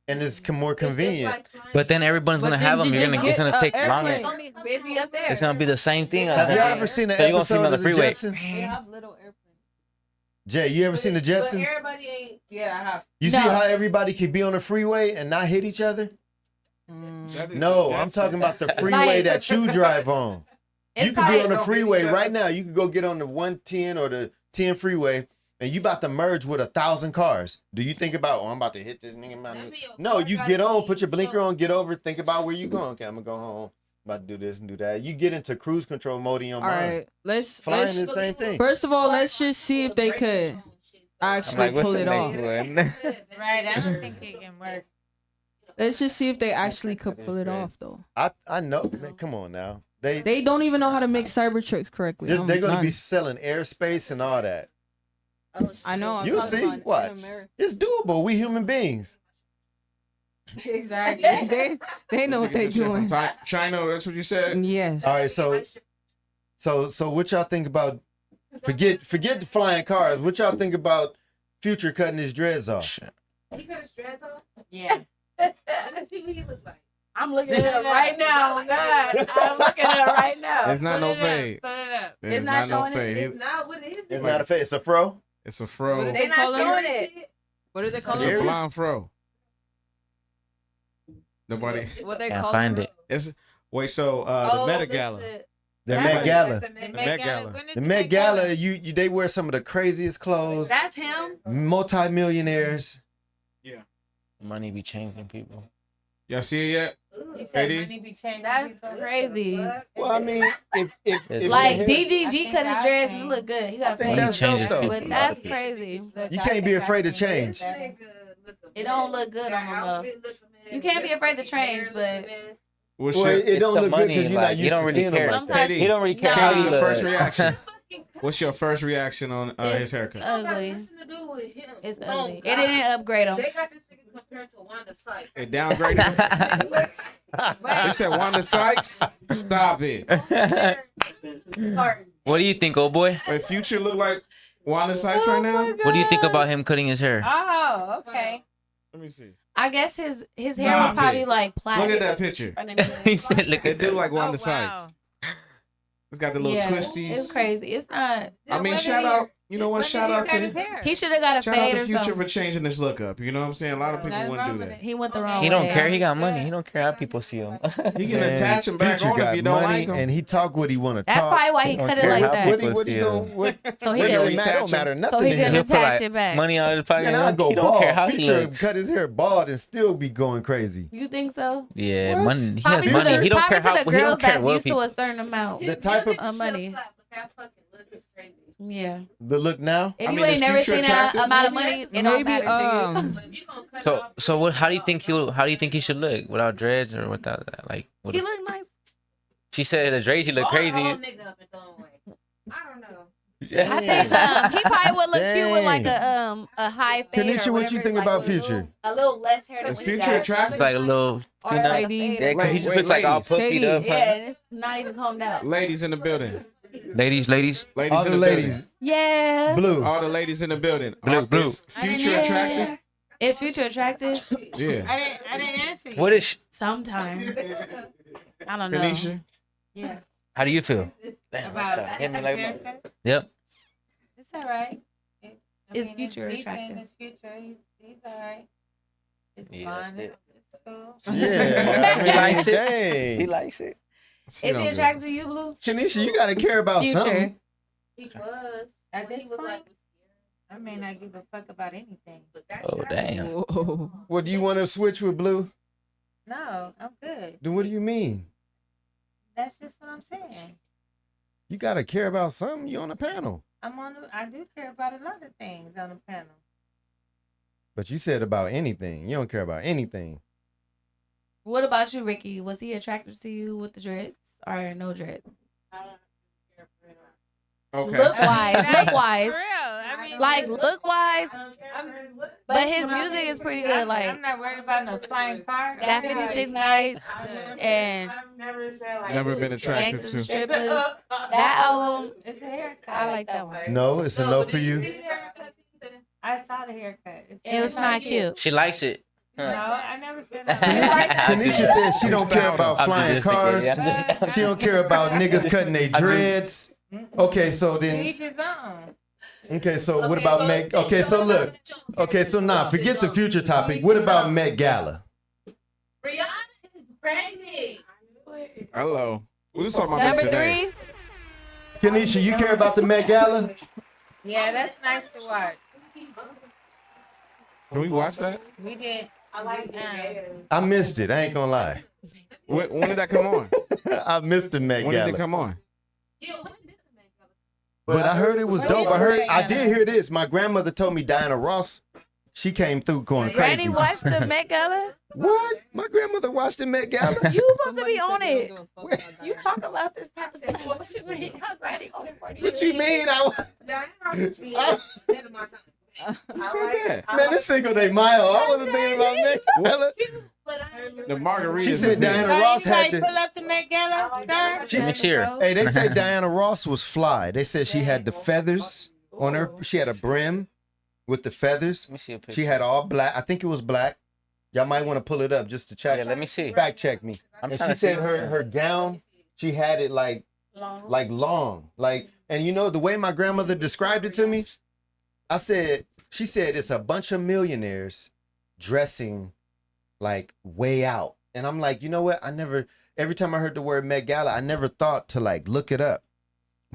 And it's more convenient. But then everyone's But gonna then have them. you It's just gonna get take a longer. It's gonna be busy up there. It's gonna be the same thing. Have you ever seen an So you gonna see me episode on the of the freeway. Jetsons? They have little airplanes. Jay, you ever seen the But Jetsons? everybody ain't. Yeah, I have. You see how everybody could be on the freeway and not hit each other? No, I'm talking about the freeway Like- that you drive on. It's You could be on the probably- freeway right now. You could go get on the 110 or the 10 freeway, and you about to merge with 1,000 cars. Do you think about, I'm about to hit this nigga? No, you get on, put your blinker on, get over, think about where you going. Okay, I'm gonna go home. I'm about to do this and do that. You get into cruise control mode in your All mind. right, let's. Flying is the let's same thing. first of all, let's just see if they could actually pull it off. Right, I don't think it can work. Let's just see if they actually could pull it off, though. I know, man. Come on now. They don't even know how to make Cybertrucks correctly. They're I'm going to done. be selling airspace and all that. I know. I'm You'll talking see. about in Watch. America. It's doable. We human beings. Exactly. They know what they're doing. China, that's what you said? Yes. All right, so what y'all think about? Forget the flying cars. What y'all think about Future cutting his dreads off? He cut his dreads off? Yeah. Let's see what he look like. I'm looking at it right now. God, I'm looking at it right now. It's not no fade. Put it up. It's not not no showing it. fade. It's not what it is. It's not a face. It's a fro. It's a What fro. did They they not call showing it? it. What did they call It's it? a blonde fro. Nobody. What they Can't call find it? it. It's wait. So Oh, the Meta this Gala. is- The That's Met Gala. The Met Gala. When is The Met Gala. You they wear some of the craziest clothes. That's him. Multi-millionaires. Money be changing people. Y'all see it yet? He said AD? money be changing. That's people. crazy. Well, I mean, if Like if- DGG cut his dreads and look good. He got I think paid. that's changes dope though. people. But that's crazy. You can't be afraid to change. It don't look good on him though. You can't be afraid to change, but What's Well, your, it It's don't the look good money, because you're like, not you used don't to really seeing them care. like sometimes that. He don't really care No. how Katie, you your first look. reaction? What's your first reaction on his haircut? ugly. It's It's ugly. It didn't upgrade him. They got this nigga compared to Wanda Sykes. It downgraded. They said Wanda Sykes. Stop it. What do you think, old boy? Wait, Future look like Wanda Sykes right now? What do you think about him cutting his hair? Oh, okay. Let me see. I guess his hair Nah, was probably big. like plaited. Look at that picture. He said, "Look It at do that." like Wanda Oh, wow. Sykes. It's got the little Yeah, twisties. it's crazy. It's not. I mean, shout out. You know what? When Shout did he out cut his to hair? He should have got a shout out fade to or Future for something. changing this look up. You know what I'm saying? A lot of people Nothing wouldn't wrong do with that. He went the wrong He way. don't care. He got money. He don't care how people see him. He can Man, attach him back Future on if got you don't money like him. and he talk what he want to talk. That's probably why he Don't cut it care like how that. What he Pussy, going? What? So he It didn't. don't matter nothing. So he to didn't him. He'll put, attach like, it back. money on his pocket. Man, I go He don't care how bald. he Future looks. cut his hair bald and still be going crazy. You think so? Yeah, What? money. He has Probably to money. the, He don't probably care how. to He the don't girls care that's what used to people. a certain amount The type of money. That fucking look is crazy. Yeah. the look now. If I you mean, ain't is never Future seen attractive? that amount of money, it don't Maybe matter to But if you gonna cut it So off, so what? How do you think how do you think he should look without dreads or without that? Like, what you. if, He look nice. she said the dreads he look All crazy. nigga up and throw away. I don't know. I think he probably would look cute with like a high fade. Kenisha, or what you whatever, think like about with Future? A little less hair than Is what he Future got. attractive? Like a little, Or you know, like a lady. fade. yeah, 'cause he Wait, just looks like all ladies. puffy Shady. up. Huh? Yeah, and it's not even combed out. Ladies in the building. Ladies, Ladies All in the the ladies. Yeah. Blue. All the ladies in the building. Blue, blue. Is Future attractive? Is Future attractive? Yeah. I didn't answer you. what is? Sometimes. I don't know. Kenisha? Yeah. How do you feel? Damn, About hit me his like. haircut? Yep. It's all right. Is Future he's attractive? in his future. He's all right. It's Yeah, that's fun. it. It's cool. Yeah. I He likes it. dang. He likes it. Is he attracted to you, Blue? Kenisha, you gotta care about Future. something. He was. At this He was point, like, I may not give a fuck about anything. but that's Oh damn. Whoa. What do you want to switch with Blue? No, I'm good. Then what do you mean? That's just what I'm saying. You gotta care about something. You on a panel. I do care about a lot of things on the panel. But you said about anything. You don't care about anything. What about you, Ricky? Was he attractive to you with the dreads or no dreads? Okay. Look wise, look For wise, real. I mean, like look wise. But his music is pretty good. I'm Like not worried about no flying car. that 56 nights and Never been attracted Gangsters to. and Strippers. That album, It's a haircut. I like that one. No, it's a no for you. I saw the haircut. It was not cute. She likes it. No, I never said that. Kanisha said she don't care about I'm flying just kidding, cars. yeah. She don't care about niggas cutting their dreads. Okay, so then. Each his own. Okay, so what about Met? Okay, so look. Okay, so now forget the future topic. What about Met Gala? Rihanna is pregnant. Hello. We was talking about Number that today. 3, Kenisha, you care about the Met Gala? Yeah, that's nice to watch. Can we watch that? We did. I like I missed it. I ain't gonna lie. When did that come on? I missed the Met When did it Gala. come on? Yeah, when did the man go? But I heard it was dope. I did hear this. My grandmother told me Diana Ross, she came through going crazy. Granny watched the Met Gala. What? My grandmother watched the Met Gala? You supposed to be on it. You talk about this type of thing. What you mean? How Granny on it for you? What you mean? Who said that? Man, it's Cinco de Mayo. I wasn't thinking about Met Gala. The margarita. She said Diana So Ross had anybody to. pull up the Met Gala, Starr? She Let me cheer. Hey, they say Diana Ross was fly. They said she had the feathers on her. She had a brim with the feathers. Let me see a picture. She had all black. I think it was black. Y'all might want to pull it up just to check. Yeah, let me see. Fact check me. I'm And trying she to see. said her gown, she had it like long. And you know the way my grandmother described it to me? She said it's a bunch of millionaires dressing like way out. And I'm like, you know what? Every time I heard the word Met Gala, I never thought to like look it up.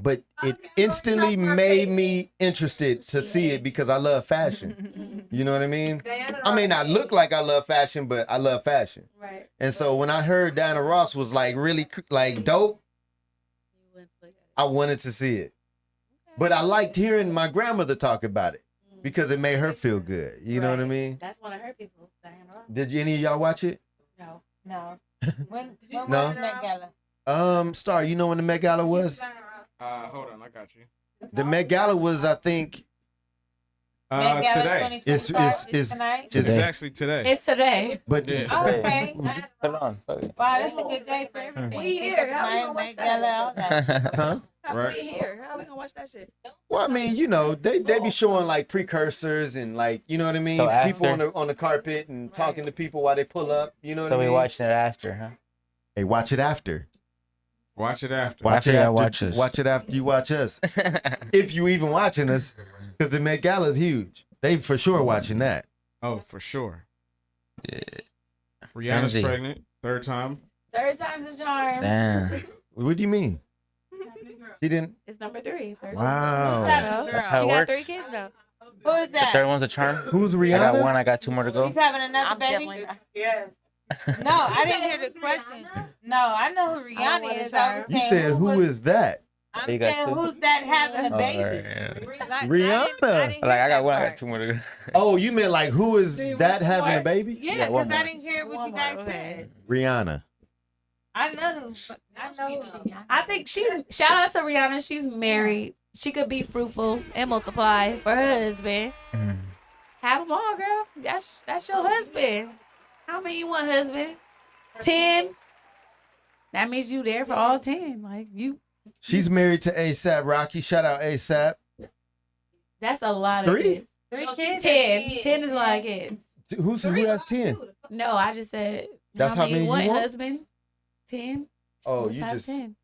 But it instantly made me interested to see it because I love fashion. You know what I mean? I may not look like I love fashion, but I love fashion. Right. And so when I heard Diana Ross was like really like dope, I wanted to see it. But I liked hearing my grandmother talk about it because it made her feel good. You know what I mean? That's one of her people. Diana Ross. Did any of y'all watch it? No. No. When was No? the Met Gala? Starr, you know when the Met Gala was? Hold on, I got you. The Met Gala was, I think, Met It's Gala today. 2025 It's tonight. It's today. actually today. It's today. But Yeah. Oh, okay. Put it on. Fuck it. Wow, that's a good day for everything. We here. How we gonna watch Met Gala, all that. huh? How Right. we here? How we gonna watch that shit? Well, I mean, you know, they be showing like precursors and like, you know what I mean? So People after? on the carpet and talking to people while they pull up. You know what So I we mean? watching it after, huh? Hey, watch it after. Watch it after. Watch After it y'all after. watch us. Watch it after you watch us. If you even watching us, because the Met Gala is huge. They for sure watching that. Oh, for sure. Yeah. Rihanna's Frenzy. pregnant. Third time. Third time's a charm. Damn. What do you mean? She didn't. It's number 3. Third Wow. time's a That's charm. how She it got works. 3 kids though. Who is The third that? one's a charm. Who's I Rihanna? got one. I got 2 more to go. She's having another I'm baby? definitely not. Yes. No, I didn't hear the question. No, I know who I Rihanna don't wanna is. try I was her. You saying said who was- is that? I'm You got saying two? who's that having a Oh, baby? alright, yeah. Like, Rihanna. Like I got one. I got 2 more to go. Oh, you meant like who is that having a baby? Yeah, Yeah, one because I more. didn't hear what One you more, guys okay. said. Rihanna. I know who. I know who Rihanna. I think shout out to Rihanna. She's married she could be fruitful and multiply for her husband. Mm. Have them all, girl. That's your husband. How many you want, husband? 10. That means you there for all 10. Like you. She's married to ASAP Rocky. Shout out ASAP. That's a lot 3? of kids. 3 kids. 10. 10 is a lot of kids. Who has 10? No, I just said. That's how many you want? Husband? 10. Oh, Let's you have just 10.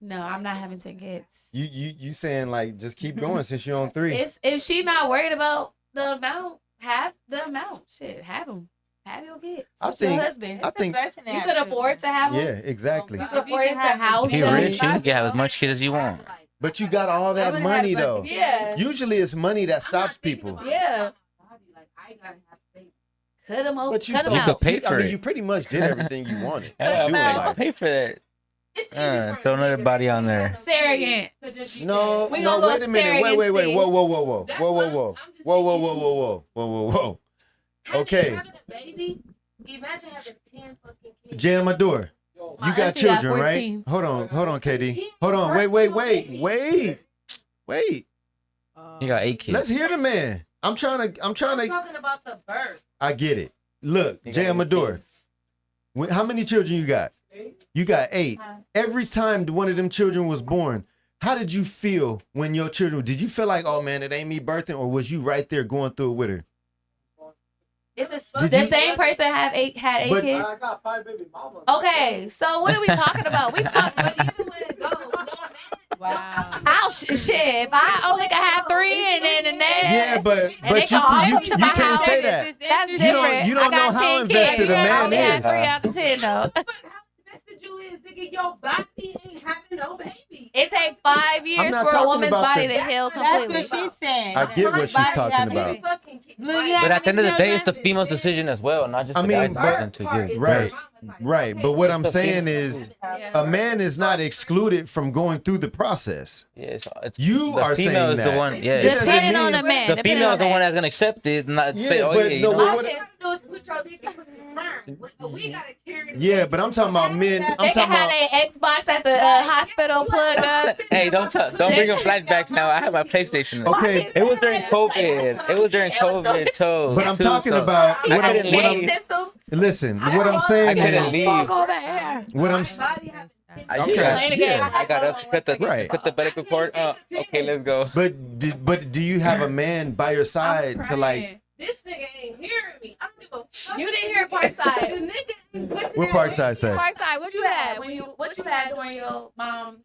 No, I'm not having 10 kids. you saying like just keep going since you're on 3. It's if she not worried about the amount, have the amount. Shit, have them. Have your kids. I With your think- husband. I think You could afford to have them. yeah, exactly. You could afford to house If you're them. rich, you can have as much kids as you want. But you got all that money though. Yeah. Usually it's money that stops people. Yeah. Cut them open. But you, Cut them You out. could pay for I mean, it. you pretty much did everything you wanted to Yeah, do in life. pay for that. Throw another body on there. Surrogate. No, We no, gonna go wait a minute. surrogate Wait. thing. Whoa. Okay. Baby, imagine having 10 fucking kids. Jam my door. My You got auntie got children, right? 14. Hold on, KD. Hold on. Wait. You got 8 kids. Let's hear the man. I'm trying to. I'm talking about the birth. I get it. Look, You got Jam my 8 door. How many children you got? 8. You got 8. Every time one of them children was born, how did you feel when your children? Did you feel like, oh man, it ain't me birthing, or was you right there going through it with her? Is this Did the you- same person had 8 But- kids? I got 5 baby mamas. Okay, so what are we talking about? We talk. Wow. Shit. If I only can have 3 and then the next. Yeah, but And they you can all you, come to you my can't house. say that. That's You different. don't I got know how 10 invested kids. a I man only had is. 3 out of 10 though. But how invested you is, nigga, your body ain't having no baby. It takes 5 years not for a talking woman's about body the- to heal That's completely. what she's saying. I get what she's Body talking have about. baby. Fucking kid. Blue, you Like, have But at the end of the day, it's the children? female's decision as well, not just I the mean, guy's but- decision to give. Right. Right, but what I'm saying is, Yeah. a man is not excluded from going through the process. Yeah, it's You the are female saying is that. the one. It Yeah, doesn't Depending on mean- the man. the depending female on is the man. one that's gonna accept it, and not say, Yeah, "Oh but yeah, you no, know." but all what- you gotta do is put your dick in the sperm. We gotta carry the Yeah, but I'm talking about men. I'm They can talking have about. their Xbox at the hospital plug up. Hey, don't bring up flashbacks now. I have my PlayStation. Okay, It was during COVID. It was during COVID too. but I'm talking about. I What couldn't I'm, leave. listen, what I'm saying I couldn't is. leave. Fuck over here. What I'm. body has Playing the game. Yeah. I got up, cut the Right. medical report. Okay, let's go. But do you have a man by your side to like? This nigga ain't hearing me. I don't give a fuck. You didn't hear Parkside. The nigga ain't pushing What that Parkside say? Parkside, what you had during your mom's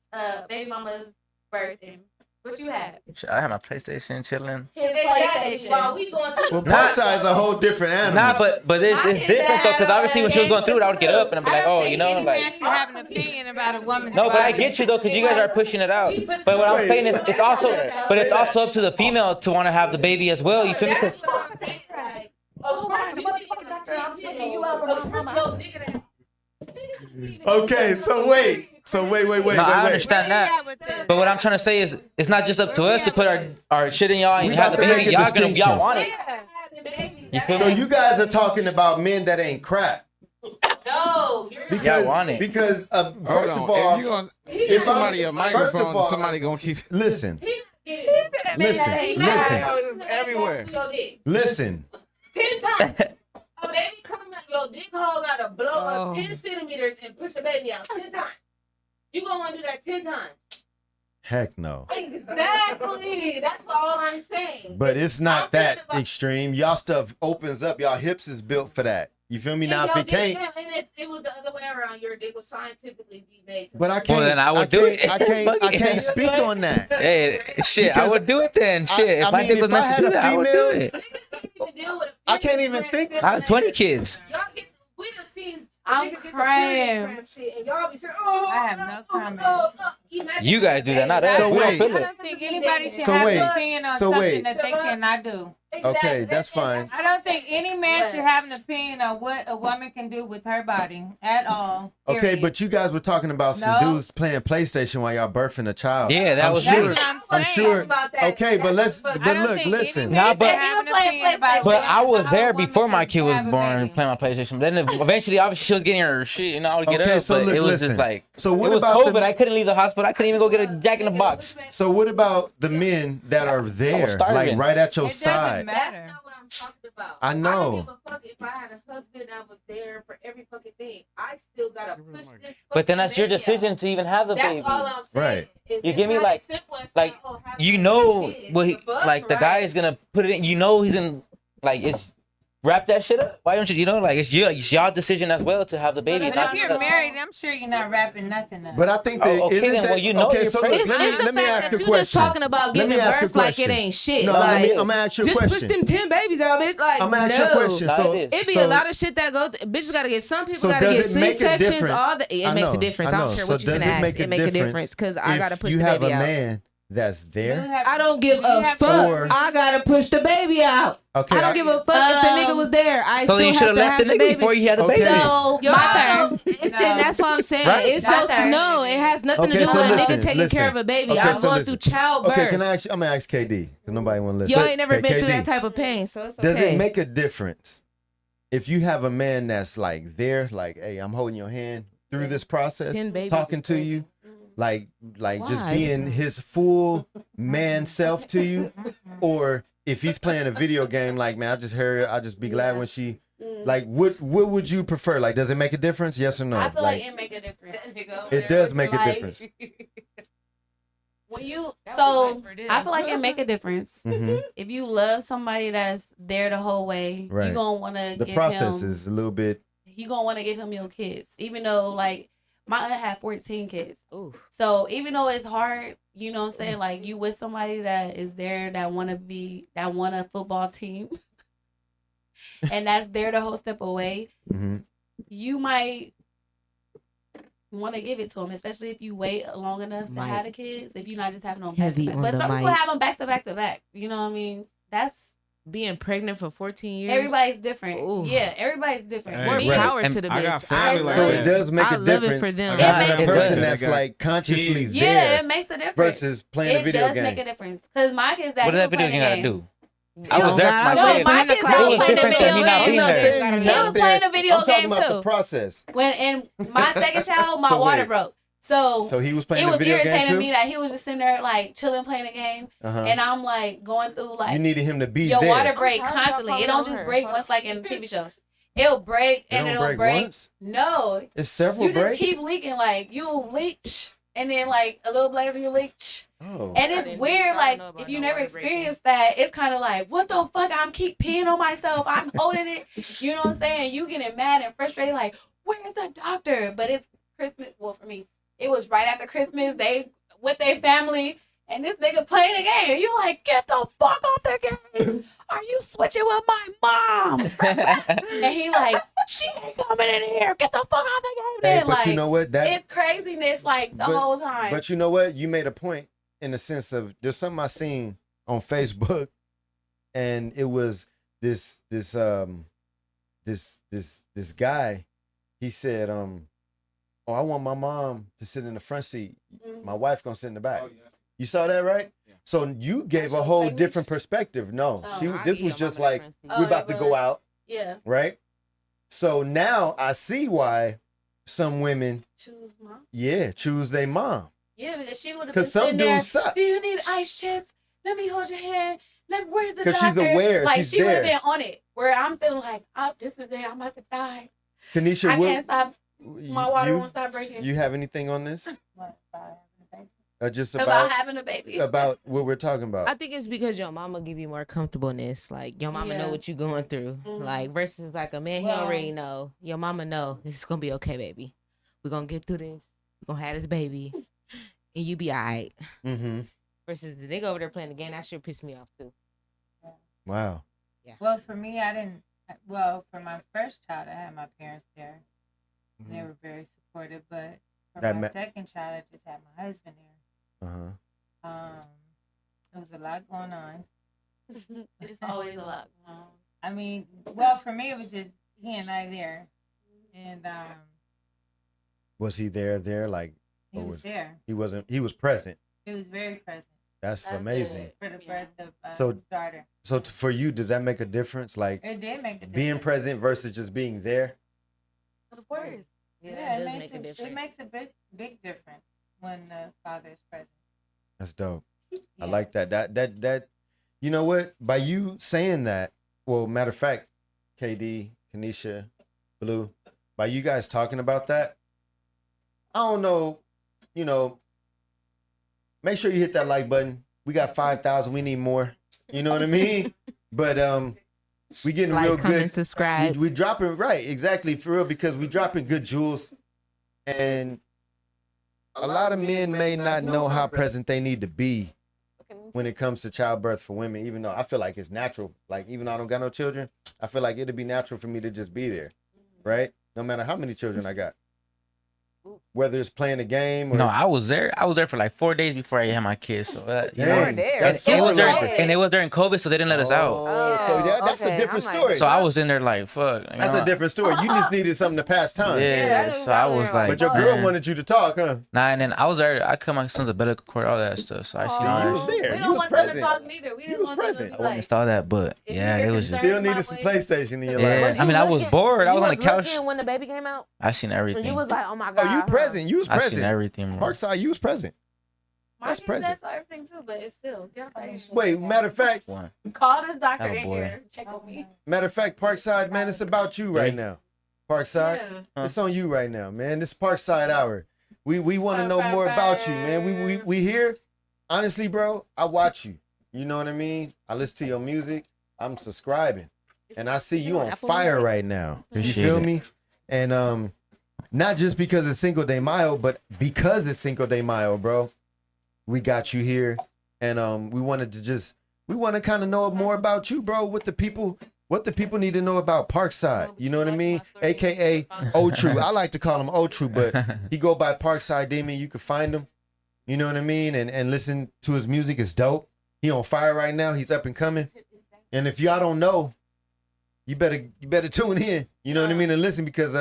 baby mama's birthday? What you had? I had my PlayStation chilling. His Exactly. While PlayStation. we going through Well, Parkside is a whole different animal. Nah, but it's different though, because obviously when she was going through it, I would get up and I'd be like, oh, you know, Any man like. should have an opinion about a woman's No, but I body. get you though, because you guys are pushing it out. But what I'm saying is, it's also up to the female to want to have the baby as well. You feel me? That's 'Cause what I'm saying. Right. Of course, you think you out of course, your nigga that. Okay, so wait. no, I understand that. Yeah, with this. But what I'm trying to say is, it's not just up to us to put our shit in y'all and We have the about to baby. make a distinction. Y'all want it. You feel So me? you guys are talking about men that ain't crap. No, you're Because, Y'all want it. Because Hold first on. of all, if you gonna if give somebody I'm- a first of microphone, all- somebody gonna keep listen, Listen. everywhere. listen. 10 times. A baby coming out, your dick hole gotta blow up 10 centimeters and push a baby out 10 times. You gonna wanna do that 10 times. Heck no. Exactly. That's all I'm saying. But it's not I'm that thinking about- extreme. Y'all stuff opens up. Y'all hips is built for that. You feel me? Now if your it dick- can't, And if it was the other way around, your dick would scientifically be made to but I can't. Well, then I would do it. I can't speak on that. Hey, shit, I Because would do it then. Shit, I if my mean, dick was if meant I to had do a that, I would do female- it. Niggas can't even deal with I can't even think- I have 20 kids. Y'all get, we done seen. I'm niggas get the crying. period cramp shit, and y'all be saying, oh, I have no comment. Imagine You guys do that, not us. So We don't wait. feel I it. don't think anybody should So have wait. an opinion on So something wait. that they cannot do. Okay, that's fine. I don't think any man should have an opinion on what a woman can do with her body at all. Okay, period. but you guys were talking about some No. dudes playing PlayStation while y'all birthing a child. Yeah, that I'm was sure. That's what I'm I'm saying. sure. About that. Okay, but let's. I But I don't look, think listen. any Nah, man but- should have an He was playing opinion about PlayStation. But I was how a there woman before my can kid was have a born baby. playing my PlayStation. Then eventually, obviously, she was getting her shit, you know, all to get Okay, up. so But look, it was listen. just like, So what it was about COVID. the? I couldn't leave the hospital. I couldn't even go get a Jack in the Box. So what about the men that are there, starving. like right at your It doesn't side? matter. That's not what I'm talking about. I I know. don't give a fuck if I had a husband that was there for every fucking thing. I still gotta push this. But then that's your fucking baby decision out. to even have the That's baby. all I'm saying. Right. You give me, like- You know, like the guy is gonna put it in. You know, he's in. Like it's wrap that shit up. Why don't you? You know, like it's y'all decision as well to have the baby. But not if to- you're married, I'm sure you're not wrapping nothing up. But I think that okay, isn't then, that well, you know okay. you're So look, pregnant. let me ask a you just question. talking about Let me giving ask a birth like it question. ain't shit. No, like, I'm gonna ask you a just push question. them 10 babies out, bitch. Like, I'm gonna ask you a no. question. Nah, So it It be so- a lot of shit that go. Bitches gotta get. Some people So gotta get does it make a C-sections. difference? All the. It I makes know, a difference. I I know. don't care So what you does can it ask. make a It make a difference difference because I if gotta push you the have baby a out. man that's You there. have I to- don't give you a have to- fuck. Or- I gotta push the baby out. Okay, I don't give a fuck if the nigga was there. I So then you still should have have to left have the the nigga baby. before you had the Okay. baby. So Yo, my turn. and that's what I'm saying. Right? It's so That's no. It has nothing to Okay, do so with a listen, nigga taking listen. care of a baby. Okay, I'm so going listen. through childbirth. Okay, I'm gonna ask KD because nobody want to listen. Y'all ain't never Okay, been through KD, that type of pain, so it's okay. Does it make a difference if you have a man that's like there, like, hey, I'm holding your hand through this process, 10 babies talking is to crazy. you, like just Why? being his full man self to you, or if he's playing a video game, like, man, I just heard, I just be glad when she, like, what would you prefer? Like, does it make a difference? Yes or no? I feel like it make a difference. it does make a Like, difference. When you so I feel like it make a difference. Mhm. If you love somebody that's there the whole way, Right. you gonna wanna The give process him is a little bit. you gonna wanna give him your kids. Even though like my aunt had 14 kids. Ooh. So even though it's hard, you know what I'm saying? Like you with somebody that is there that want a football team and that's there the whole step away, Mhm. you might want to give it to him, especially if you wait long enough to Might. have the kids. If you're not just having them back Heavy to back, on but the some people mic. have them back to back to back. You know what I mean? That's Being pregnant for 14 years. everybody's different. Ooh. Yeah, everybody's different. Hey, More Me, right. power And to the bitch. I got family like So that. it does make I a love it difference for them. having It a person makes- that's like consciously kids. yeah, there it makes a difference. versus playing a It video does game. make a difference. Cause my kids that What he did that was video playing game the gotta game. do? You I was don't there gotta for my wait No, kid. my for him to kids call not you. playing the different video than me not game. I'm being not there. saying you're He not was there. playing a video I'm talking game about too. the process. When and my second child, my So water wait. broke. So So he was it playing the was video game irritating too. me that he was just sitting there like chilling playing a game, Uh-huh. and I'm like going through like You needed him to be your there. water break I'm tired of constantly. y'all It don't calling just her. break once like in a TV show. It'll break It and don't it'll break break. once. No, It's several you just breaks. keep leaking. Like you leak, and then like a little later you leak. Oh. And it's didn't- weird, I don't like know about if you no never water breaking. experienced that, it's kind of like, what the fuck? I'm keep peeing on myself. I'm holding it. You know what I'm saying? You getting mad and frustrated, like, where's the doctor? But it's Christmas. Well, for me, it was right after Christmas. They with their family, and this nigga playing the game. And you like, get the fuck off the game. Are you switching with my mom? And he like, she ain't coming in here. Get the fuck off the game. Hey, Then but like, you know what? That it's craziness like the But- whole time. But you know what? You made a point in the sense of there's something I seen on Facebook, and it was this guy. He said, "Oh, I want my mom to sit in the front seat. My wife gonna sit in the back." You saw that, right? So you gave a whole different perspective. No, Oh, this was just like Oh, we're about to it go was. out, Yeah. right? So now I see why some women, Choose mom. choose their mom. Yeah, because she would have been Because some sitting there. dudes suck. Do you need ice chips? Let me hold your hand. Where's the 'Cause doctor? she's aware, Like she's she would have there. been on it. Where I'm feeling like, oh, this is it. I'm about to die. Kanisha, I can't stop. My water you, won't stop breaking. you have anything on this? Just about about having a baby. about what we're talking about. I think it's because your mama give you more comfortableness. Like your mama know Yeah. what you going through. Mhm. Like versus like a man, he Well- already know. Your mama know it's gonna be okay, baby. We're gonna get through this. We're gonna have this baby, and you be alright. Mm-hmm. Versus the nigga over there playing the game, that shit piss me off too. Wow. Well, for me, I didn't. Well, for my first child, I had my parents there. Mm-hmm. They were very supportive. But for That my ma- second child, I just had my husband there. Uh-huh. There was a lot going on. It's always a lot. I mean, well, for me, it was just he and I there. And Was he there? Like, he or was there. He wasn't. He was present. He was very present. That's amazing. For the birth of So- starter. So for you, does that make a difference? Like It did make a difference. being present versus just being there? Of course. Yeah, it it does makes make a difference. it makes a big difference when the father is present. That's dope. I Yeah. like that. That. You know what? By you saying that, well, matter of fact, KD, Kenisha, Blue, by you guys talking about that, I don't know. You know, make sure you hit that like button. We got 5,000. We need more. You know what I mean? But we getting Like, real comment, good. subscribe. We dropping right, exactly, for real, because we dropping good jewels, and a lot of men may not know how present they need to be when it comes to childbirth for women. Even though I feel like it's natural, like even though I don't got no children, I feel like it'd be natural for me to just be there, right? No matter how many children I got, whether it's playing a game or No, I was there. I was there for like 4 days before I had my kids. So you know, Dang, there. that's and it was super during, long. and it was during COVID, so they didn't let us out. Oh, so yeah, that's a okay. different I'm like, story. So I was in there like, fuck. you That's know, a different story. You just needed something to pass time. Yeah, so I was like, But your girl man. wanted you to talk, huh? Nah, and then I was there. I cut my son's umbilical cord, all that stuff. So I seen all you that was shit. there. We You don't was want them to present. talk neither. We You just was want them present. to I be wouldn't like, install that, but if yeah, you're it was just. concerned Still needed some about PlayStation in your Yeah, life. I mean, I was bored. I was on the couch. looking when the baby came out. I seen So everything. you was like, oh my god. Oh, you present. You was I seen present. everything, bro. Parkside, you was present. my That's kids present. that's everything too, but it's still. Wait, matter of fact, One. Call this doctor Oh, in boy. here. Check on me. Parkside, man, it's about you right now. Parkside, Yeah. it's on you right now, man. This Parkside hour. We want to know more about you, man. We here. Honestly, bro, I watch you. You know what I mean? I listen to your music. I'm subscribing, and I see you on fire right now. You Appreciate feel it. me? And not just because it's Cinco de Mayo, but because it's Cinco de Mayo, bro. We got you here, and we want to kind of know more about you, bro. What the people need to know about Parkside. You know what I mean? AKA O True. I like to call him O True, but he go by Parkside Demon. You can find him. You know what I mean? And listen to his music. It's dope. He on fire right now. He's up and coming. And if y'all don't know, you better tune in. You know what I mean? And listen, because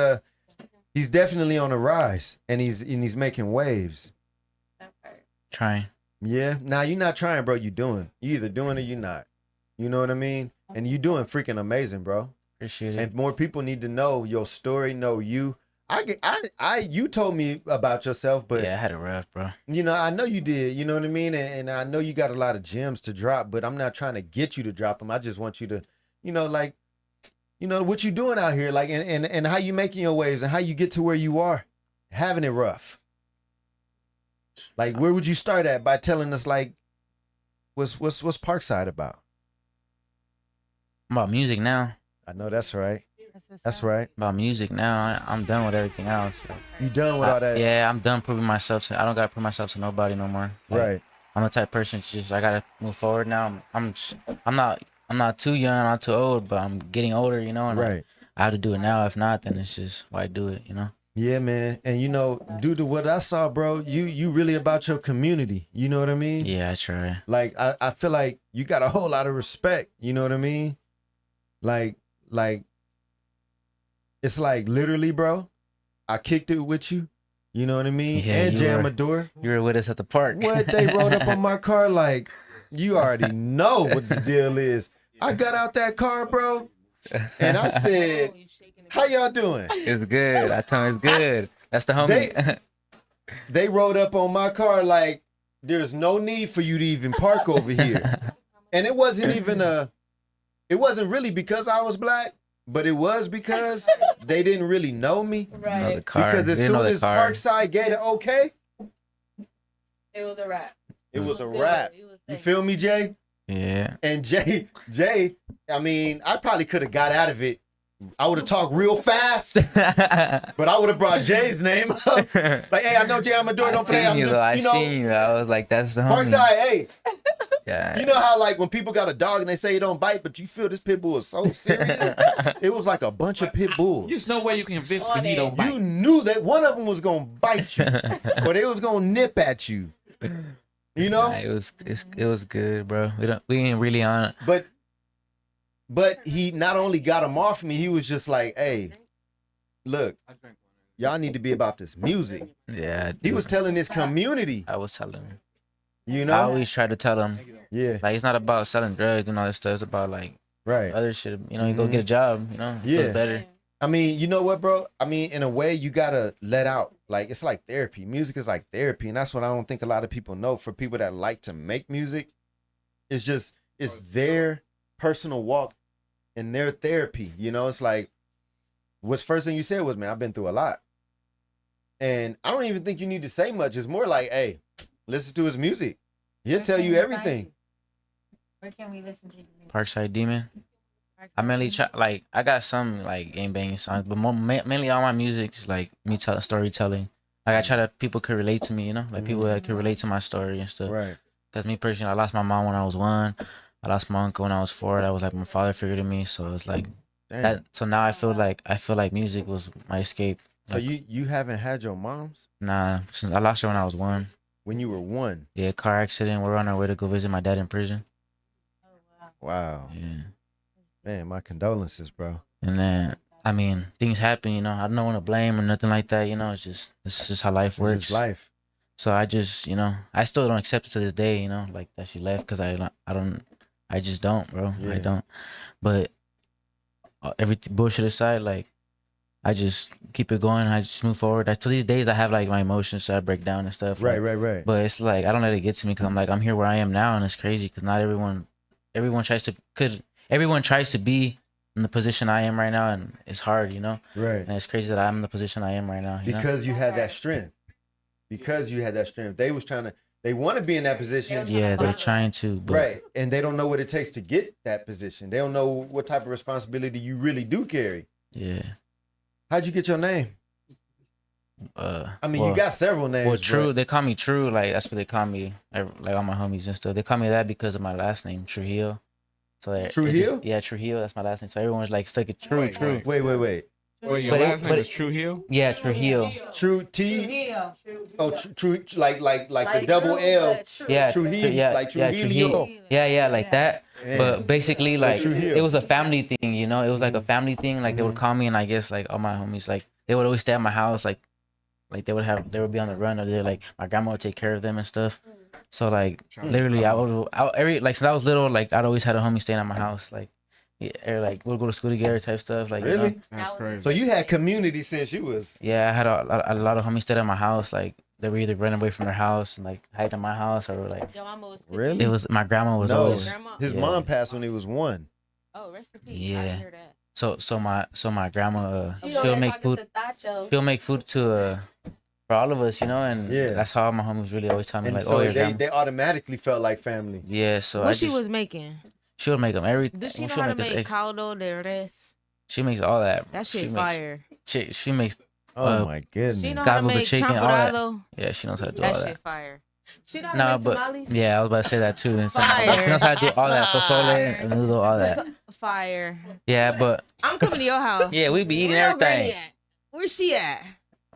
he's definitely on the rise, and he's making waves. Trying. Yeah. Now you're not trying, bro. You doing. You either doing or you not. You know what I mean? And you doing freaking amazing, bro. Appreciate it. And more people need to know your story, know you. You told me about yourself, but Yeah, I had it rough, bro. you know, I know you did. You know what I mean? And I know you got a lot of gems to drop, but I'm not trying to get you to drop them. I just want you to, like, what you doing out here, like, and how you making your waves and how you get to where you are, having it rough. Like, where would you start at by telling us, like, what's Parkside about? I'm about music now. I know that's right. That's right. About music now. I'm done with everything else. Like, You done with all that? yeah, I'm done proving myself. I don't gotta prove myself to nobody no more. Like, Right. I'm the type of person just I gotta move forward now. I'm not too young, not too old, but I'm getting older, and Right. I have to do it now. If not, then it's just why do it, Yeah, man. And due to what I saw, bro, you really about your community. You know what I mean? Yeah, I try. Like I feel like you got a whole lot of respect. You know what I mean? Like it's like literally, bro. I kicked it with you. You know what I mean? Yeah, and you were. Jador. You were with us at the park. What they wrote up on my car, like you already know what the deal is. I got out that car, bro, and I said, "How y'all doing?" It's good. I told him it's good. That's the homie. They wrote up on my car like, "There's no need for you to even park over here," and it wasn't really because I was black, but it was because they didn't really know me. Know the car. Because as Didn't know soon the as car. Parkside gave it okay, It was a wrap. it was a Good. wrap. It was You safe. feel me, Jay? Yeah. And Jay, I mean, I probably could have got out of it. I would have talked real fast, but I would have brought Jay's name up. Like, hey, I know Jay, I'm a door, I don't play. seen I'm you, just, though. I seen you. I was like, that's the homie. Parkside, hey, Yeah. you know how like when people got a dog and they say it don't bite, but you feel this pit bull is so serious? It was like a bunch of pit bulls. There's no way you can convince me he don't You bite. knew that one of them was gonna bite you, or they was gonna nip at you. You know? It was good, bro. We ain't really on it. But he not only got him off me, he was just like, hey, look, y'all need to be about this music. Yeah. He was telling his community. I was telling him. You know? I always try to tell him. Yeah. Like, it's not about selling drugs and all that stuff. It's about, like, other shit. You know, you go get a job, you know? You feel better. I mean, you know what, bro? I mean, in a way, you got to let out. Like, it's like therapy. Music is like therapy. And that's what I don't think a lot of people know. For people that like to make music, it's their personal walk and their therapy. You know, it's like, what's first thing you said was, man, I've been through a lot. And I don't even think you need to say much. It's more like, hey, listen to his music. He'll tell you everything. Where can we listen to? Parkside Demon. I mainly try, like, I got some like gang banging songs, but mainly all my music is like me telling storytelling. Like, I try to people could relate to me, you know, like people that could relate to my story and stuff. Right. Because me personally, I lost my mom when I was 1. I lost my uncle when I was 4. That was like my father figure to me. So it's like that. So now I feel like music was my escape. So like, you haven't had your mom's? Nah, since I lost her when I was 1. When you were 1? Yeah, car accident. We're on our way to go visit my dad in prison. Wow. Yeah. Man, my condolences, bro. And then, I mean, things happen, you know. I don't want to blame or nothing like that, you know. It's just how life works. It's life. So I just, you know, I still don't accept it to this day, you know, like that she left, because I just don't, bro. Yeah. I don't. But everything bullshit aside, like, I just keep it going. I just move forward. To these days, I have like my emotions, so I break down and stuff. Right. But it's like I don't let it get to me, because I'm like, I'm here where I am now, and it's crazy because not everyone tries to be in the position I am right now, and it's hard, you know. Right. And it's crazy that I'm in the position I am right now. Because you had that strength. They want to be in that position. Yeah, they're trying to. But right. And they don't know what it takes to get that position. They don't know what type of responsibility you really do carry. Yeah. How'd you get your name? You got several names. Well, True, they call me True. Like, that's what they call me. Like, all my homies and stuff. They call me that because of my last name, Trujillo. So Trujillo? Yeah, Trujillo. That's my last name. So everyone's like stuck at True. Wait. Wait, your last name is Trujillo? Yeah, Trujillo. True T. Oh, true. Like the double L. Yeah, Trujillo. Like Trujillo. Yeah, like that. Man. But basically, like, Trujillo. it was a family thing, you know. It was like a family thing. Like, they would call me, and I guess like all my homies, like, they would always stay at my house. Like they would be on the run, or they're like, my grandma would take care of them and stuff. So like, literally, since I was little, like, I'd always had a homie staying at my house, like. Yeah, or like we'll go to school together type stuff. Like, really? You know? That's crazy. So you had community since you was. Yeah, I had a lot of homies stayed at my house. Like, they were either running away from their house and like hiding in my house, or like. Your mama was really? It was my grandma was always. His mom passed when he was 1. Oh, rest in peace. Yeah. I didn't hear that. So my grandma She'll make food. She'll make food to for all of us, you know, and that's how my homies really always tell me, And like, so oh, they automatically felt like family. Yeah, so What she was making? She would make them everything. Does she know how to make caldo de res? She makes all that. That shit fire. She makes. Oh my goodness. She know how to make chicken, all that. champurrado. Yeah, she knows how to do all that. That shit fire. She know how to make tamales? Yeah, I was about to say that too. And Fire. she knows how to do all that, pozole and noodle, all that. Fire. Yeah, but I'm coming to your house. Yeah, we be eating Where everything. Where's she at?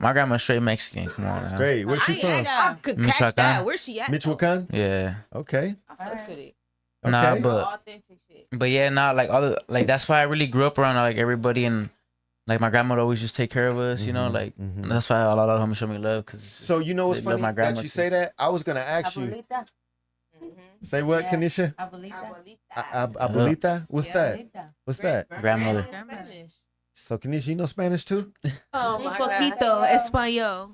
My grandma's straight Mexican. Come on, man. Great. Where's she from? I could catch that. Where's she at? Michoacan? Yeah. Okay. Nah, but yeah, like that's why I really grew up around like everybody, and like my grandma would always just take care of us, you know, like that's why a lot of homies show me love. Cause so you know what's funny that you say that? I was gonna ask you. Say what, Kenisha? Abuelita? What's that? What's that? Grandmother. So Kenisha, you know Spanish too? Oh Un my poquito español.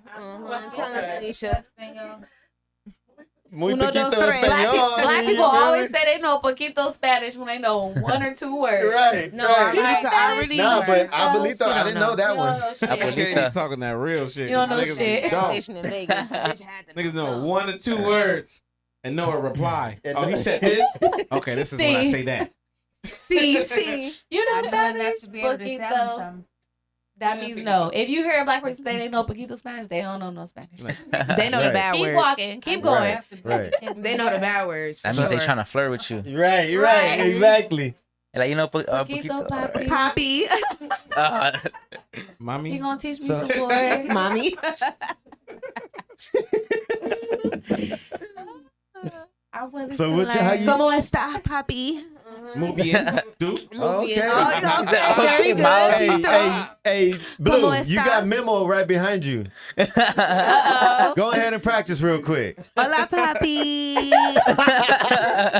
Muy Uno, poquito dos, tres. español. Black people always say they know poquito Spanish when they know 1 or 2 words. Right. No, right. I really Nah, but Abuelito, She I didn't know that one. Abuelita talking that real shit. You don't know Niggas shit. don't. Station in Vegas. Bitch had to Niggas know 1 or 2 words and know a reply. Oh, he said this? Okay, this is when I say that. See. You know I Spanish? to be able to sell them Poquito. something. That means no. If you hear a black person say they know poquito Spanish, they don't know no Spanish. They know the bad Keep words. walking. Keep going. Right. They know the bad words. That means they trying to flirt with you. Right. Exactly. Like, you know, Poquito, papi. Poppy. Mommy? You gonna teach me So- some more? Mommy. I wasn't So what? How you? ¿Cómo está, papi? Muy bien. Dude. Okay. Very good. Hey, Blue, ¿Cómo you got estás? Memo right behind you. Uh-oh. Go ahead and practice real quick. Hola, papi.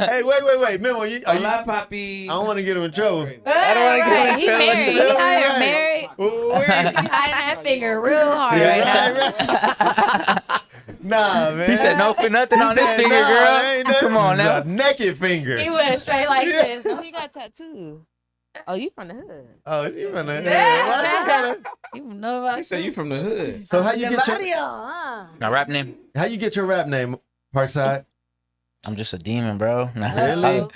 Hey, wait, Memo, are you? Hola, papi. I don't want to get him in trouble. I don't want to get in trouble. He married. He out here Right. married. Ooh, He hiding that finger real hard right now. right. Nah, man. He said no for nothing on this said, finger, nah, girl. ain't nothing. Come on This is now. a naked finger. He went straight like this. Oh, he got tattoos. Oh, you from the hood. Oh, she from the Yeah. You know about He said you from the hood. So how you get your Barrio, huh? My rap name? your rap name, Parkside? I'm just a demon, bro. Nah. Really?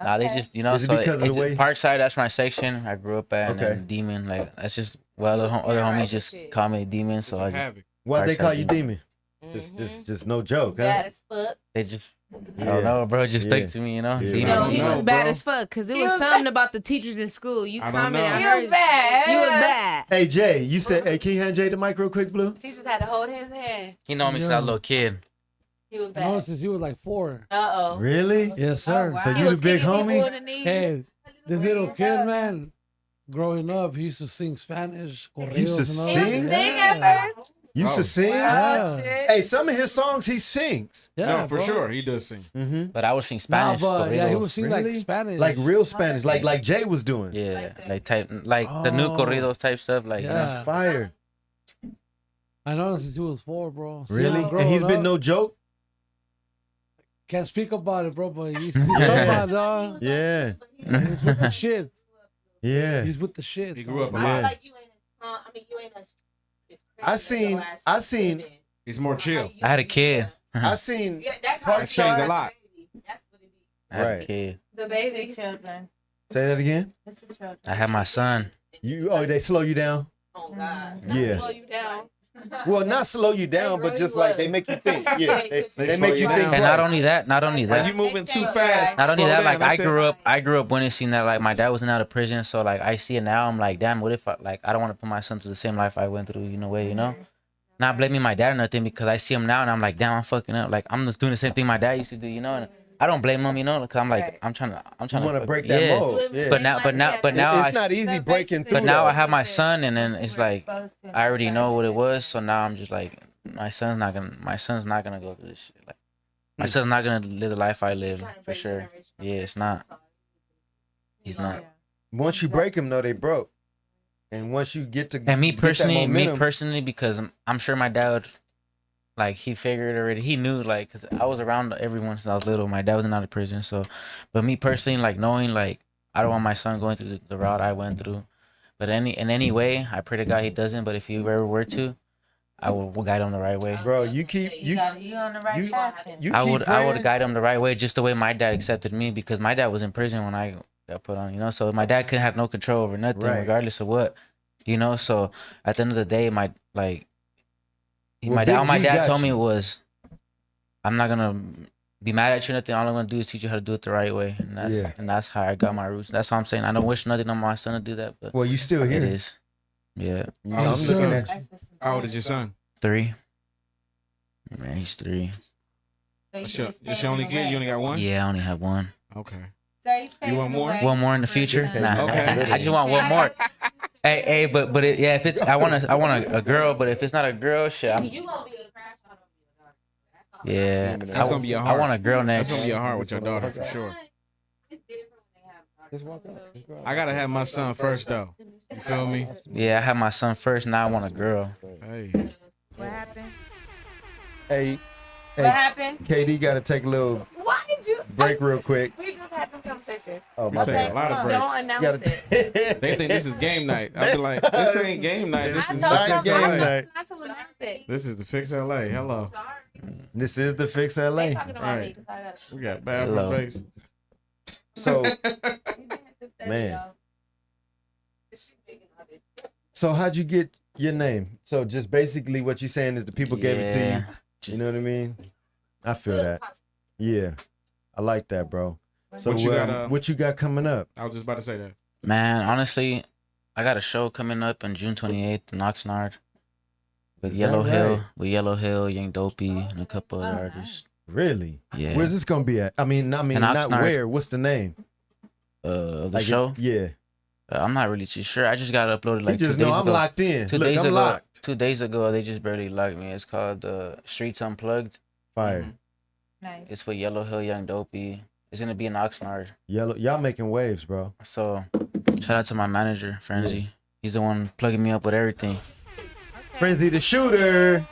Nah, they just, you know, Is it so because of the way- Parkside, that's my section. I grew up at, and Okay. then Demon, like, that's just, well, other homies just call me Demon, so I just, Havoc. Why they Parkside call you Demon. Demon? Just no joke, huh? bad as fuck. they just, I Yeah. don't know, bro, it just Yeah. stuck to me, you know? Yeah. Demon. No, don't he know, was bad bro. as fuck because it He was was something about the teachers in school. You I don't commented. know. I He heard was bad. He was bad. Hey Jay, you said, hey, can you hand Jay the mic real quick, Blue? Teachers had to hold his hand. He know me since I was a little kid. He was I know bad. since he was like 4. Uh-oh. Really? Yes, sir. So He you the was big kicking people homie? in the knees. Hey, the little kid, man, growing up, he used to sing Spanish. used to corridos and all sing? that. He was singing Yeah. at first. Used to Oh. sing? Yeah. Oh, shit. Hey, some of his songs he sings. Yeah, No, for bro. sure. He does sing. Mm-hmm. But I would sing Nah, Spanish. but yeah, he corridos. would sing Really? like Spanish. Like real Spanish, like Jay was doing. Yeah, like type, like the new Oh. corridos type stuff, like, you know? Yeah. That's fire. I know since he was 4, bro. See Really? him And he's growing been up. no joke? Can't speak about it, bro, but he's somebody, dog. Yeah. He's with the shit. Yeah. He's with the shit. He grew up a Yeah. lot. Like you ain't. I mean, you ain't. I seen- He's more chill. I had a kid. I seen Yeah, that's how That changed a lot. That's what it be. I had Right. a kid. The It's babies. the children. say that again. It's the children. I had my son. They slow you down? Oh God. Yeah. Slow you down. Well, not slow you down, but grow just you like up. they make you think. Yeah. They slow make you you down. think. And not twice. only that, Like you moving too fast. Not only slow that, down, like I that's it. grew up witnessing that, like my dad wasn't out of prison, so like I see it now. I'm like, damn, what if I don't want to put my son through the same life I went through, in a way, you know? Not blaming my dad or nothing, because I see him now and I'm like, damn, I'm fucking up. Like I'm just doing the same thing my dad used to do, you know? And I don't blame him, you know, because I'm like, I'm trying You to want to break that yeah. mold. Yeah. But now It's not easy breaking through. But now I though. have my son, and then it's like I already know what it was. So now I'm just like, my son's not gonna go through this shit. Like my son's not gonna live the life I live for sure. Yeah, it's not. He's not. Once you break them, though, they broke. And once you get to And me get that momentum- personally, because I'm sure my dad, like he figured already. He knew, like, cause I was around everyone since I was little. My dad wasn't out of prison, so. But me personally, like knowing, like I don't want my son going through the route I went through. But in any way, I pray to God he doesn't. But if he ever were to, I will guide him the right way. Bro, you keep You on the right path. then. you I keep would praying. guide him the right way, just the way my dad accepted me, because my dad was in prison when I got put on, you know. So my dad couldn't have no control over nothing, Right. regardless of what, you know. So at the end of the day, my Well, dad, all Big my G dad got told you. me was, I'm not gonna be mad at you or nothing. All I'm gonna do is teach you how to do it the right way, and that's how I got my roots. That's what I'm saying. I don't wish nothing on my son to do that, but Well, you still it here. is. Yeah, You know, Oh, I'm so- looking at you. That's what's How old is your son? 3. Man, he's 3. That's your only kid? You only got one? Yeah, I only have one. Okay. You want more? One more in the future? Nah, Okay. I just want one more. Hey, but if it's I want a girl, but if it's not a girl, shit. You gonna be a crash out on me. Yeah, That's gonna be a I hard. want a girl That's next. gonna be a hard with your daughter for sure. I gotta have my son first though. You feel me? Yeah, I had my son first. Now I want a girl. Hey. What happened? Hey, What happened? KD got to take a little Why did you? break real quick. We just had some conversation. Oh, We my take bad. a lot of Don't breaks. announce Gotta it. They think this is game night. I be like, this ain't game night. This I is told the not Fix game LA. night. not to announce it. This is the Fix LA. Hello. This is the Fix They LA. talking about Right. me 'cause I got. We got bad Hello. breaks. So, We been here since that Man. video. This shit big and obvious. so how'd you get your name? So just basically what you're saying is the people gave it to you. You know what I mean? I feel that. Yeah, I like that, bro. So what you got coming up? I was just about to say that. Man, honestly, I got a show coming up on June 28th in Oxnard with Is Yellow that Hill, right? Young Dopey, and a couple other artists. Really? Yeah. Where's this gonna be at? I mean, not Oxnard. where. What's the name? The Like show? Yeah. I'm not really too sure. I just got uploaded like You just 2 days know ago. I'm locked in. Two Look, days I'm ago. locked. 2 days ago, they just barely locked me. It's called Streets Unplugged. Fire. Nice. It's with Yellow Hill, Young Dopey. It's gonna be in Oxnard. Yellow, y'all making waves, bro. So, shout out to my manager, Frenzy. He's the one plugging me up with everything. Frenzy the shooter.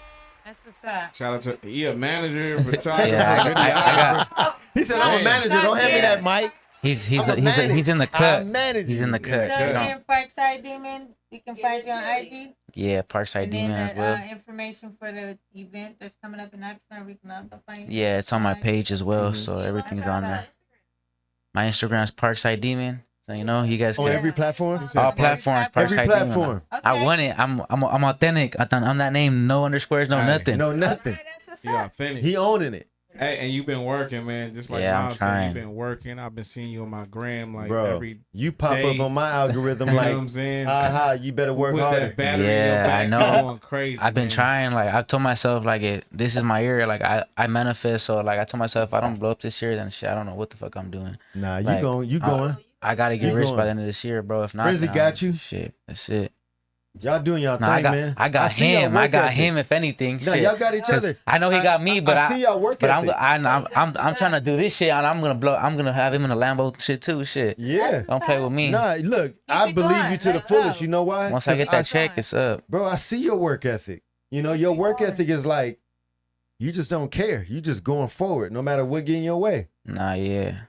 That's what's up. Shout out to a manager, photographer. Yeah, I got. He said, "I'm a manager. Don't hand me that mic." He's I'm a manager. he's in the cut. I'm managing. He's in the cut. So You know? in Parkside Demon, we can find you on IG. Yeah, Parkside And then Demon as the well. information for the event that's coming up in Oxnard, we can also find. Yeah, it's on my page as well, Mm-hmm. so everything's on there. My Instagram is Parkside Demon, so you know you guys On can. every platform. All platforms, Every Parkside platform. Demon. I won it. I'm authentic. I'm that name. No underscores. No Hey, nothing. No nothing. That's what's You up. authentic. He owning it, Hey, and you've been working, man. Just like Yeah, I'm Miles said, trying. you've been working. I've been seeing you on my gram like bro. every. You pop day. up on my algorithm You know what like, I'm saying? aha, you better work With harder. that battery Yeah, in your back, I know. you're going crazy. I've been man. trying. Like I told myself, like this is my year. Like I manifest. So like I told myself, if I don't blow up this year, then shit, I don't know what the fuck I'm doing. Nah, you Like, going, you going. I gotta get You rich going. by the end of this year, bro. If not, Frenzy then got you. Shit, that's it. Y'all doing y'all Nah, thing, man. I got see y'all him. I work got ethic. him. If anything, Nah, shit. y'all got each 'Cause other. I know he got me, but I see y'all work But ethic. I'm trying to do this shit, and I'm gonna blow. I'm gonna have him in a Lambo shit too. Shit. Yeah. Don't play with me. Nah, look, I it believe going. you to the Let's fullest. go. You know why? Once I 'Cause get that check, it's up. Bro, I see your work ethic. You know, your work ethic is like, you just don't care. You just going forward, no matter what get in your way. Nah, yeah.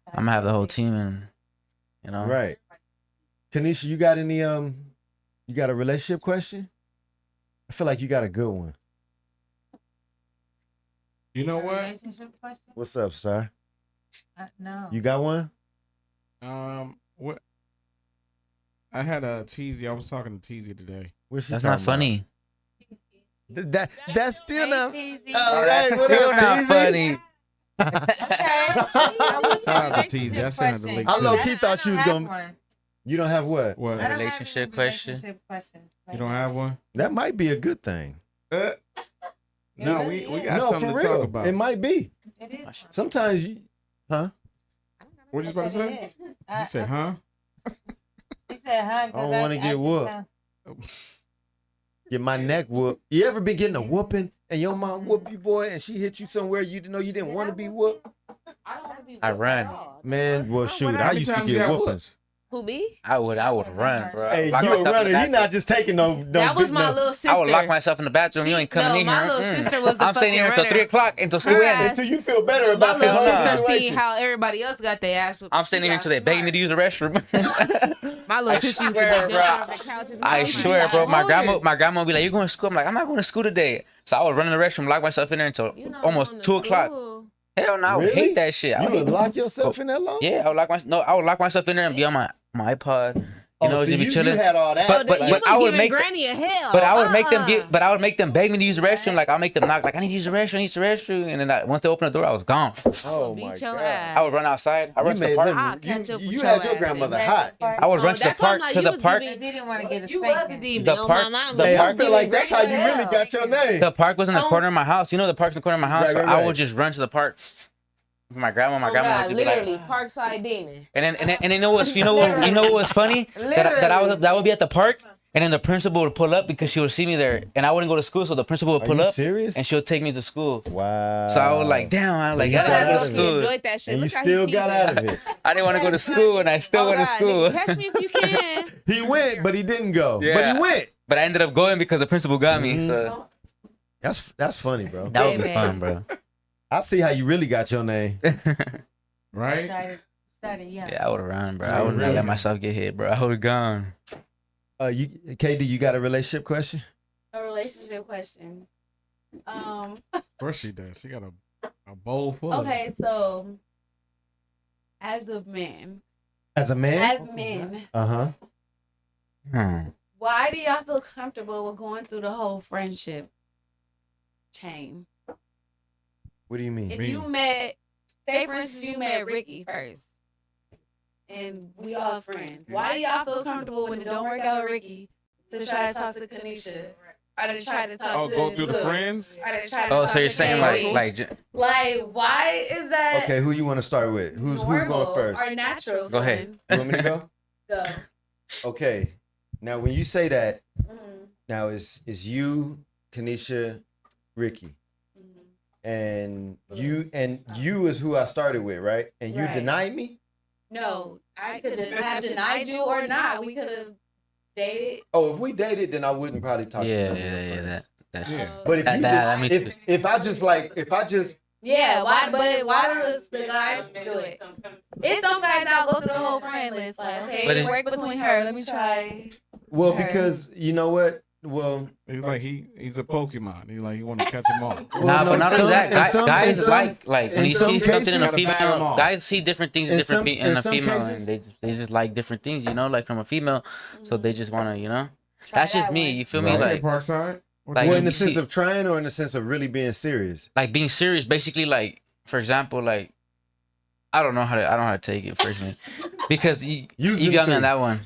I'm gonna have the whole team, and you know. Right. Kenisha, you got any you got a relationship question? I feel like you got a good one. You know what? Relationship question? What's up, Starr? No. You got one? What? I had a Teasy. I was talking to Teasy today. What's she That's not talking about? funny. That's still not. Teasy. All right, what Still up, not Teasy? funny. Shout out to Teasy. That sounded delicious. I low-key thought she was gonna- One. You don't have what? What? I don't Relationship have any question? relationship questions. You don't have one? That might be a good thing. No, Yeah, we yeah. got No, something for to real. talk about. It might be. It is. Sometimes you, huh? What you about to say? You said, huh? He said, huh? I don't wanna get whooped. Get my neck whooped. You ever been getting a whooping and your mom whoop you, boy, and she hit you somewhere you didn't know you didn't want to be whooped? I run. Man, well, shoot, How I many used to times you get got whoopings. Who me? I would run, bro. Hey, Lock you a myself in runner. the You bathroom. not just taking no. That was my little sister. I would lock myself in the bathroom. You ain't coming in here. my little sister was the I'm staying here fucking until runner. 3:00 until school Her ends. ass- Until you feel better My about little this whole sister situation. seen how everybody else got their ass. I'm standing here until they beg me to use the restroom. My little sister used to swear, be bro. down on the couches. I swear, bro. My grandma would be like, "You going to school?" I'm like, "I'm not going to school today." So I would run in the restroom, lock myself in there until almost 2:00. Hell no, I would Really? hate that shit. I You would would hate lock yourself in that long? Yeah, I would lock myself in there and be on my iPod. You know, so just be you chilling. had all that. But I would make Granny a hell. But I would make them beg me to use the restroom. Like I'll make them knock, like I need to use the restroom, And then once they open the door, I was gone. Oh Beat my your God. ass. I would run outside. I You run to the made park. them- I'll catch up with you your had your ass. grandmother hot. I would run to the that's what I'm park. like, To you the was park. giving- He didn't want to get a You was the spanking. demon. The Oh, park- my mama. the Hey, I park- feel like that's how you Granny really hell. got your name. The park was in the corner of my house. You know the park's in the corner of my house. Right, So right, I right. would just run to the park. My grandma Oh, God, would be like, literally, Parkside demon. and then you know what was funny that would be at the park. And then the principal would pull up because she would see me there, and I wouldn't go to school. So the principal would Are pull you up, serious? and she'll take me to school. Wow. So I was like, damn, I was like, you I got didn't out want to of go to it. school. Enjoyed that shit. And you Look how still he got teasing. out of it. I didn't want to go to school, and I still went to God, school. nigga, catch me if you can. He went, but he didn't go. Yeah. But he went. But I ended up going because the principal got me. So That's funny, bro. that would be Amen. fun, bro. I see how you really got your name. Right? Started young. Yeah, I would have run, bro. So I would not really- let myself get hit, bro. I would have gone. You KD, you got a relationship question? A relationship question. Of course she does. She got a bowl full of Okay, so as a man, As a man? as men, Uh-huh. why do y'all feel comfortable with going through the whole friendship chain? What do you mean? If you met, say for instance, you met Ricky first, and we all friends. Why do y'all feel comfortable when it don't work out with Ricky to try to talk to Kenisha? Or they try to talk Oh, to go through the look, friends? Or they try to Oh, talk so you're to saying Katie. Like, why is that Okay, who you want to start with? Who's normal going first? or natural? Go ahead. You want me to go? Go. Okay. Now, when you say that, Mhm. now it's you, Kenisha, Ricky, and you is who I started with, right? And you Right. denied me. No, I could have denied you or not. We could have dated. Oh, if we dated, then I wouldn't probably talk to you. Yeah, no more yeah, friends. that's Yeah. But if That- you that- did, that makes if I just Yeah, why? But why does the guys do it? It's some guys that'll go through the whole friend list. Like, okay, But it it- work between her. Let me try. well, Her. because you know what? Well, He's like he's a Pokemon. He want to catch them all. Nah, no, but not some- only that, in guys, some- guys in some- like when in you some see something in a cases- Gotta bag 'em female, all. guys see different things In different some- in in a some female, cases- and they just like different things, you know, like from a female, so they just wanna, you know, Try that's just that me. one. You feel Right. me? Like Parkside. Like, well, in you the sense see- of trying, or in the sense of really being serious. like being serious, basically, like for example, like I don't know how to take it personally, because you Use got me them on that one.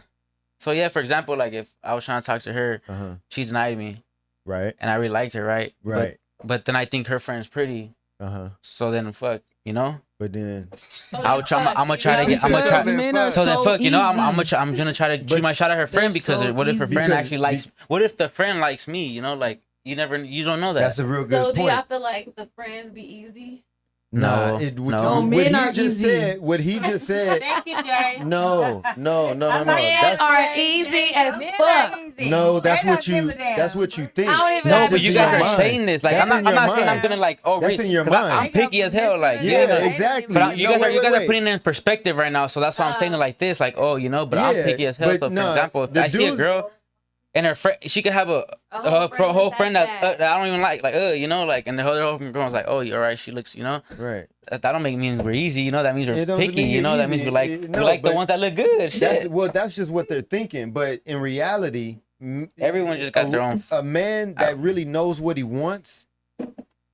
So yeah, for example, like if I was trying to talk to her, Uh-huh. she denied me, Right. and I really liked her, right? Right. But then I think her friend's pretty, Uh-huh. so then fuck, you know. But then I would try. I'm gonna try to get. I'm gonna try. Men are So then, so fuck, you know, I'm easy. gonna try to But shoot my shot at her friend, they're because so what if her easy. friend Because- actually likes? What if the friend likes me? You know, like you don't know that. that's a real So good do y'all point. feel like the friends be easy? Nah, No, it, no. what Oh, he men are just easy. said, what he just said. Thank you, Jay. No. Men That's are easy as Men fuck. are easy. no. That's They don't what you. give a damn. That's what you think. I don't even No, like but That's you in guys your are mind. saying this. Like That's I'm in not your saying I'm mind. gonna like That's in your 'cause I'm mind. picky as hell. Like Yeah, you know, exactly. But you No, guys are wait. putting it in perspective right now, so that's why I'm saying it like this. Like I'm Yeah, picky as hell. but So for no, example, if the I see a dudes- girl and her friend, she could have a whole friend that I don't even like, you know, like, and the other whole girl's like, oh, you're right, she looks, you know, Right. that don't mean we're easy, you know, that means It we're doesn't picky, mean you know, you're that means easy. we like No, the but ones that look good. Shit. That's just what they're thinking. But in reality, Everyone just got their own. A man that really knows what he wants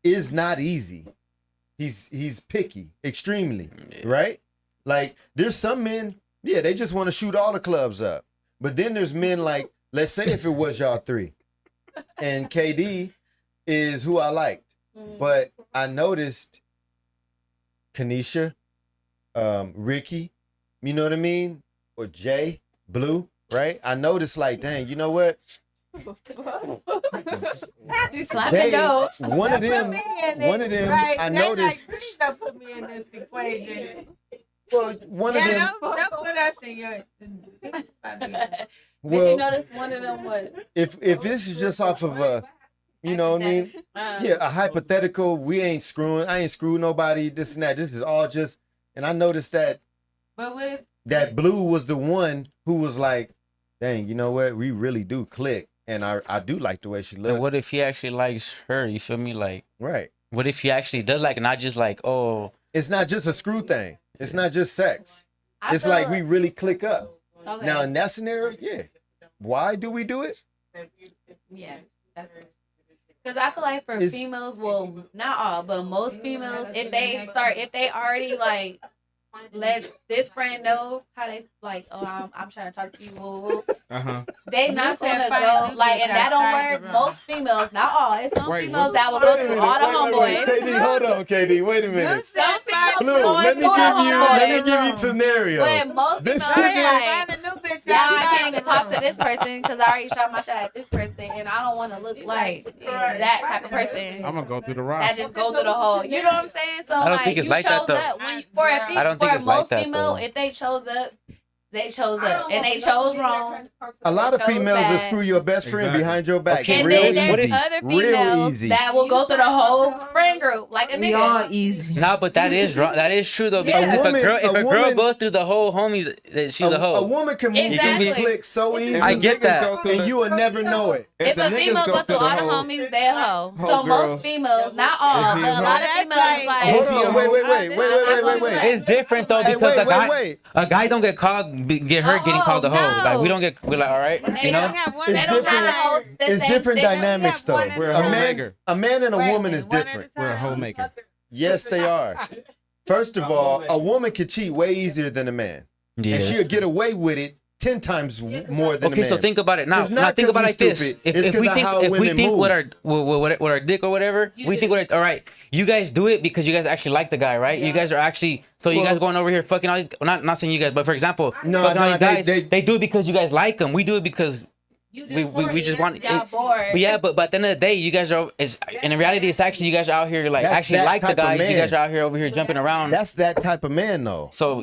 is not easy. He's picky, extremely, right? Like there's some men, yeah, they just want to shoot all the clubs up. But then there's men like, let's say if it was y'all three, and KD is who I liked, but I noticed Kenisha, Ricky, you know what I mean, or Jay, Blue, right? I noticed like, dang, you know what? You slapping dope. One of them, Right. I They noticed. Like, please don't put me in this equation. Well, one of them. Don't put us in your. But you Well, noticed one of them what? if this is just off of a, you know what I mean? Yeah, a hypothetical. I ain't screwing nobody. This and that. This is all just. And I noticed that But what if that Blue was the one who was like, dang, you know what? We really do click, and I do like the way she And looks. what if he actually likes her? You feel me? Like, Right. what if he actually does like, not just like, oh, It's not just a screw thing. It's not just sex. I It's feel like we really click up. Okay. Now in that scenario, yeah. Why do we do it? Yeah, that's because I feel like for It's- females, well, not all, but most females, if they already like let this friend know how they like, oh, I'm trying to talk to you, woo, woo. They not gonna go like, and that don't work. Most females, not all, it's some Wait, females what's- that will go through all the homeboys. KD, hold on, KD. Wait a minute. Some females Blue, going let me through the give you homeboys. scenarios. But most This females isn't- like, yeah, I can't even talk to this person because I already shot my shot at this person, and I don't want to look like that type of person. I'm gonna go through the That roster. just go through the whole. You know what I'm saying? So I don't like, think it's you like that, chose though. up when you, for a I don't think for it's like most that, female, though. if they chose up, they chose up, and they chose wrong. A lot of Chose females will bad. screw your best friend Exactly. behind your back. Okay, And Real then there's easy. other Real females easy. that will go through the whole friend group, like a We all nigga. easy. nah, but that is wrong. That is true though. Because Yeah. if a girl woman- goes through the whole homies, then she's a hoe. A woman can move Exactly. through click so easily. I get that. And you will never know it. If a female go through all the homies, they a hoe. So most females, not all, Is he but a a lot hoe? of females like. Hold on, wait. It's different though because Hey, a guy, wait. a guy don't get called, get hurt getting called a hoe. no. Like we don't get, we're like, all right, They you know. don't It's They don't have the whole. the It's same different stigma. dynamics though. We're a homemaker. A man and a woman is different. We're a homemaker. Yes, they are. First of all, a woman can cheat way easier than a man. Yeah. And she'll get away with it 10 times more than a Okay, man. so think about it now. It's not Now think 'cause about it we like this: stupid. if It's 'cause we of think how if we women think move. with our dick or whatever, we think all right. You guys do it because you guys actually like the guy, right? You guys are actually you guys going over here fucking all these. Not saying you guys, but for example, fucking all these guys. They do it because you guys like them. We do it because we just want. Y'all bored. But yeah, but at the end of the day, you guys are and in reality, it's actually you guys are out here like That's actually that like the type of guys. You man. guys are out here over here jumping around. That's that type of man, though. So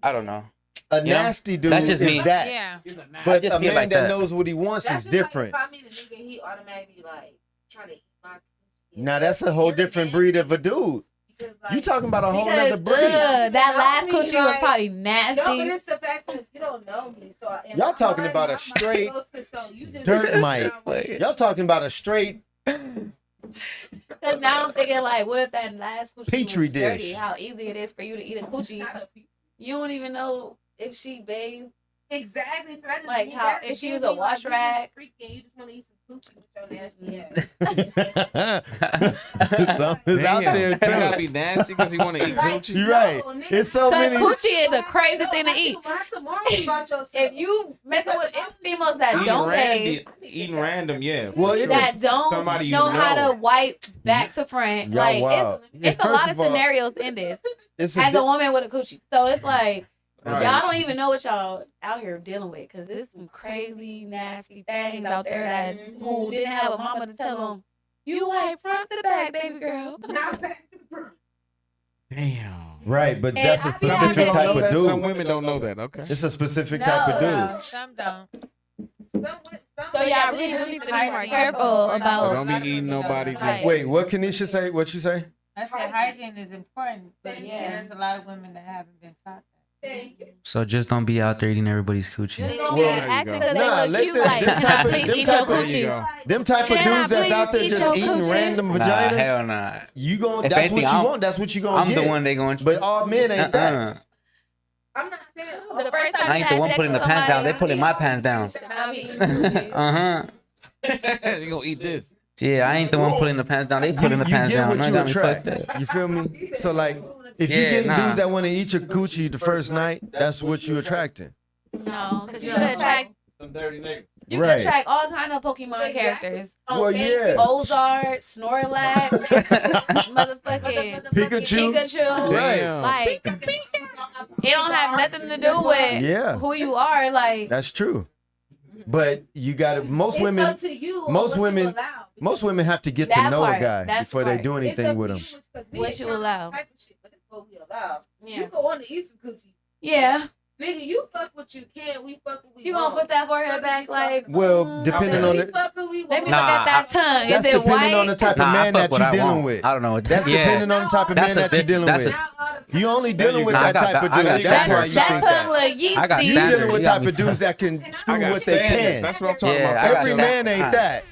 I don't know. A You know? nasty dude That's just is me. that. Yeah. But just a feel man like that that. knows what he wants That's is just like different. if I meet a nigga, he automatically like trying to eat my. Now that's a whole different breed of a dude. Because, You like, talking about a whole Because, other breed. that last I mean, coochie was like, probably No, but nasty. it's the fact that you don't know me. So in Y'all my talking mind, about a my straight mind goes to, so you just- dirt mic. Y'all talking about a straight Because now I'm thinking like, what if that last coochie Petri was dirty? dish. How easy it is for you to eat a coochie. You don't even know if she bathed. Exactly. So that just Like means how- that's if she the was thing, a wash like, rag. You just want to eat some coochie with your nasty ass. Some is out there You gotta too. be nasty because he want to eat coochie. You're right. No, nigga, It's so Because many. coochie is a crazy thing to eat. Have some morals about yourself. If you messing with females that Eating don't bathe, eating random, yeah. Well, for it sure. that don't Somebody you know how know. to wipe back to front, Y'all like wild. it's a First lot of of all, scenarios in this. It's As a a woman with a coochie, so it's like. Right. Y'all don't even know what y'all out here dealing with because there's some crazy, nasty things out there that who didn't have a mama to tell them, you wipe front to back, baby girl. Not back to the front. Damn. Right, but And that's a I feel specific like type of That. Some dude. women don't know that. Okay. It's a specific type of dude. Some don't. So y'all really do need to be more careful about. Don't be eating nobody. Right. Wait, what Kenisha say? What you say? I said hygiene is important, but Yeah. there's a lot of women that haven't been taught that. So just don't be out there eating everybody's coochie. Just don't Well, be asking because Nah, they let look cute them- like, them can type I of- please them eat type your of- There you coochie? go. Them type of Can I dudes that's please out there eat just your eating coochie? random Nah, vagina. hell nah. You gon' If that's anything, what you I'm- want. That's what you gonna I'm get. the one they going. But all men ain't that. I'm not saying. The first time I ain't the you one had putting the sex pants with down. They somebody, pulling my pants down. should not be eating coochie. You gonna eat this? Yeah, I ain't the one pulling the pants down. They pulling the You pants get down. what Man, you got me fucked attract. up. You feel me? So like, if you Yeah, getting nah. dudes that want to eat your coochie the first night, that's what you attracting. No, because you could attract. Some dirty niggas. You Right. could attract all kind of Pokemon characters. Well, yeah. Mozart, Snorlax, motherfucking Pikachu. Pikachu. Right. Damn. Like, it don't have nothing to do with Yeah. who you are. Like, That's true. But you got to. Most It's women. up to you on most what you women- allow. Most women have to get to That know part, a guy that's before the they part. do It's anything up with to him. you, 'cause What me, you allow. type of shit, but it's what we allow. yeah. You go on to eat some coochie. Yeah. Nigga, you fuck what you can. We fuck what we You gonna want. put that forehead back like, Well, depending okay. on We the. fuck what we Let me want. look at that tongue. That's Is it depending white? on the type of Nah, I man fuck that what you're I dealing want. with. I don't know what That's yeah. depending on the type of man That's a that you're bit- dealing that's with. Not all the You time. only There dealing you with go. that I got type of the- I got dude. That's why standards. you That think tongue that. look I got yeasty. You standards. dealing with You got type me of dudes that can I screw got what they standards. can. That's what I'm talking Yeah, about. I got Every man ain't that.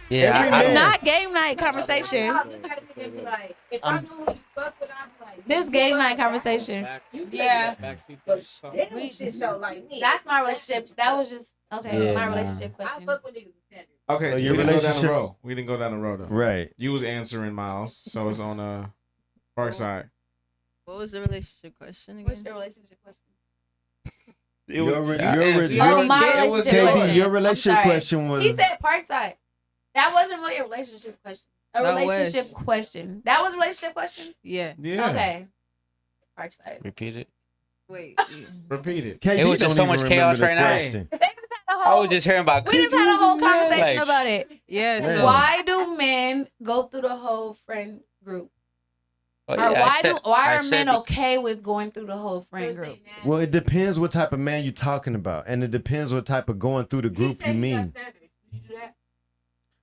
Yeah, Every This man. is not game night conversation. If I know who you fuck with, I'd be like, This game night conversation. Yeah. damn shit show like me. That's my relationship. That was just okay. Yeah, my nah. relationship I question. fuck with niggas with standards. Okay, So we your didn't go down the relationship- road. We didn't go down the road though. Right. You was answering Miles, so it's on Parkside. What was the relationship question What's again? your relationship question? It was- Your re- I your answered. re- Oh, your- my it was- relationship KB, question. your I'm relationship sorry. question was. He said Parkside. That wasn't really a relationship question. A That relationship was. question. That was a relationship question? Yeah. Yeah. Okay. Parkside. Repeat it. Wait. Repeat it. KD It was just don't so even much remember chaos the right now. question. They just had a I whole, was just hearing about we just had a whole conversation Like, about it. Yeah. Man. So Why do men go through the whole friend group? Oh, Or yeah, why I are said men okay with going through the whole friend group? Well, it depends what type of man you're talking about, and it depends what type of going through the group you mean.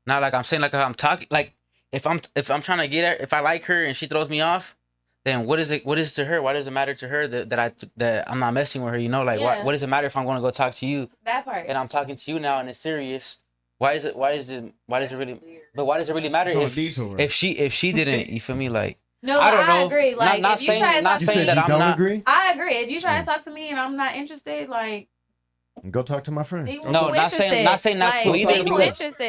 Now, like I'm saying, like I'm talking, like if I'm trying to get her, if I like her and she throws me off, then what is it? What is to her? Why does it matter to her that I'm not messing with her? You know, like Yeah. what does it matter if I'm going to go talk to you That part. and I'm talking to you now and it's serious? Why does it really? But why does it really matter It's on a if detour. she didn't? You feel me? Like No, I but don't I know. agree. Like Not if you saying- try to not talk You to saying said me, you that I'm don't not- agree? I agree. If you try to talk to me and I'm not interested, like Go talk to my friend. See who No, not saying that's like, cool see either. who interested.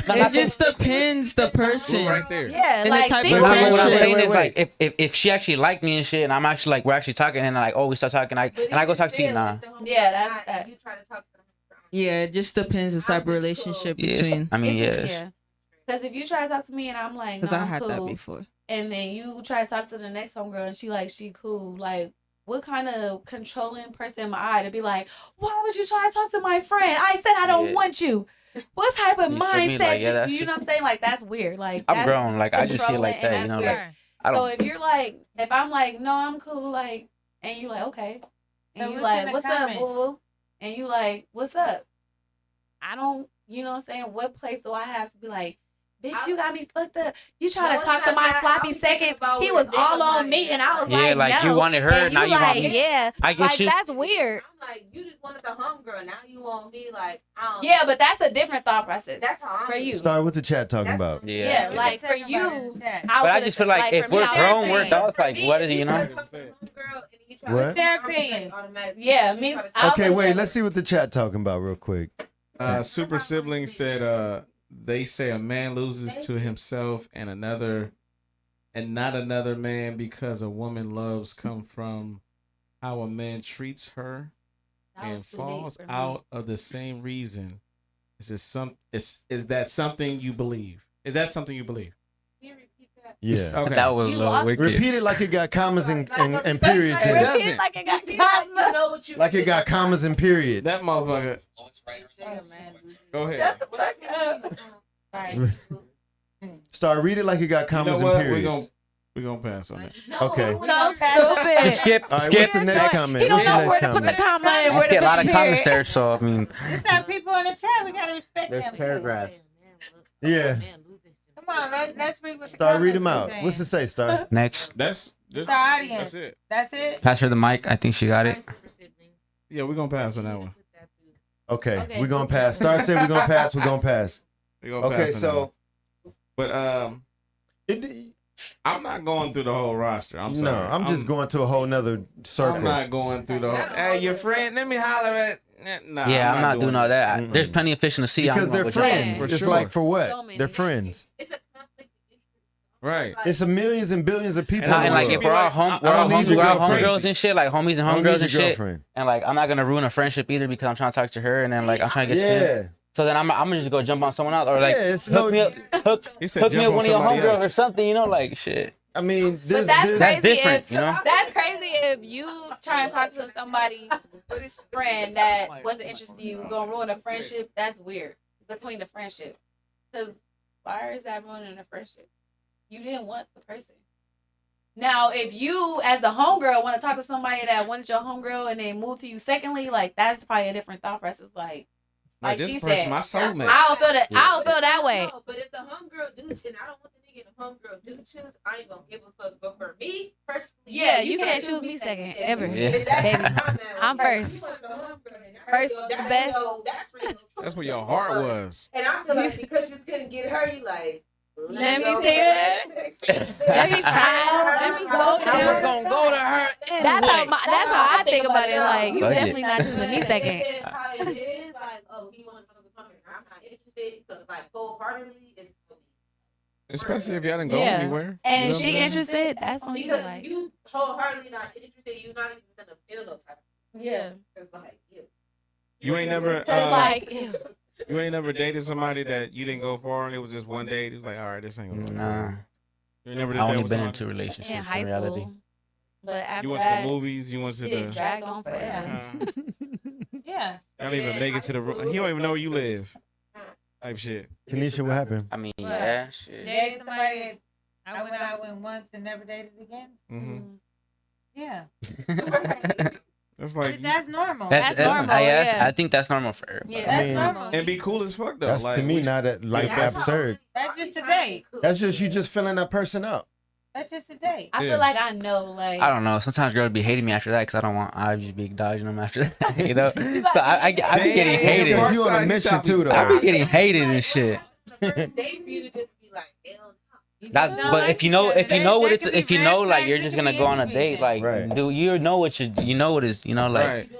No, It not saying- just depends the person. Right there. Yeah, And the like type see of who But what I'm Wait, saying wait, is wait. like if she actually liked me and shit, and I'm actually like we're actually talking, and like we start talking, and I go talk to you, nah. Yeah, that's that. You try to talk to them. Yeah, it just depends the type of relationship Yes, between. I mean yes. Yeah. Because if you try to talk to me and I'm like, no, Because I I'm had that cool, before. and then you try to talk to the next homegirl and she cool, like, what kind of controlling person am I to be like, why would you try to talk to my friend? I said I don't Yeah. want you. What type of You feel me? mindset? Like, yeah, that's you know just- what I'm saying? Like, that's weird. Like, I'm that's grown, like I just see it like controlling, that, and you know, that's like weird. I So don't. if you're like, if I'm like, no, I'm cool, like, and you like, okay, and So you what's in like, the what's up, comment? boo? And you like, what's up? I don't, you know what I'm saying? What place do I have to be like, bitch, you got me fucked up. You try No, to it's talk to not my that. sloppy I'm thinking seconds. about He where was they all was on like, me, and I was Yeah, like, like, no. you wanted her, And now you want me. Yeah, I get like you. that's weird. I'm like, you just wanted the homegirl. Now you want me, like, I don't Yeah, but that's a different thought process. That's how I'm for you. Start with the chat talking That's about. Yeah, Yeah. like for Talk about it in you, the chat. I But I would've just feel said, like if for me, we're I grown, would've we're said, adults. Like, what is it, you know? What? Their opinions. Yeah, me. I Okay, would've wait. said- Let's see what the chat talking about real quick. Super Sibling said they say a man loses to himself and not another man because a woman loves come from how a man treats her That and was too deep falls for me. out of the same reason. Is that something you believe? Is that something you believe? Yeah. Okay. That was a You little lost- wicked. Repeat it like it got commas and periods in It it. doesn't. Repeat like it got You cosmo. know what you Like it got commas and periods. That motherfucker. Go ahead. Right. Start read it like it got You know commas what? and periods. We're gonna pass on that. Okay. No, stupid. Skip. All right, Skip. what's the next comment? He don't What's the know next where to put the comment? comma and I where see to a lot put of the comments period. there, so I mean, These are people in the chat. We gotta respect there's them. paragraphs. Yeah. Come on, let's read what the Start read them comments are out. saying. What's it say, Star? Next, That's It's the audience. That's it. That's it. pass her the mic. I think she got it. Yeah, we're gonna pass on that one. Okay, Okay, we're gonna so- pass. Star said we're gonna pass. We're gonna pass. We're gonna Okay, pass on that so one. But it, I'm not going through the whole roster. I'm no, sorry. I'm just going to a whole nother circle. I'm not going through the whole. Hey, your friend, let me holler at. Nah, Yeah, I'm not doing all that. Mm-mm. There's plenty of fish in the sea. because I'm they're gonna go jump in. friends. For It's sure. like for So what? many. They're friends. It's a conflict. Right. It's a millions and billions of people. And in And the like world. if we're all home, I we're all don't need home, your we're all girlfriend. homegirls and shit, like homies and I don't need homegirls your and shit. girlfriend. And like I'm not gonna ruin a friendship either because I'm trying to talk to her and then like I'm trying to get to him. Yeah, So then I'm gonna just go jump on someone else or like yeah. It's hook no. me up, hook He said me jump up on one of your somebody homegirls else. or something, you know, like shit. I mean, But this. that's this That's crazy different, if, you know? That's crazy if you trying to talk to somebody friend that wasn't interested in you, gonna ruin a friendship. That's weird between the friendship. Because why is that ruining a friendship? You didn't want the person. Now, if you, as the homegirl, want to talk to somebody that wanted your homegirl and then moved to you secondly, like that's probably a different thought process. Like this she person, said, my soulmate. I don't feel that. I don't feel that way. No, but if the homegirl do, and I don't want the nigga and the homegirl do choose, I ain't gonna give a fuck. But for me personally, Yeah, you can't choose me second, ever. Yeah. Baby, I'm first. First, the best. That's where your heart was. And I feel like because you couldn't get her, you like. Let me see it. Let me try. Let me go. I was gonna go to her. That's how I think about it. Like you Fuck it. definitely not choosing me second. How it is, like, oh, he wants to come here. I'm not interested. Because, like, wholeheartedly, it's Especially if y'all didn't go Yeah. anywhere. And You know she what I'm saying? interested. That's on you. because Like you wholeheartedly not interested. You're not even gonna feel no type. yeah. It's like you. You ain't never. Cause like ew. You ain't never dated somebody that you didn't go for. It was just one date. It was like, all right, this ain't gonna work. Nah, You ain't never did I that only with been somebody? into relationships in in high reality. school. But after You went to that, the movies. You went to shit the. dragged on forever. Yeah. I don't even make it to the. He don't even know where you live. Type shit. Kenisha, what happened? I mean, What? yeah, shit. There's somebody that I went out with once and never dated again. Mm-hmm. Yeah. That's like. But that's normal. That's normal, I yeah. think that's normal for everybody. Yeah, I that's mean, normal. And be cool as fuck though. That's like, to me we- not that like That's absurd. That's just a date. That's just you just filling that person up. That's just a date. I Yeah. feel like I know. Like I don't know. Sometimes girls be hating me after that because I don't want. I just be dodging them after that. You know. So I be getting hated. Because you on a Parkside, mission he too, I though. be getting hated and shit. First date for you to just be like, hell no. That's, No, but I if you see know, that. if you know what That it's, could be if you red know, like flags, you're it just could gonna be go on a anything. date, like Right. do you know what you know what is, you know, like yeah.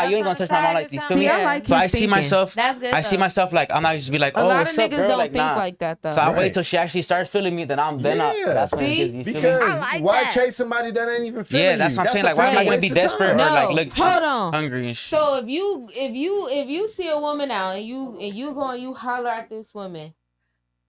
nah, you ain't gonna touch my mom like this. Feel me? See, I like So his I see thinking. myself. That's good. I see though. myself like I'm not just be like, A oh, lot what's of up, niggas girl? don't Like, think nah. like that though. So I Right. wait till she actually starts feeling me. Then Yeah. that's when it See? gives you feel me? Because I like why that. chase somebody that ain't even feeling Yeah, that's you? what I'm saying. a Like, why am I fucking gonna be waste of desperate or time. like No, look hold on. hungry and shit? So if you see a woman out and you go and you holler at this woman,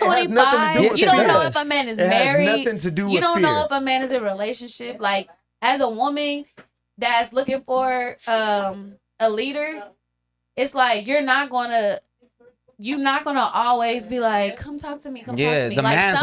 has nothing to do with You don't fear. know if a man is It has married. nothing to do You with don't fear. know if a man is in a relationship. Like, as a woman that's looking for a leader, it's like you're not gonna always be like, come talk to me, come talk to me. the Like, man's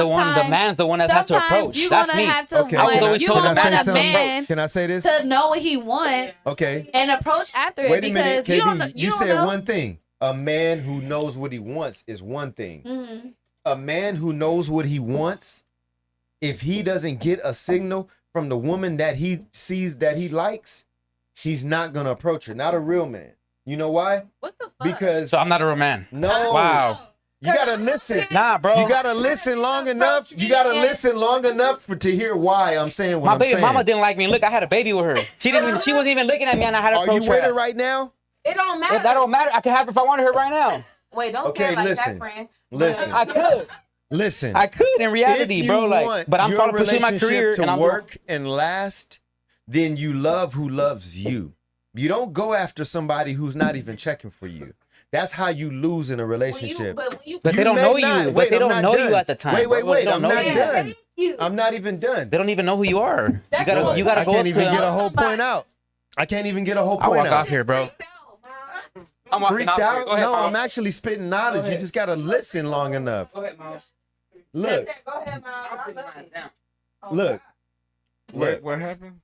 the one that has to approach. You're That's gonna me. have to Okay, I was always you're told gonna the man want has a to man Can I say this? to know what he wants Okay. and approach after it, Wait a because minute, you KB. don't You don't said know. one thing. A man who knows what he wants is one thing. Mm-hmm. a man who knows what he wants, if he doesn't get a signal from the woman that he sees that he likes, he's not gonna approach her. Not a real man. You know why? What the fuck? Because So I'm not a real man. no. Wow. You gotta listen. Nah, bro. You gotta listen long enough. You gotta listen long enough to hear why I'm saying what My I'm baby saying. mama didn't like me. Look, I had a baby with her. She wasn't even looking at me, and I had to Are approach you with her her. right now? It don't matter. If that don't matter, I could have her if I wanted her right now. Wait, don't Okay, say it like listen. that, friend. Listen. I could. Listen. I could in reality, if you bro. Like, want but I'm your trying to pursue my relationship career to and I'm work and last, then you love who loves you. You don't go after somebody who's not even checking for you. That's how you lose in a relationship. But they don't know you. But they don't know you at the time. Wait. They I'm don't not know you. done. I'm not even done. They don't even know who you are. You gotta I go can't up even to get a whole point out. I can't even get a whole I point walk out. off here, bro. I'm walking Freaked off out? here. Go ahead, No, Miles. I'm actually spitting knowledge. You just gotta listen long enough. Go ahead, Miles. Look, Go ahead, Miles. look. What happened?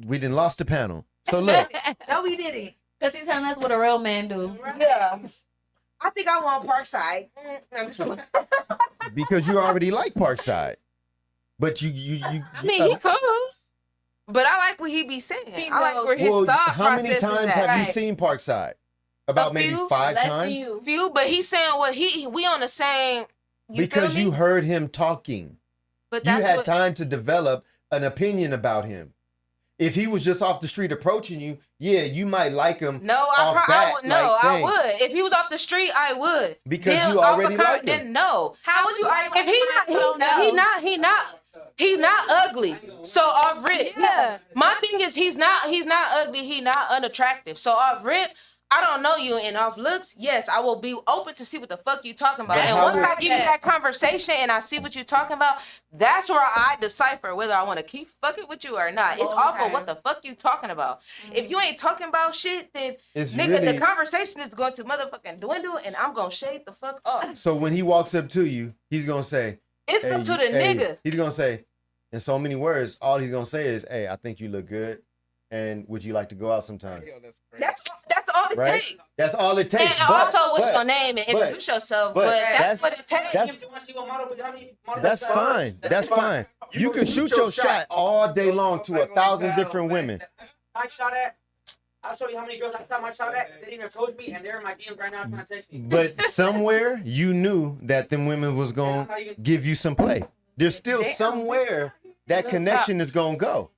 We done lost the panel. So look, No, we didn't. Because he's telling us what a real man do. Yeah. I think I want Parkside. I'm just because you already like Parkside, but you. I mean, he cool. But I like what he be saying. I like where his well, thought how many process times is at. have you seen Parkside? About maybe few, 5 times. Few, but he's saying what we on the same. Because feel me? you heard him talking. But You that's had what, time to develop an opinion about him. If he was just off the street approaching you, yeah, you might like him. No, off bat, would. No, like, I dang. would. If he was off the street, I would. Because Then you off already the curb, like him. Then no. How would you argue? If he's not ugly. So off rip. Yeah. My thing is he's not ugly. He not unattractive. So off rip, I don't know you, and off looks, yes, I will be open to see what the fuck you talking about. But And how once would- I give you that conversation and I see what you're talking about, that's where I decipher whether I want to keep fucking with you or not. It's off of what the fuck you talking about. If you ain't talking about shit, then It's nigga, really- the conversation is going to motherfucking dwindle, and I'm gonna shade the fuck off. So when he walks up to you, he's gonna say, It's up to the nigga. He's gonna say, in so many words, all he's gonna say is, "Hey, I think you look good, and would you like to go out sometime?" That's all it Right? takes. That's all it takes. And but- also, what's but- your name and introduce yourself. But that's what it takes. That's fine. That's fine. You can shoot your shot all day long to 1,000 different women. I shot at. I'll show you how many girls I shot my shot at. They didn't even approach me, and they're in my DMs right now trying to text me. But somewhere you knew that them women was gonna give you some play. There's still somewhere that connection is gonna go.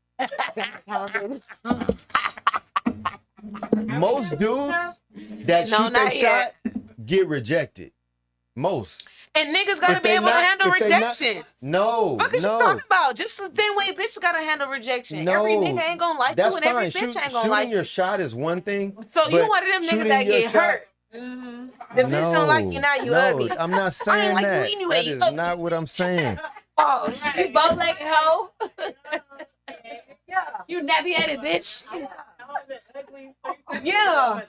Most dudes that No, shoot their not shot get rejected. Most. And niggas gotta If be they able to not- handle if they not- rejection. No, What is you no. talking about? Just the same way bitches gotta handle rejection. No. Every nigga ain't gonna like That's you, and fine. every bitch ain't gonna Shooting like you. your shot is one thing. So you but one of them niggas shooting that your get shot- hurt. The bitch don't like you now. You ugly. I'm not saying like you that. anyway, That you is ugly. not what I'm saying. Oh, You bow-legged hoe. You nappy-headed bitch. yeah.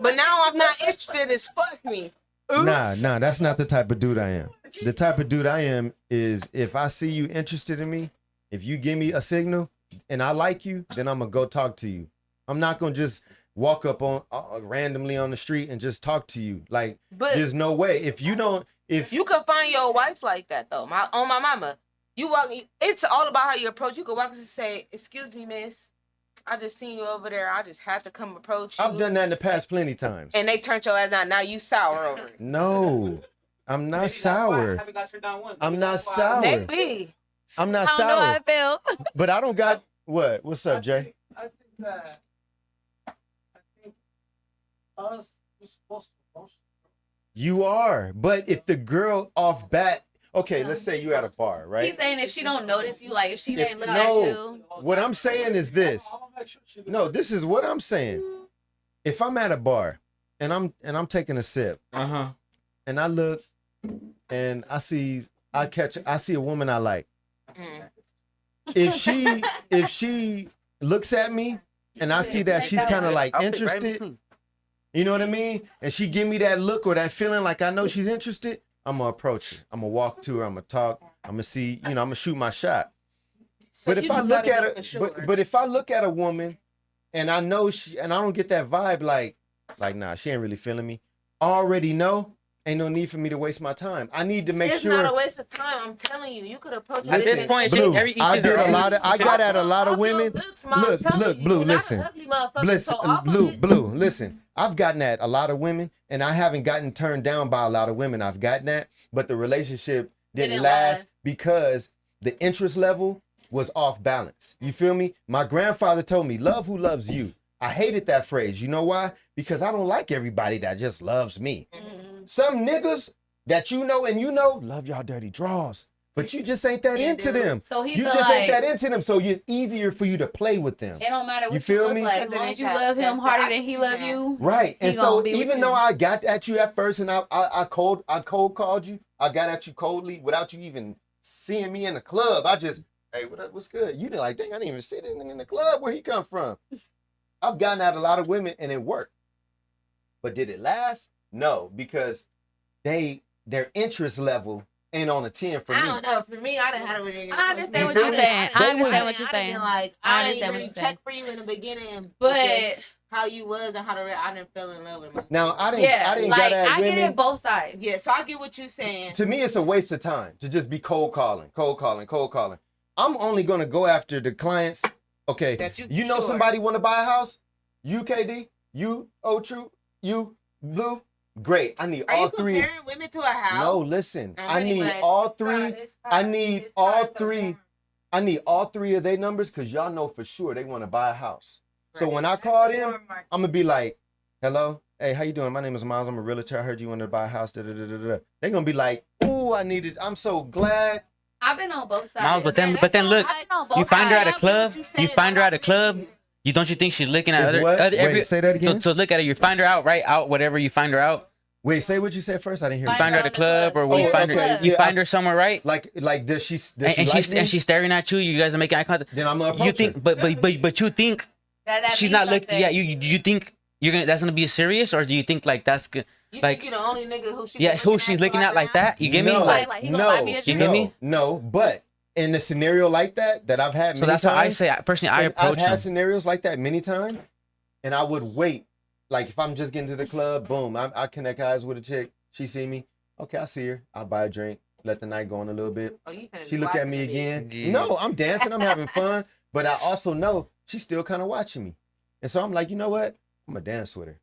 But now I'm not interested as fuck me. Nah, that's not the type of dude I am. The type of dude I am is if I see you interested in me, if you give me a signal and I like you, then I'm gonna go talk to you. I'm not gonna just walk up on randomly on the street and just talk to you. Like, But- there's no way. If you don't, if You can find your wife like that though. On my mama. You walk. It's all about how you approach. You can walk and say, "Excuse me, miss. I just seen you over there. I just had to come approach you." I've done that in the past plenty times. And they turned your ass down. Now you sour over it. No, I'm not sour. I'm not sour. Maybe. I'm not I don't know how sour. I feel. But I don't got what? What's up, Jay? I think us, we're supposed to approach. You are. But if the girl off bat, okay, let's say you at a bar, right? He's saying if she don't notice you, like if she If- ain't look no, at you. what I'm saying is this. No, this is what I'm saying. If I'm at a bar and I'm taking a sip, and I look and I see a woman I like. If she looks at me and I see that she's kind of like interested, you know what I mean? And she give me that look or that feeling like I know she's interested, I'm gonna approach her. I'm gonna walk to her. I'm gonna talk. I'm gonna see, I'm gonna shoot my shot. So But if you I just look gotta at know her, for sure. but if I look at a woman and I know and I don't get that vibe like nah, she ain't really feeling me. I already know ain't no need for me to waste my time. I need to make It's sure. not a waste of time. I'm telling you, you could approach At this it. point, Blue, every I did a lot of. I got at a lot of Off your women. looks, Ma, I'm telling Look, you, Blue. you're not Listen, an ugly motherfucker, listen, so off of Blue, it- Blue. Listen, I've gotten at a lot of women, and I haven't gotten turned down by a lot of women. I've gotten that, but the relationship didn't last because the interest level was off balance. You feel me? My grandfather told me, "Love who loves you." I hated that phrase. You know why? Because I don't like everybody that just loves me. Some niggas that you know and you know love y'all dirty draws, but you just ain't that into them. So he you feel just ain't like- that into them, so it's easier for you to play with them. It don't matter what You you, feel look me? like. As long as you love him harder than he love you, Right. he And gonna so be with even you. though I got at you at first and I cold called you, I got at you coldly without you even seeing me in the club. I just, hey, what's good? You didn't like, dang, I didn't even see it in the club. Where he come from? I've gotten at a lot of women and it worked. But did it last? No, because their interest level ain't on a 10 for me. I don't know. For me, I didn't have a really. I understand what you're saying. I understand what you're saying. Like I I understand didn't what really you're saying. check for you in the beginning, But how you was and how to I didn't fall in love with him. Now I didn't like get at I women. get it both sides. Yeah, so I get what you're saying. To me, it's a waste of time to just be cold calling. I'm only gonna go after the clients. Okay, That you know sure. somebody want to buy a house? You KD, you True, you Blue. Great. I need Are all you three. comparing women to a house? No, listen. I'm I ready, need but all three. I need all three. I need all three of their numbers because y'all know for sure they want to buy a house. So when I call them, I'm gonna be like, "Hello, hey, how you doing? My name is Miles. I'm a realtor. I heard you wanted to buy a house." They're gonna be like, "Ooh, I need it. I'm so glad." I've been on both sides. Miles, but then look, you find her at a club. You find her at a club. You don't you think she's looking at If what? Wait, say that again? So look at her. You find her out, right? Out, whatever you find her out. Wait, say what you said first. I didn't hear. You you. find her at a club, or when you find her, okay. you Yeah, find her somewhere, right? Like does she And like me? she's staring at you. You guys are making eye contact. Then I'm gonna approach You think, her. but you think That she's means not looking. something. Yeah, you think that's gonna be serious, or do you think like that's good? You Like, think you're the only nigga who she's looking at like that? You get me? No, Like, he gonna buy me a you drink? get me? No, but in a scenario like that I've had So many that's why I times, say, personally, I and approach I've had them. scenarios like that many times, and I would wait. Like if I'm just getting to the club, boom, I connect eyes with a chick. She see me, okay, I see her. I'll buy a drink, let the night go on a little bit. Oh, you finna She look at me again. Yeah. No, I'm dancing, I'm having fun, but I also know she's still kind of watching me, and so I'm like, you know what? I'm gonna dance with her.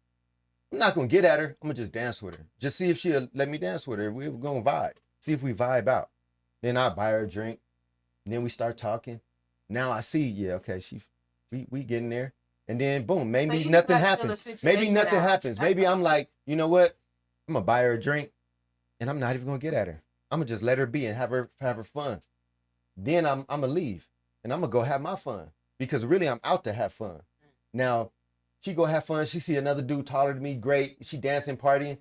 I'm not gonna get at her. I'm gonna just dance with her. Just see if she'll let me dance with her. We're gonna vibe. See if we vibe out. Then I buy her a drink. And then we start talking. Now I see, yeah, okay, we getting there. And then boom, maybe you just nothing gotta feel the happens. Maybe situation nothing out. happens. That's Maybe all. I'm like, you know what? I'm gonna buy her a drink, and I'm not even gonna get at her. I'm gonna just let her be and have her fun. Then I'm gonna leave, and I'm gonna go have my fun because really I'm out to have fun. Now, she go have fun. She see another dude taller than me, great. She dancing, partying.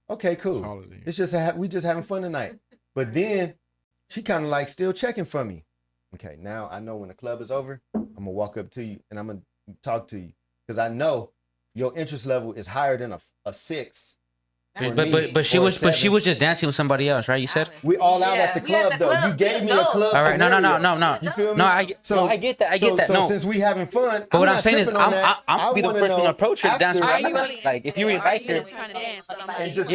Okay, cool. It's just we just having fun tonight. But then she kind of like still checking for me. Okay, now I know when the club is over, I'm gonna walk up to you and I'm gonna talk to you because I know your interest level is higher than a 6. But she was just dancing with somebody else, right? You said We all out at the club though. You gave me a club. all right. No. scenario. You feel me? No, I get that. I get that. So No. since we having fun, But what I'm not saying is, tripping on that. I'm I be the wanna first one know to approach her to dance after- with her. Like if you really like her, and just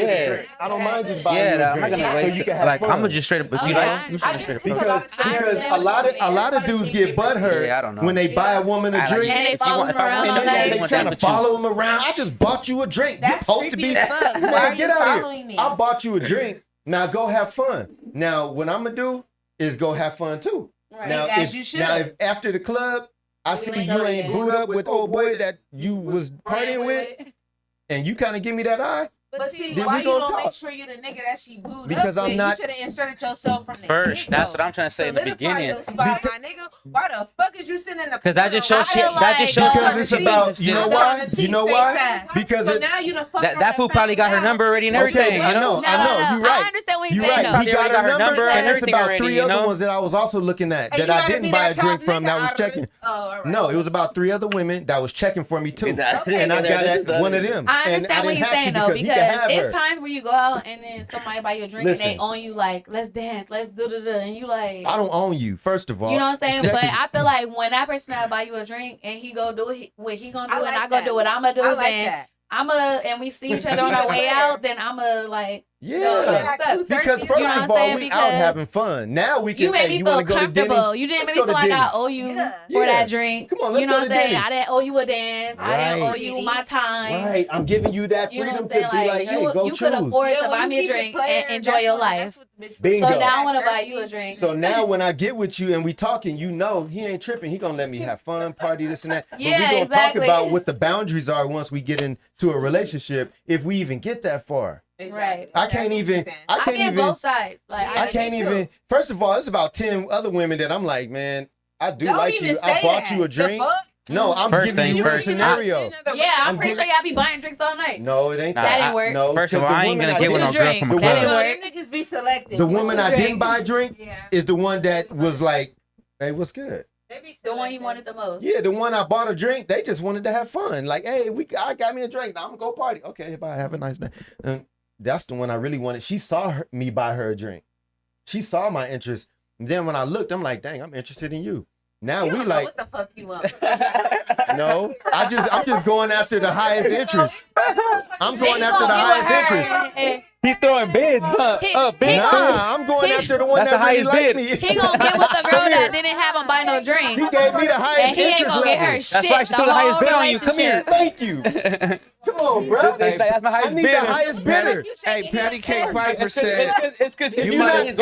I don't mind just buying you a yeah, I'm drink. not gonna So you wait. can have Like fun. I'm gonna just straight up. If you like, I'm just gonna straight up approach her. Because a lot of dudes get butthurt Yeah, I don't know. when they buy a woman a I like drink. it. And they If you follow want- him if I around want all And something, then night. I they want trying that to with you. follow him around. I just bought you a drink. That's You're supposed to be. creepy as fuck. Why Man, are get you out of following here. me? I bought you a drink. Now go have fun. Now what I'm gonna do is go have fun too. Right. Now As if, you should. now if after the club I see you ain't booed up with old boy that you was partying with, and you kind of give me that eye. But see, Then why we you gonna don't talk. make sure you the nigga that she booed Because up I'm with? not- You should have inserted yourself from the First, that's get-go. what I'm trying to say in the Solidify beginning. your spot, my nigga. Why the fuck is you sitting in the? Because that just corner? shows shit. feel That just shows like, Because it's about, you know I'm why? trying to see You know face why? ass. Because so it, now you done fucked That around fool and probably got her found number out. already and okay, everything. I You know. know, you're right. I understand what he's You're saying right. though. He Probably got got her her number, number and and it's everything about already, 3 you other know? ones that I was also looking at And that you I gotta didn't be buy that a top drink from nigga that was out of this- checking. Oh, all right. No, it was about 3 other women that was checking for me too, Okay. and I got Yeah, at that's one of them. I And understand what didn't he's have to saying though, he could because have it's her. times where you go out and then somebody buy you a drink and Listen. they own you like, let's dance, let's do and you like, I don't own you, first of all. you know what I'm saying? Second- But I feel like when that person that buy you a drink and he go do what he gonna do I and like I go that. do what I'm gonna do, I like then that. and we see each other on our way out, then I'm like, Yeah, because first of all, we out having fun. Now we can. You made me feel comfortable. You didn't make me feel like I owe you for that drink. Come on, let's you know go what to I'm saying? Denny's. I didn't owe you a dance. I didn't owe you my time. Right, I'm giving you that You know freedom what to I'm be saying? like, hey, go you choose. could afford to Yeah, buy when me you a keep it drink player, and enjoy your life. Bingo. So now I want to buy you a drink. So now when I get with you and we talking, you know he ain't tripping. He gonna let me have fun, party, this and that. But we gonna talk about what the boundaries are once we get into a relationship, if we even get that far. Right. I can't even. I get both sides. Like I can't even. First of all, it's about 10 other women that I'm like, man, I do Don't like even you. I say bought that. you a drink. The fuck? No, I'm First giving thing you a first. scenario. Yeah, I'm pretty sure y'all be buying drinks all night. No, it ain't Nah, That didn't work. No, First of 'cause all, the I ain't woman gonna get with no girl from a the That woman, didn't Them niggas be selective. the woman I drink? didn't buy a drink is the one that was like, hey, what's good? The one you wanted the most. Yeah, the one I bought a drink, they just wanted to have fun. Like, hey, I got me a drink. Now I'm gonna go party. Okay, bye. Have a nice day. And that's the one I really wanted. She saw me buy her a drink. She saw my interest. And then when I looked, I'm like, dang, I'm interested in you. Now You we don't know like, what the fuck you want. no, I'm just going after the highest interest. I'm going after the highest interest. He's throwing bids, huh? Nah, I'm going after the one That's the that really highest liked bid. me. He gonna get with the girl that didn't have him buy no drink. She gave me the highest And he ain't interest gonna get level. her That's shit why she the threw the highest whole bid on you. Come here. relationship. Thank you. Come on, bro. That's my I highest need bidder. the highest bidder. Hey, Patty Cake Piper said. It's because If you're not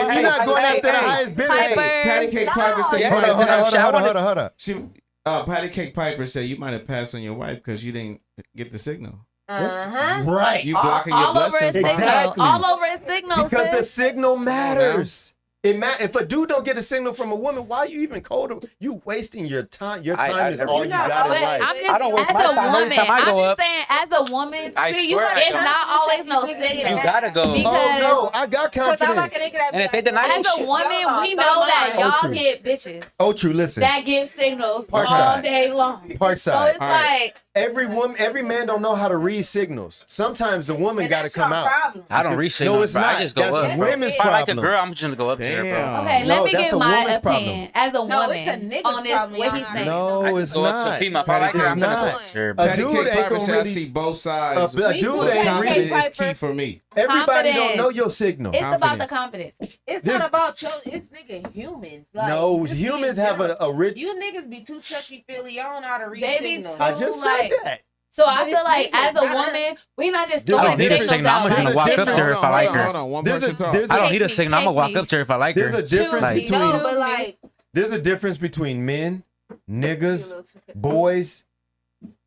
going after the highest bidder, Piper. Patty Cake Piper said. you hold might up, have passed- hold up. See, Patty Cake Piper said you might have passed on your wife because you didn't get the signal. Right. You blocking your All over his blessings. signal. Exactly. All over his signal. Because the sis. signal matters. If a dude don't get a signal from a woman, why are you even cold? You wasting your time. Your time is all you got But in life. I'm just, I don't waste as my a time every woman, time I I'm go just up. saying, as a woman, I See, you swear gotta I it's don't. not always no You signal. gotta go. Because Oh no, I got Because I'm like confidence. a nigga that be And if they like, deny "Yo, as a shit. woman, we Stop know that lying." y'all true. get bitches Oh, true. Listen, that give signals all Parkside. day long. So Parkside. it's like, Every man don't know how to read signals. Sometimes the woman And got to that's come your out. problem. I don't reach No, signals, it's bro. not. I just go That's up, bro. women's If I like a problem. girl, I'm just gonna go up to her, bro. Damn. okay, No, let me that's give a my woman's opinion as a No, woman it's a nigga's on this. problem, What y'all he's not saying. No, I it's just go up to a not. female. If I like her, It's I'm gonna go not. up to her, A bro. Patty dude Cake ain't Piper gonna said I really- see both sides. A dude ain't Confidence really. is key for me. Everybody don't Confidence. know your signal. It's about the confidence. It's This- not about your. It's nigga humans. Like, No, just humans in have general. a rich. You niggas be too touchy feely. Y'all don't know how to read They be signals. I just said like- that. So But I feel it's like niggas, as a not woman, we not just I don't throwing need a signals signal. I'm out. just gonna like, walk up to signals. her if I like her. Hold on. One There's a person talk. there's I don't a need a Take signal. I'm gonna me. walk up to her if I like her. there's a difference Choose me. between No, But like, there's a difference between men, niggas, boys,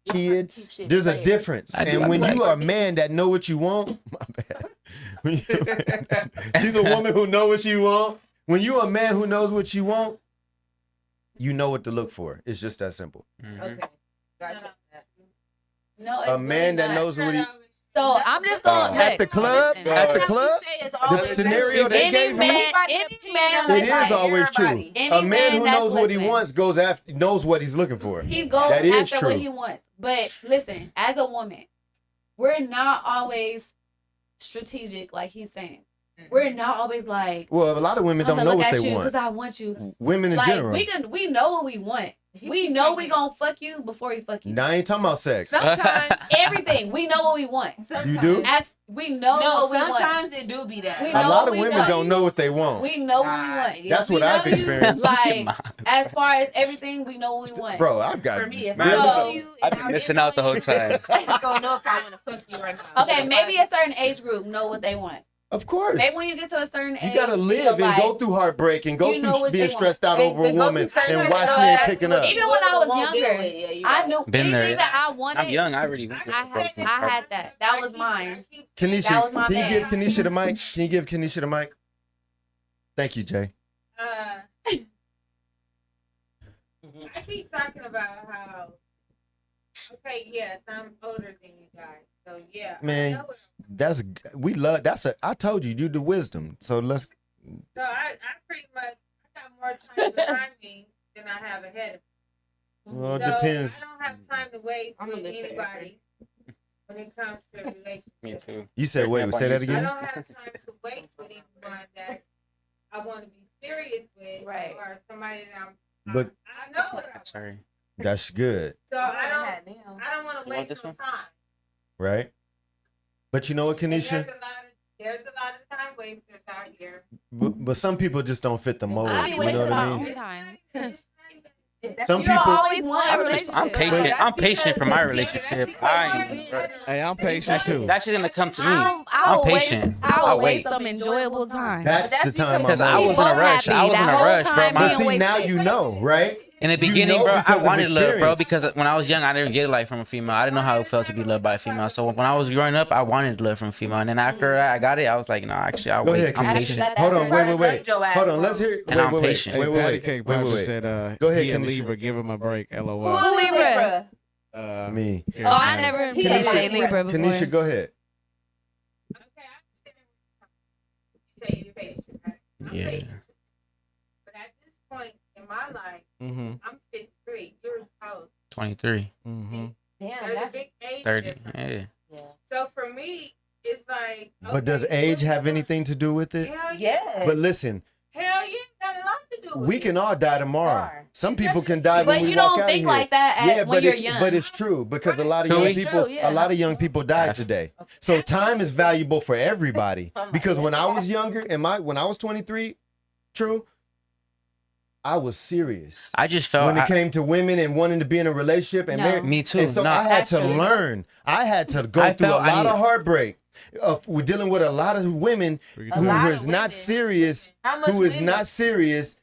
kids. There's a difference. I do, And I when do you like are a man that know what you want, my bad. When she's a woman who know what you want. When you a man who knows what you want, you know what to look for. It's just that simple. okay, gotcha. No, it's A man really that not. knows what he So I'm just going at the club, listen. at the What club, you say is always the scenario they Any gave man, me. any man, It that's is like, always true. everybody. Any A man man who that's knows what he listening. wants knows what he's looking for. he goes That is after true. what he wants. But listen, as a woman, we're not always strategic, like he's saying. We're not always like, Well, a lot of women I'm don't gonna know look what at they you want. because I want you. Women in Like general. we know what we want. We know we gonna fuck you before we fuck you. Now I ain't talking about sex. Sometimes, Everything we know what we want. You do? As we know no, what we want. sometimes it do be that. We A know lot what of we women want. don't know what they want. We know what we want. That's We what I've know you. experienced. Like as far as everything, we know what we want. Bro, I've got For me, if Man, I know so- you, I've and been I missing didn't out the know whole you, time. I don't know if I want to fuck you or not. Okay, maybe a certain age group know what they want. Of course. Maybe when you get to a certain age, You gotta in live your and life, go through heartbreak and go you know through what being you want. stressed out over a And go woman through certain and why she stuff. ain't picking up. Even when I was Won't deal younger, with it. Yeah, you I right. knew Been there, anything that I wanted. I'm young. I already went through I had that. That was mine. That was Kenisha, my can you man. give Kenisha the mic? Can you give Kenisha the mic? Thank you, Jay. I keep talking about how, okay, yes, I'm older than you guys. So, yeah. I Man, know I told you, you the wisdom. So let's. So, I pretty much, I got more time behind me than I have ahead of me. Well, it So, depends. I don't have time to waste I'm with gonna live forever. anybody when it comes to relationships. Me too. You said, wait, say that I again? don't have time to waste with anyone that I want to be serious with, Right. or somebody that But I know what I Sorry. that's good, So I don't want to You want waste this no one? time. right? But you know what, And Kenisha? there's a lot of There's a lot of time wasters out here. But some people just don't fit the mold. I be You know wasting what my I mean? own time. Some You don't people. always want a relationship. I'm patient. I'm patient for my relationship. Hey, I'm patient too. That's just gonna come to me. I'm I'm patient. I'll waste some enjoyable time. That's the time. Because I'm I on. was in a rush. I was in a rush, bro. But see, now you know, right? In the beginning, bro, I wanted love, bro, because when I was young, I didn't get it like from a female. I didn't know how it felt to be loved by a female. So when I was growing up, I wanted love from a female. And then after that, I got it. I was like, no, actually, I'll Go wait. ahead, I'm Kenisha. patient. Hold on, wait. Hold on, let's hear. And I'm patient. Hey, Wait. Patty Cake Papa said, Go ahead, he and Kenisha. Libra, give him a break, LOL. Who Libra? Me. Oh, I never appreciated Libra before. Kanisha, go ahead. Okay, I understand what you're saying. You say you're patient, right? I'm Yeah. patient. But at this point in my life, I'm 53. You're how? 23. Damn, There's a that's big age 30. difference. Yeah. So for me, it's like. But does age have anything to do with it? Hell yeah. But listen, Hell yeah, got a lot to do with we it. can all die tomorrow. Some people can die But when we you walk don't out think of here. like that Yeah, when but you're young. But it's true because a lot of True. young It's people, true, yeah. a lot of young people died today. So time is valuable for everybody. Because when I was younger, when I was 23, true, I was serious. I just felt When it came to women and wanting to be in a relationship and No. marry. Me too. And so No. I had That's to true. learn. I had to go I through a felt I lot of need- heartbreak. We're dealing with a lot of women who lot is of not women. serious, How much who is women? not serious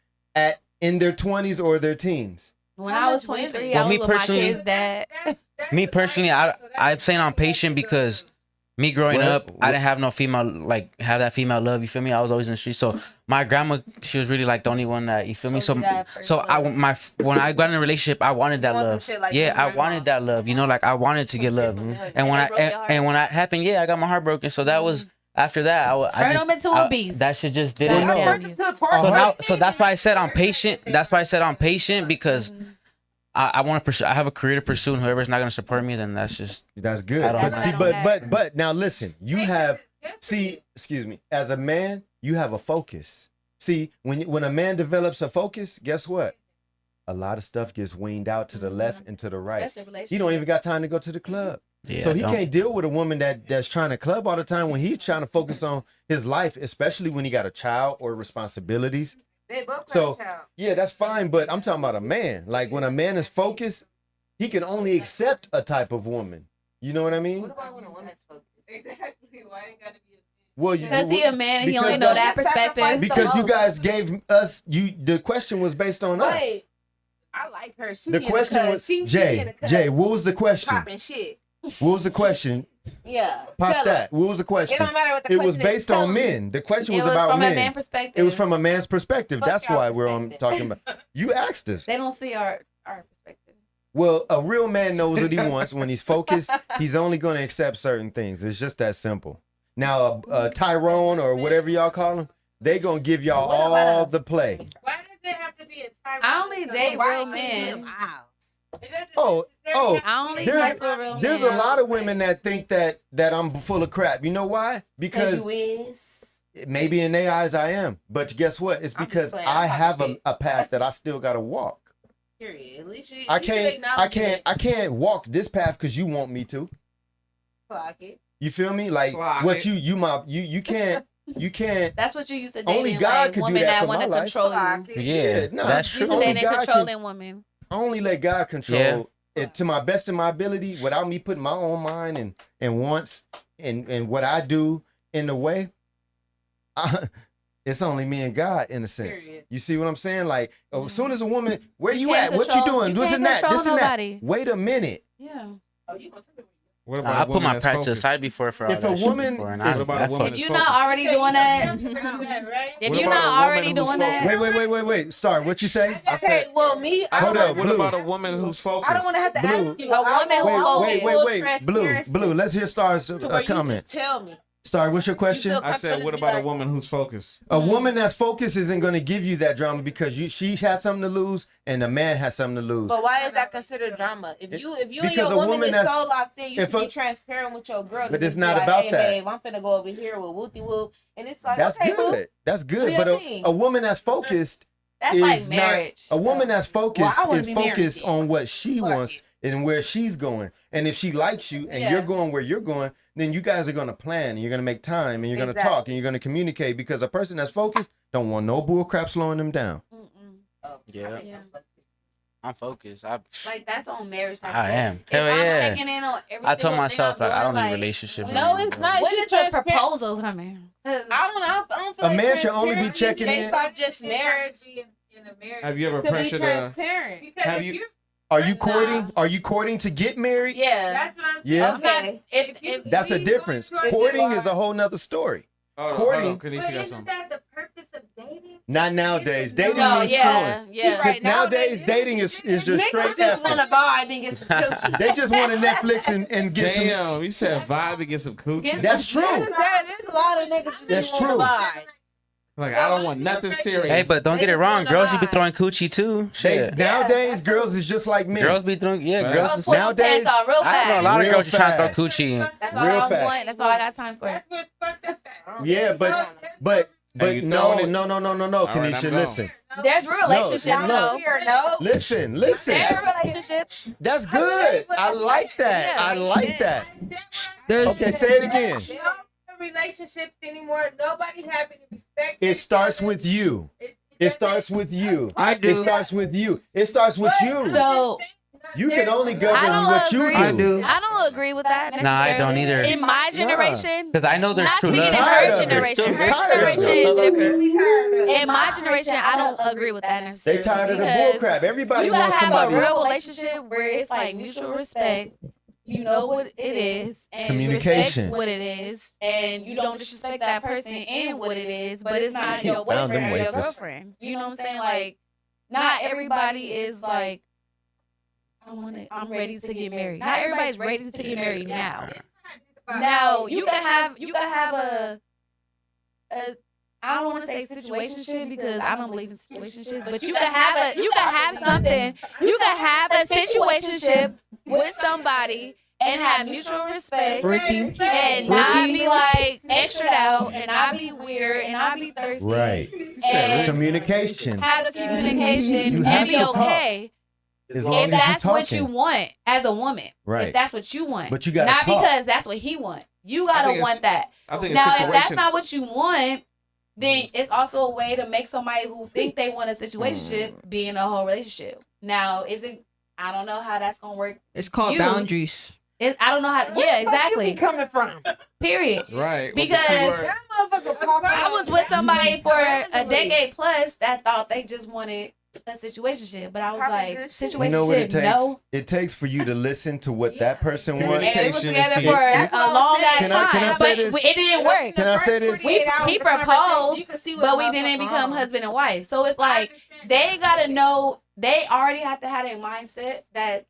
in their 20s or their teens. When I was 23, Well, I was me with my personally- kids' dad. Me personally, I'm saying I'm patient because me growing What? up, I didn't have no female, like, have that female love, you feel me? I was always in the street. So my grandma, she was really like the only one that, you feel me? So So, you got first so love. when I got in a relationship, I wanted that want some love. shit like Yeah, your I grandma. wanted that love, you know, like I wanted to get love. And when they broke your heart. and when that happened, yeah, I got my heart broken. So that was, after that, I Turn just, them into a beast. that shit just God didn't. damn you. So that's why I said I'm patient. That's why I said I'm patient because I want to pursue. I have a career to pursue, and whoever's not gonna support me, then that's just. That's good. I don't But know. see, I don't but now listen, you have excuse me, as a man, you have a focus. See, when a man develops a focus, guess what? A lot of stuff gets weaned out to the left and to the right. That's your relationship. He don't even got time to go to the club. Yeah, So he don't- can't deal with a woman that's trying to club all the time when he's trying to focus on his life, especially when he got a child or responsibilities. They both So crash out. yeah, that's fine, but I'm talking about a man. Like when a man is focused, he can only accept a type of woman. You know what I mean? What about when a woman's focused? Exactly. Why ain't gotta be a Well, you Because he a man and he because only know that- that perspective. because you guys gave us the question was based on us. Wait, I like her. She The in question cut. was she in Jay. the cut. Jay, what was the question? Popping shit. What was the question? Yeah. Pop Tell that. What was the It question? don't matter what the It question was is. based Tell on them. men. The question It was was about from men. a man perspective. It was from a man's perspective. Fuck That's y'all why we're on perspective. talking about. You asked us. They don't see our perspective. Well, a real man knows what he wants. When he's focused, he's only going to accept certain things. It's just that simple. Now, Tyrone or whatever y'all call him, they going to give y'all all the play. Why does it have to be a type? I only date Why real can't men. them out? It doesn't Oh, necessarily have to I only be mess with real There's men. a lot of women that think that I'm full of crap. You know why? Because you is. maybe in their eyes I am. But guess what? It's I'm just because playing. I I'm have talking a path that I still got to walk. Period. At least you. I at least you can't acknowledge it. I can't walk this path because you want me to. Clock it. You feel me? Like Clock what it. you can't. That's what you used to Only dating, God like could do women that that for want to my life. control Clock you. it. Yeah, no, that's You true. used to Only dating God can- controlling women. I only let God control Yeah. it to my best of my ability without me putting my own mind and wants and what I do in the way. It's only me and God in a sense. Period. You see what I'm saying? Like as soon as a woman, where you can't at? What you control- doing? you This can't and that. control This and nobody. that. Wait a minute. Yeah. Oh, you gonna tell me? What I put my that's pride to the focused? side before for all If a that shit woman before, and is- I, What about I a woman fuck- that's If you're not focused? already doing that, right? if What you're about not a woman already who's doing that, Wait. Star, what you say? I said, Okay, well, me, I Hold don't up, wanna- what Blue. about a woman who's focused? I don't want to have to Blue. ask you. A woman who Wait, focused. Blue. Let's hear Star's To where you comment. just tell me. Star, what's your question? feel I said, what about a woman who's focused? A woman that's focused isn't going to give you that drama because she has something to lose and the man has something to lose. But why is that considered drama? If you and Because your a woman woman is that's- so locked in, you if can a- be transparent with your girl. to But it's just be not like, about hey, that. Babe, I'm finna go over here with whoopty whoop, and it's like, That's okay, good. boo. That's good. Real But thing. a woman that's focused That's is like not. marriage. A woman that's focused Well, I wanna is be married focused then. on what she Fuck wants. it. and where she's going. And if she likes you and you're going where you're going, then you guys are going to plan and you're going to make time and you're going to talk and you're going to communicate, because a person that's focused don't want no bull crap slowing them down. Yeah. I'm focused. Like that's on marriage type. I am. If Hell I'm yeah. checking in on everything. I told myself like I don't need relationships. No, it's not. When It's is just the proposal coming? I don't feel A man should only be transparency checking is in. based off just marriage. Have you ever To be pressured transparent. have you Are you courting? Are you courting to get married? Yeah. That's what I'm saying. Yeah. I'm not, if That's a difference. Courting is a whole nother story. Courting. But isn't that the purpose of dating? Not nowadays. Dating No, means yeah, screwing. yeah. So nowadays, dating is just Niggas straight just want effort. to vibe and get some coochie. They just want to Netflix and get some. Damn, you said vibe and get some coochie. That's true. There's a lot of niggas that That's just want true. to vibe. Like I don't want nothing serious. Hey, but don't get it wrong. Girls, you be throwing coochie too. Shit. Nowadays, girls is just like men. Girls be throwing. Yeah, Right. girls. Is, Nowadays, Pants on real I know a fast. lot of Real girls you trying to fast. throw coochie in. That's all real I'm fast. wanting. That's all I got time for. That's what's fucked up at. Yeah, but Hey, you no, throwing it? no, right, Kenisha, I'm listen. There's relationships no. though. Here, no. Listen. There's relationships. That's good. I like that. I like that. Okay, say it again. Relationships anymore. Nobody having respect. It starts with you. It starts with you. I do. It starts with you. It starts with you. So You can only I govern don't what you agree. do. I do. I don't agree with that. Nah, I necessarily. don't either. In my generation, Because I know there's not true speaking love. in Tired her of it. generation. Her Tired of generation it. is different. In my generation, I don't agree with that necessarily. They tired of the because bull crap. Everybody you gotta wants have somebody. a real relationship where it's like mutual respect. You know what it is, and you Communication. respect what it is, and you don't disrespect that person and what it is, but it's not your Found them boyfriend or your wafers. girlfriend. You know what I'm saying? Like, not everybody is like, I'm ready to get married. Not everybody's ready to get married now. Now you can have a I don't want to say situationship because I don't believe in situationships, but you can have something. You can have a situationship with somebody and have mutual respect and not be like extra out and not be weird and not be thirsty. Right. And Communication. have the communication You have and be to talk. okay. As long If as that's you're what you talking. want as a woman, Right. if that's what you want, But you gotta not talk. because that's what he want. You I gotta think it's- want that. I think Now, a if situation. that's not what you want, then it's also a way to make somebody who think they want a situationship be in a whole relationship. Now, is it? I don't know how that's gonna work. It's called You- boundaries. I don't know how. Yeah, exactly. You be coming from? Period. Right. Because That motherfucker pop I out. was with somebody for a decade plus that thought they just wanted a situationship, but I was Probably like, good shit. situationship, You know what it takes? no. It takes for you to listen to what that person And wants. we was Communication is together key. for That's what a I'm long saying. ass Can I time, say but this? it didn't work. Can I say this? He proposed, but we didn't become husband and wife. So it's like they gotta know. They already have to have their mindset that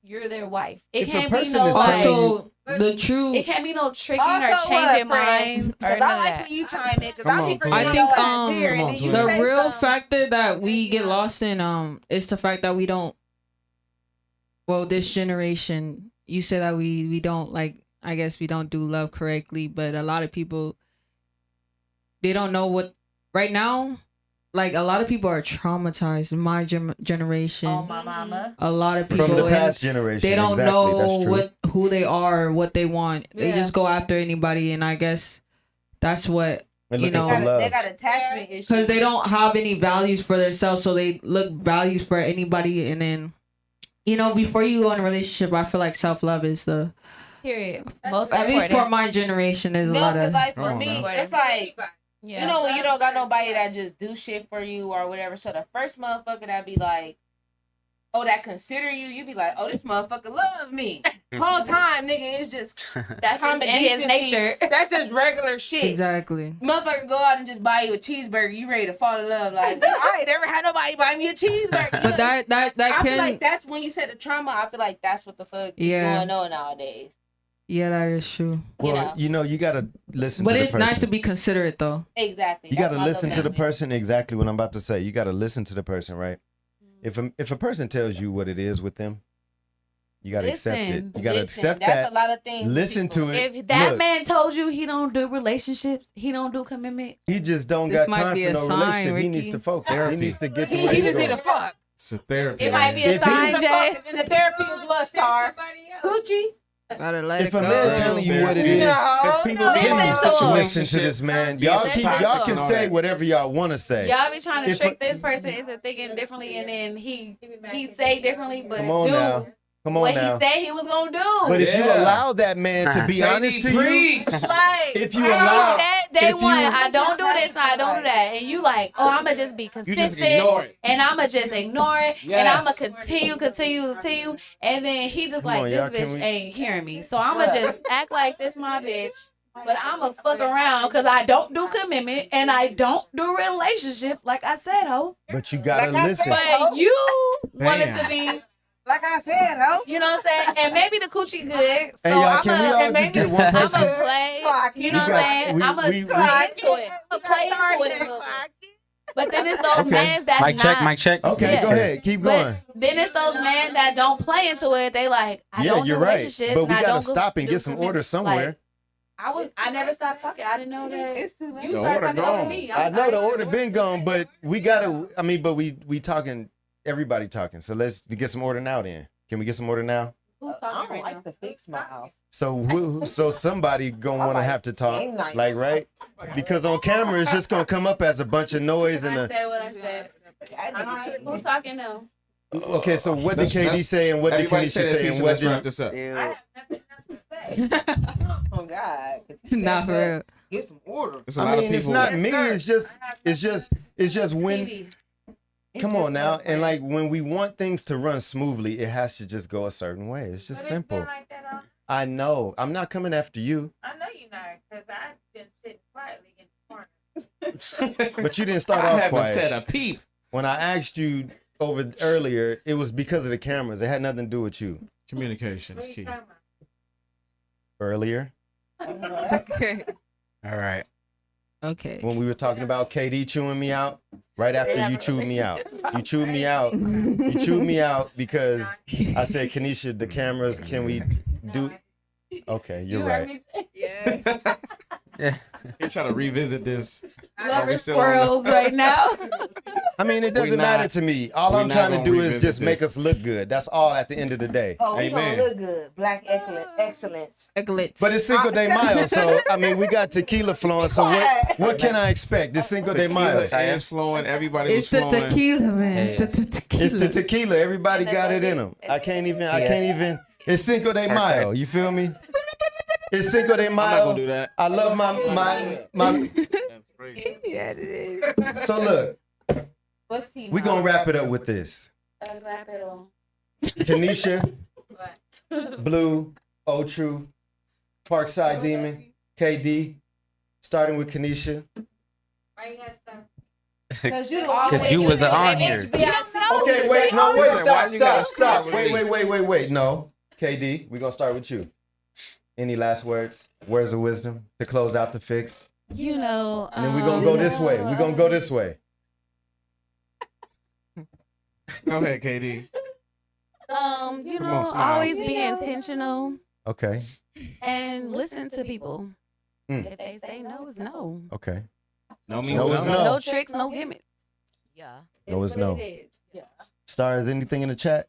you're their wife. It If a can't be person no is like. telling Also, the true. It can't be no tricking Also, or changing what, minds or Because none I of like that. when you chime in, because Come I on, be Twin. forgetting I think your ass here, and Come on, then you The say real something. factor that we get lost in is the fact that we don't. Well, this generation, you say that we don't like. I guess we don't do love correctly, but a lot of people, they don't know what right now. Like a lot of people are traumatized in my generation. Oh my mama. A lot of people From the and past generation. they don't exactly. That's know true. who they are, what they want. They Yeah. just go after anybody, and I guess that's what. They're you looking know, for love. They got attachment issues. Because they don't have any values for themselves, so they look values for anybody, and then, before you go in a relationship, I feel like self-love is the, Period. Most at least for important. my generation, there's a No, lot because of. like for Come on, me, man. it's like, Yeah. you know, when you don't got nobody that just do shit for you or whatever. So the first motherfucker that be like, oh, that consider you, you be like, oh, this motherfucker love me. Whole time, nigga, it's just That's common in his decency. nature. That's just regular shit. Exactly. Motherfucker go out and just buy you a cheeseburger, you ready to fall in love. Like, I ain't never had nobody buy me a cheeseburger. You But know, that I feel can, like that's when you said the trauma, I feel like that's what the fuck is Yeah. going on nowadays. yeah, that is true. Well, you gotta listen But to the it's person. nice to be considerate, though. Exactly. You That's gotta what I listen look to the at. person. Exactly what I'm about to say. You gotta listen to the person, right? If a person tells you what it is with them, you gotta accept it. Listen. You gotta Listen, accept that's that. a lot of things. Listen to it. If that Look, man told you he don't do relationships, he don't do commitment. he just don't This got might time be for a no sign, relationship. He Ricky. needs to focus. Therapy. He needs to get to He where he's just need going. to fuck. It's a therapy. It might be a If sign, he's- Jay. In the therapy as well, Star. Gucci. Gotta let If it a go. man telling you what it is, Because people be in Listen some to him. listen to situations. this man. Be Y'all some can toxic and all say that. whatever y'all want to say. Y'all be trying to If trick a- this person into thinking differently, and then he say differently, but Come on now. do Come on what now. he said he was gonna do. But if you Yeah. allow that man to be honest to you, Like, if you allow, that day if one, you- I don't do this, and I don't do that, and you like, oh, I'ma just be You consistent, just ignore it. and I'ma just ignore it, and Yes. I'ma continue, and then he just Come like, on, this y'all, can bitch we- ain't hearing me, so I'ma just act like this my bitch, but I'ma fuck around because I don't do commitment and I don't do relationship, like I said, ho. but you gotta Like I listen. said. But you want it Damn. to be, Like I said, ho. you know what I'm saying, and maybe the coochie good, so Hey y'all, can we all just get one I'ma person? play, you know what I'm got- saying? we- I'ma we- play into it. I'ma play into it a little bit. But then it's those Okay. men that's Mic check, not. mic check. Okay, Yeah. go ahead, keep going. But then it's those men that don't play into it. They like, I Yeah, don't you're do right. relationships. But and we I gotta don't stop and do get some commitment. order somewhere. Like, I never stopped talking. I didn't know that. It's too late. You The started order talking over gone. me. I know the order been gone, but we gotta. I mean, but we talking. Everybody talking. So let's get some order now. Then can we get some order now? Who's I talking don't right like now? to fix my house. So somebody gonna want to have to talk, game night. like right? Because on camera it's just gonna come up as a bunch of noise and I a. said what I said. Who's talking now? Okay, so what did Let's- KD say and what did Everybody Kenisha say that say piece and and what let's wrap did? this up. I have nothing else to say. Oh God. 'Cause he Nah, said for real. Get some order. There's a lot I of mean, people. it's not Yes, me. sir. It's just when. TV. Come on now, and like when we want things to run smoothly, it has to just go a certain way. It's just But simple. It's been like that all. I know. I'm not coming after you, I know you're not, because I've been sitting quietly in the corner. but you didn't start I off haven't quiet. said a peep. When I asked you over earlier, it was because of the cameras. It had nothing to do with you. Communication is What are you key. talking about? Earlier, Okay. All right. Okay. when we were talking about KD chewing me out, right after you chewed me out. You chewed me out. You chewed me out because I said, Kenisha, the cameras, can we do? Okay, you're You right. heard me. Yeah. He trying to revisit this. Lover we still on squirrels right now. I mean, it doesn't not- matter to me. All we I'm not trying to gonna do is revisit just make this. us look good. That's all at the end of the day. Oh, we Amen. gonna look good. Black excellence. Glitz. But it's Cinco de Mayo, so I mean, we got tequila flowing. So what can I expect? It's Cinco de Mayo. Tequila is flowing. Everybody It's was the flowing. tequila, man. It's Yeah. the tequila. It's the tequila. Everybody got it in them. I can't even. It's Cinco de Mayo. You feel me? It's Cinco de I'm not gonna do Mayo. that. I love my. That's crazy. Yeah, it is. So look, What's he? we gonna wrap it up with this. Wrap it on. Kanisha, Blue, True, Parkside Demon, KD, starting with Kanisha. Why you gotta stop? Because you was on here. Okay, wait, no, wait, Listen, why you gotta stop. start with me? Wait. No, KD, we're gonna start with you. Any last words? Words of wisdom to close out the fix? You know. And then we're gonna go this way. We're gonna go this way. Go ahead, KD. You Come know, on, smile. always be intentional Okay, and listen to people. Mm. If they say no, it's no. okay. No means No no. is no. No tricks, no gimmicks. Yeah. No is no. It is. Star, is anything in the chat?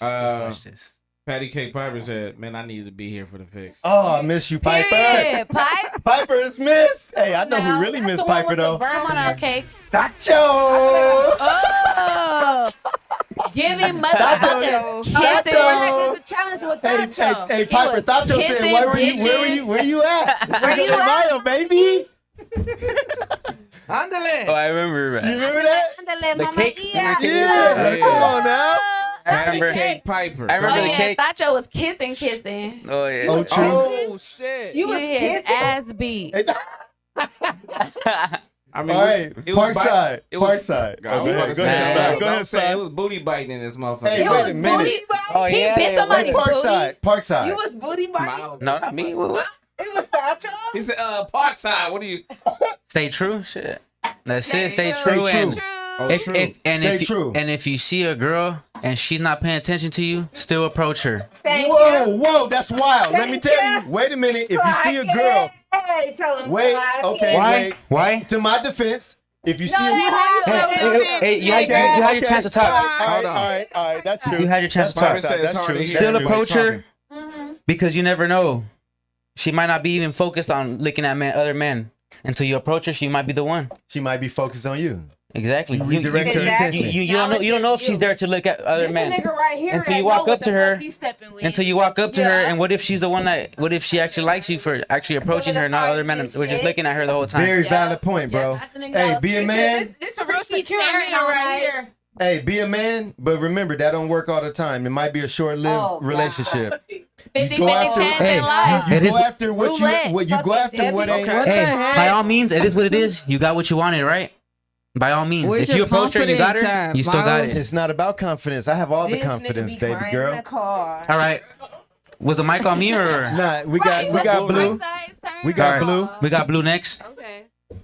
Watch this. Patty K. Piper said, "Man, I needed to be here for the fix." Oh, I miss you, Piper. Period. Pipe. Piper is missed. Hey, I know Now, who really that's missed the one Piper with the though. Come on out, cakes. Tacho. Oh, giving motherfuckers kisses. Tacho. The challenge with Hey, Tacho. hey, Piper. was Tacho said, kissing where you at? Cinco de Mayo, baby. Andale. Oh, I remember. You remember that? Ándale, The mamá cake. Ia. Yeah. Yeah. Come on now. I Patty remember. K. Piper. I Oh remember the yeah, cake. Tacho was kissing. Oh yeah. Oh, true. Oh shit. You was his kissing. ass beat. Hey, I mean, all right, it was Parkside. it was- Parkside. God, we Okay, about to go say ahead, that. Star. Go I'm ahead, saying Star. it was booty biting in this motherfucker. Hey, It wait was a minute. booty. Oh, He yeah, bit yeah, Hey, somebody's booty. Parkside. You was booty biting. Mouth. No, not me. What? It was Tacho. He said, Parkside, what are you? Stay true. Shit. That's it. Stay Stay true. true. And Oh, if true. Stay true. if you see a girl and she's not paying attention to you, still approach her. Thank Whoa, that's wild. Let me Thank tell you. you. Wait a minute. If you see a girl, Hey, tell him. wait. Clyde. Okay, Why? wait. Why? To my defense, If you No, see they him, have Hey, you had your chance to talk. all right, that's true. You had your chance to Bobby talk. said it's That's hard true. to hear Still everybody approach her talking. because you never know. She might not be even focused on looking at other men. Until you approach her, she might be the one. She might be focused on you. Exactly. Redirect her attention. You don't know if she's there to look at other men. This nigga right here Until you that walk know up what to the her. fuck he stepping with. Until you walk up to her, Yeah. and what if she's the one what if she actually likes you for actually approaching her, not other men? We're just looking at her the whole time. Very valid point, bro. Yeah, I think Hey, that be a was- man. This a real secure staring man all right night. here. Hey, be a man, but remember that don't work all the time. It might be a short-lived relationship. 50-50 go after- chance Hey, in life. You It is- go after what Roulette. you go after what ain't. Hey, by all means, it is what it is. You got what you wanted, right? By all means, Where's if you your approach her and you got confidence her, at, you still got Miles? it. It's not about confidence. I have all the This confidence, nigga be baby crying girl. in the car. All right. Was the mic on me or? Nah, we got blue. We got All right. blue. We got blue next. Okay.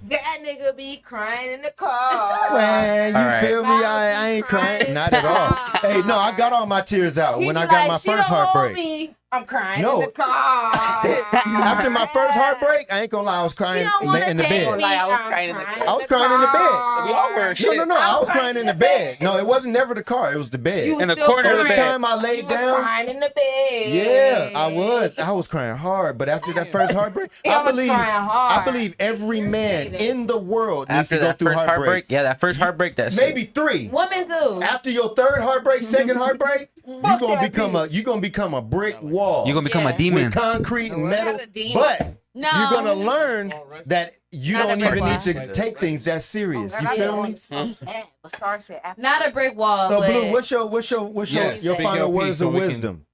That nigga be crying in the car. Man, you All right. feel me? I ain't crying. Not at all. Hey, no, I got all my tears out He when be I got like, my "She first don't want heartbreak. me. I'm crying No. in the car. After my first heartbreak, I ain't gonna lie, I was She crying don't wanna in the date bed. me. Like, I was I'm crying in the car. I was crying in the bed. We all were. No, I was crying in the bed. No, it wasn't never the car. It was the bed. You was In the still corner of the Every crying. bed. time I You laid was down, crying in the bed. yeah, I was crying hard. But after that first heartbreak, I was crying hard. I believe every man in the world needs After to go that through first heartbreak, yeah, that first heartbreak, that's Maybe 3. Women too. After your third heartbreak, second heartbreak, you gonna become a brick wall. you're gonna become a demon. with concrete and metal. Not a demon. But No. you're gonna learn that you Not don't a brick even wall. need to take things that serious. You feel me? But Starr said after Not a brick wall. So but Blue, what's your Yeah, your speak final your piece words so of we can- wisdom?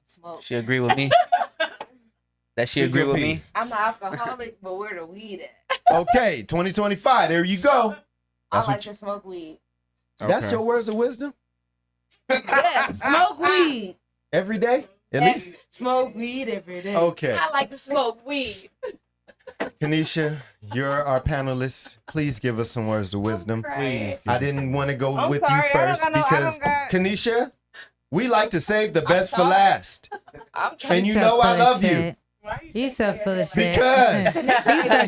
smoke. She agree with me. That she agree with me. I'm an alcoholic, but where the weed at? Okay, 2025. There you go. I That's like what to smoke weed. That's Okay. your words of wisdom Yes, smoke weed. every day, at least. Smoke weed every day. Okay, I like to smoke weed. Kenisha, you're our panelist. Please give us some words of wisdom. Please. I didn't want to go I'm with sorry, you I don't first got no- I because don't got- Kenisha, we like to save the best for sorry. last, I'm trying and you know I love you He's so full of shit. because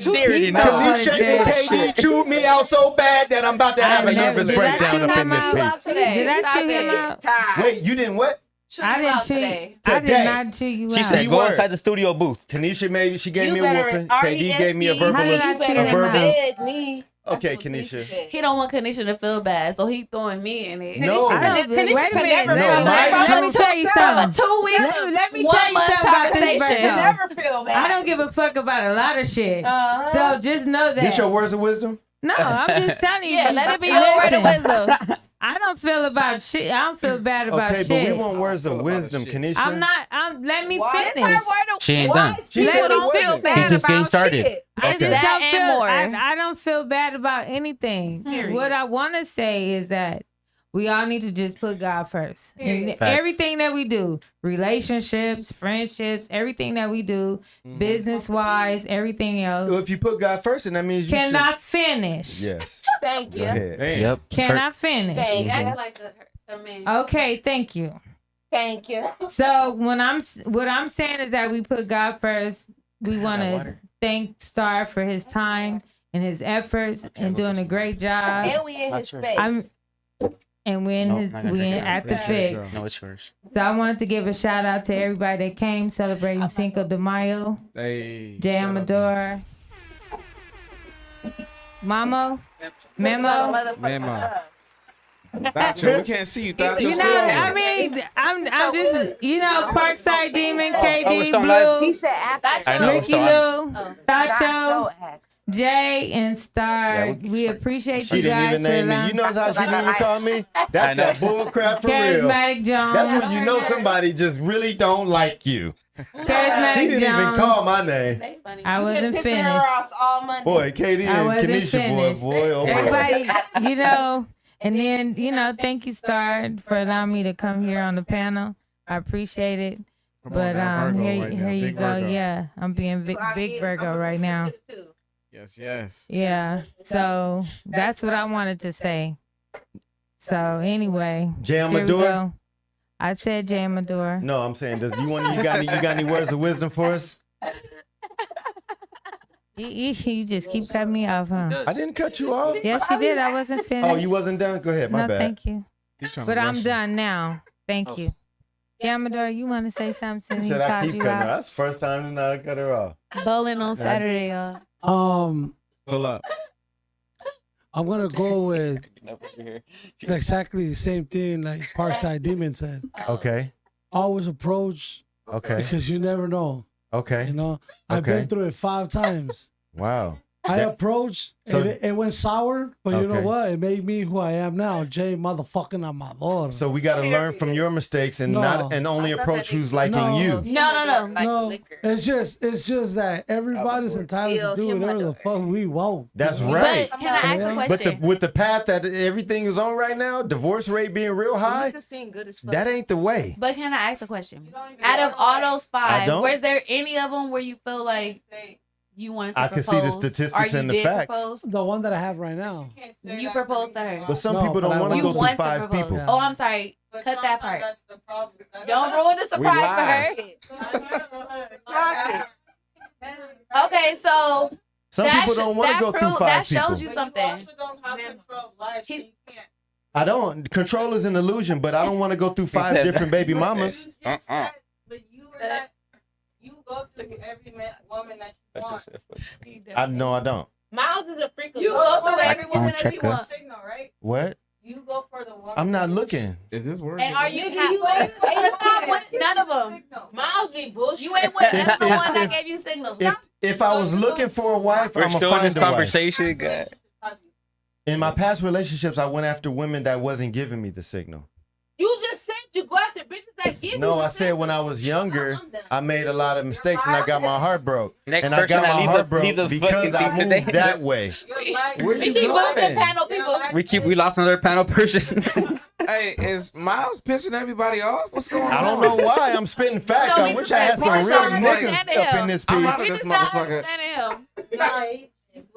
She already know. Kenisha and KD chewed me out so bad that I'm about to have a nervous did I breakdown chew up in him this out? piece. Did I Stop chew him it. out? Wait, you didn't what? I didn't chew. today. I Today. did not chew you She out. said, "Go Keyword. inside the studio booth." Kenisha she gave You me a better whooping. R.E.S.P. KD gave me a verbal. How did I chew him verbal- out? beg me. Okay, That's what Kenisha. said. He don't want Kenisha to feel bad, so he throwing me in it. No. I don't, Kenisha wait a could minute. never No, let, my let me truth- tell you From a something. 2-week, Let me 1 tell you month something about this conversation. bird, though. Never feel bad. I don't give a fuck about a lot of shit. So just know that. This your words of wisdom? No, I'm just telling you. Yeah, let it be your word of Listen, wisdom. I don't feel about shit. I don't feel bad about Okay, but shit. we want words of wisdom, Kenisha. I'm not. Let me Why? finish. She ain't done. She said People it don't feel wasn't. bad He's just getting about started. shit. I It's just that don't and feel. more. I don't feel bad about anything. Period. What I want to say is that we all need to just put God first. Period. And Facts. everything that we do, relationships, friendships, everything that we do, business wise, everything Well, else. if you put God first, then that means you Can I finish? should. Yes. Thank Go you. ahead. Yep. Can I finish? Thank you. Act like a man. Okay, thank you. Thank you. So what I'm saying is that we put God first. We want to thank Starr for his time and his efforts and doing a great job. And we in his space. And we in at the fix. No, it's yours. So I wanted to give a shout out to everybody that came celebrating Cinco de Mayo. Hey. Jador, Memo, Memo. Tacho, we can't see you, Tacho. You know, I mean, I'm just, Parkside Demon, Oh, we're KD, still live? Blue, He said after. I know. Ricky so I'm- Lou, Tacho, Jay, and Starr. Yeah, we appreciate She you didn't guys even name for me. allowing- You know how she didn't even call me? I That's know. that bull crap for real. Charismatic Jones. That's when you know somebody just really don't like you. She Charismatic didn't even Jones. call my name. They funny. I wasn't Pissing finished. her off all Monday. Boy, KD I and wasn't Kenisha, finished. boy, oh boy. Everybody, and then, thank you, Starr, for allowing me to come here on the panel. I appreciate it. But here you go. Yeah, I'm being big Virgo right now. Yes, yes. Yeah. So that's what I wanted to say. So anyway, here we Jamador? go. I said Jamador. No, I'm saying, you got any words of wisdom for us? You just keep cutting me off, huh? I didn't cut you off. Yes, you did. I wasn't finished. Oh, you wasn't done? Go ahead. My No, bad. thank you. But I'm done now. Thank you. Jamador, you want to say something since He he said I called keep you cutting her. out? That's the first time I cut her off. Bowling on Saturday, y'all. Pull up. I'm gonna go with exactly the same thing like Parkside Demon said. Okay. Always approach. Okay. Because you never know. Okay. You know, I've been through it 5 times. Wow. I approached, So- it went sour, but you know Okay. what? It made me who I am now, Jay motherfucking Amador. So we got to learn from your mistakes and only approach who's liking you. No. It's just that everybody's entitled to do whatever the fuck we want. That's right. But can I ask a But question? with the path that everything is on right now, divorce rate being real high, that ain't the way. But can I ask a question? Out of all those I 5, don't. was there any of them where you feel like you wanted to I propose? can see the statistics or you and the did facts. propose? The one that I have right now. You proposed to her. But some No, people but don't I want to want go to. through Want to 5 propose. people. Oh, I'm sorry. Cut that part. Don't ruin the surprise for her. Okay, so Some people don't want to go through 5 that people. shows you something. I don't. Control is an illusion, but I don't want to go through 5 different baby mamas. You go through every woman that you want. I know I don't. Miles is a freak of You go through every woman that you want. Signal, right? What? You go for the woman. I'm not looking. Is this working? And are you not with none of them? Miles be bullshit. You ain't with none of the one that gave you signals. If I was looking for a wife, We're I'm still gonna in this find a wife. conversation, guy. In my past relationships, I went after women that wasn't giving me the signal. You just said you go after bitches that give you. No, I said when I was younger, I made a lot of mistakes and I got my heart broke. Next and I person got that my leave heart the- leave broke the because fucking I thing moved today. that way. Where We you keep losing going? panel people. We lost another panel person. Hey, is Miles pissing everybody off? What's going on? I don't know why I'm spitting facts. No, I wish I had some real niggas up in this I'm piece. out of We this just not motherfucker. understanding him.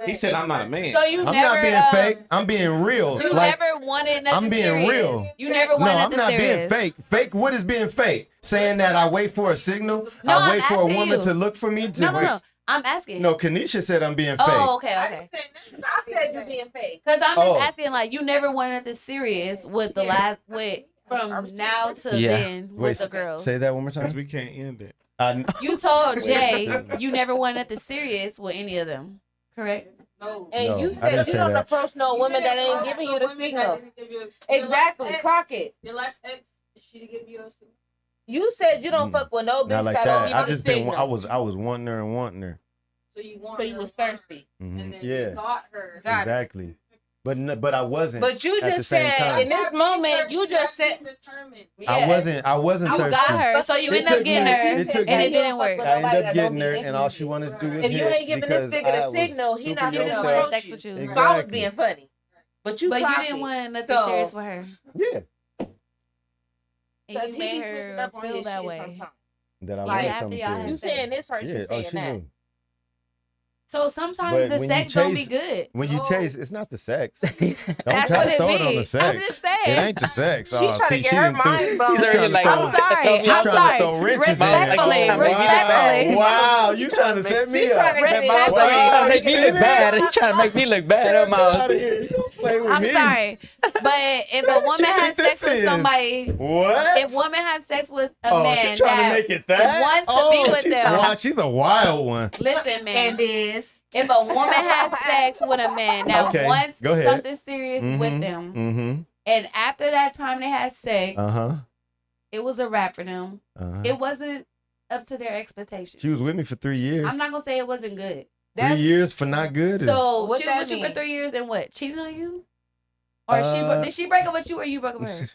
He said I'm not a man. So you I'm never, not being fake. I'm being real. You Like, never wanted nothing I'm being serious. real. You never no, wanted I'm nothing not serious. being fake. Fake, what is being fake? Saying that I wait for a signal? No, I I'm wait for a asking woman you. to look for me to No. I'm asking. No, Kenisha said I'm being fake. Oh, okay. I said you being fake. Because I'm Oh. just asking, like, you never wanted nothing serious with the last, from now to then with Wait, the girls. say that one more Because time. we can't end it. You told Jay you never wanted nothing serious with any of them, correct? No. And No, I you didn't said say you don't that. approach no woman that ain't giving you the signal. Exactly. Clock it. Your last ex, she didn't give you a signal. You said you don't fuck with no bitch Not like that don't that. give I you the just been. signal. I was wanting her and wanting her. So you want So you was thirsty. Mhm. and then Yeah, you got her. Got it. exactly. But I wasn't. But you at the just same said time. in this moment, you just said I wasn't You thirsty. got her, so you It end up took getting me- her, it took and me- it didn't work. I ended up getting her, and all she wanted to do was if you hit ain't giving this because nigga I the was signal, he super not He gonna didn't yoked want to up. have sex with you. So I was Exactly. being funny. But you But you clocked didn't it. want nothing So- serious with her. Yeah, And Because you he made be switching her up on feel his that shit way. sometimes. that I Like, wanted after something y'all had serious. You saying this hurt, Yeah, you oh, saying she that. knew. So sometimes But the when sex you don't be chase- good. When you chase, it's not the sex. Don't That's try what to it throw it be. on the I'm sex. just saying. It ain't the sex. She Oh, trying see, to get she her done threw- mind blown. she trying to I'm throw- sorry. She I'm trying sorry. to throw wrenches in. Respectfully. Wow, Respectfully. wow, you trying to set me up. Respectfully. Wow, Make me look bad. He's trying to make me look bad. I'm Get out out. of here. You don't play with I'm me. sorry. But if a woman You has think sex this with is? somebody, What? if woman has sex with a Oh, man she's trying to that make it that? wants to Oh, be with she's them. wild. She's a wild one. Listen, man. And is. If a woman has sex with a man that Okay, wants go ahead. something serious with them, Mm-hmm. and after that time they had sex, Uh-huh. it was a wrap for them. Uh-huh. It wasn't up to their expectations. She was with me for 3 years. I'm not gonna say it wasn't good. 3 years for not good. is- So What she was that with you for mean? 3 years and what? Cheated on you? Or did she break up with you or you broke up with her?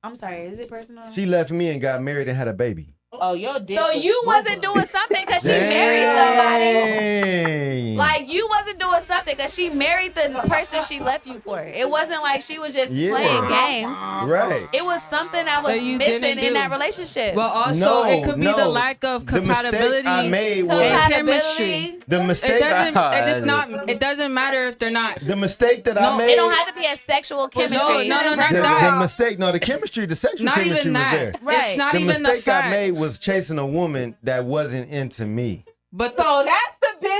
I'm sorry. Is it personal? She left me and got married and had a baby. Oh, your dick. So was you wasn't doing something because she married somebody. Dang. Like you wasn't doing something because she married the person she left you for. It wasn't like she was just Yeah. playing games. Right. It was something that was That you missing didn't in do. that relationship. But also, it could be the lack of The mistake compatibility I made was and chemistry. the It mistake. doesn't. It's not. It doesn't matter if they're not. The mistake that I No, made. it don't have to be a sexual chemistry. No, not the that. mistake. No, the chemistry, the sexual Not chemistry even was that. there. Right. It's not The even the mistake fact. I made was chasing a woman that wasn't into me. But So that's the bitch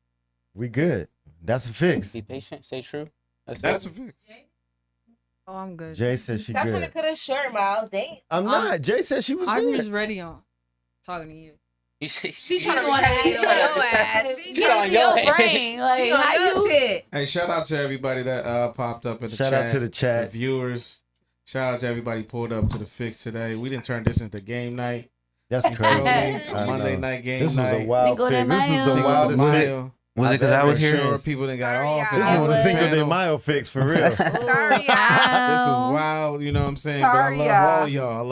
We good. That's a fix. Be patient. Stay true. That's a fix. Oh, I'm good. Jay said she Stop trying to good. cut us short, Miles. Damn. I'm not. Jay said she was I'm good. just ready on talking to you. You see, She's trying to want to eat on your ass. She Get trying in to your brain. Like, how you shit. Hey, shout out to everybody that popped up in the Shout chat. out to the chat. The viewers. Shout out to everybody pulled up to the fix today. We didn't turn this into game night. That's crazy. Monday night game This night. was a wild Cinco de fix. This was the Mayo. wildest fix. was it because I was For here? sure, people that got off. This I was the was. Cinco de panel. Mayo fix for real. Sorry, This was wild, you know what I'm saying? But I love all y'all. I love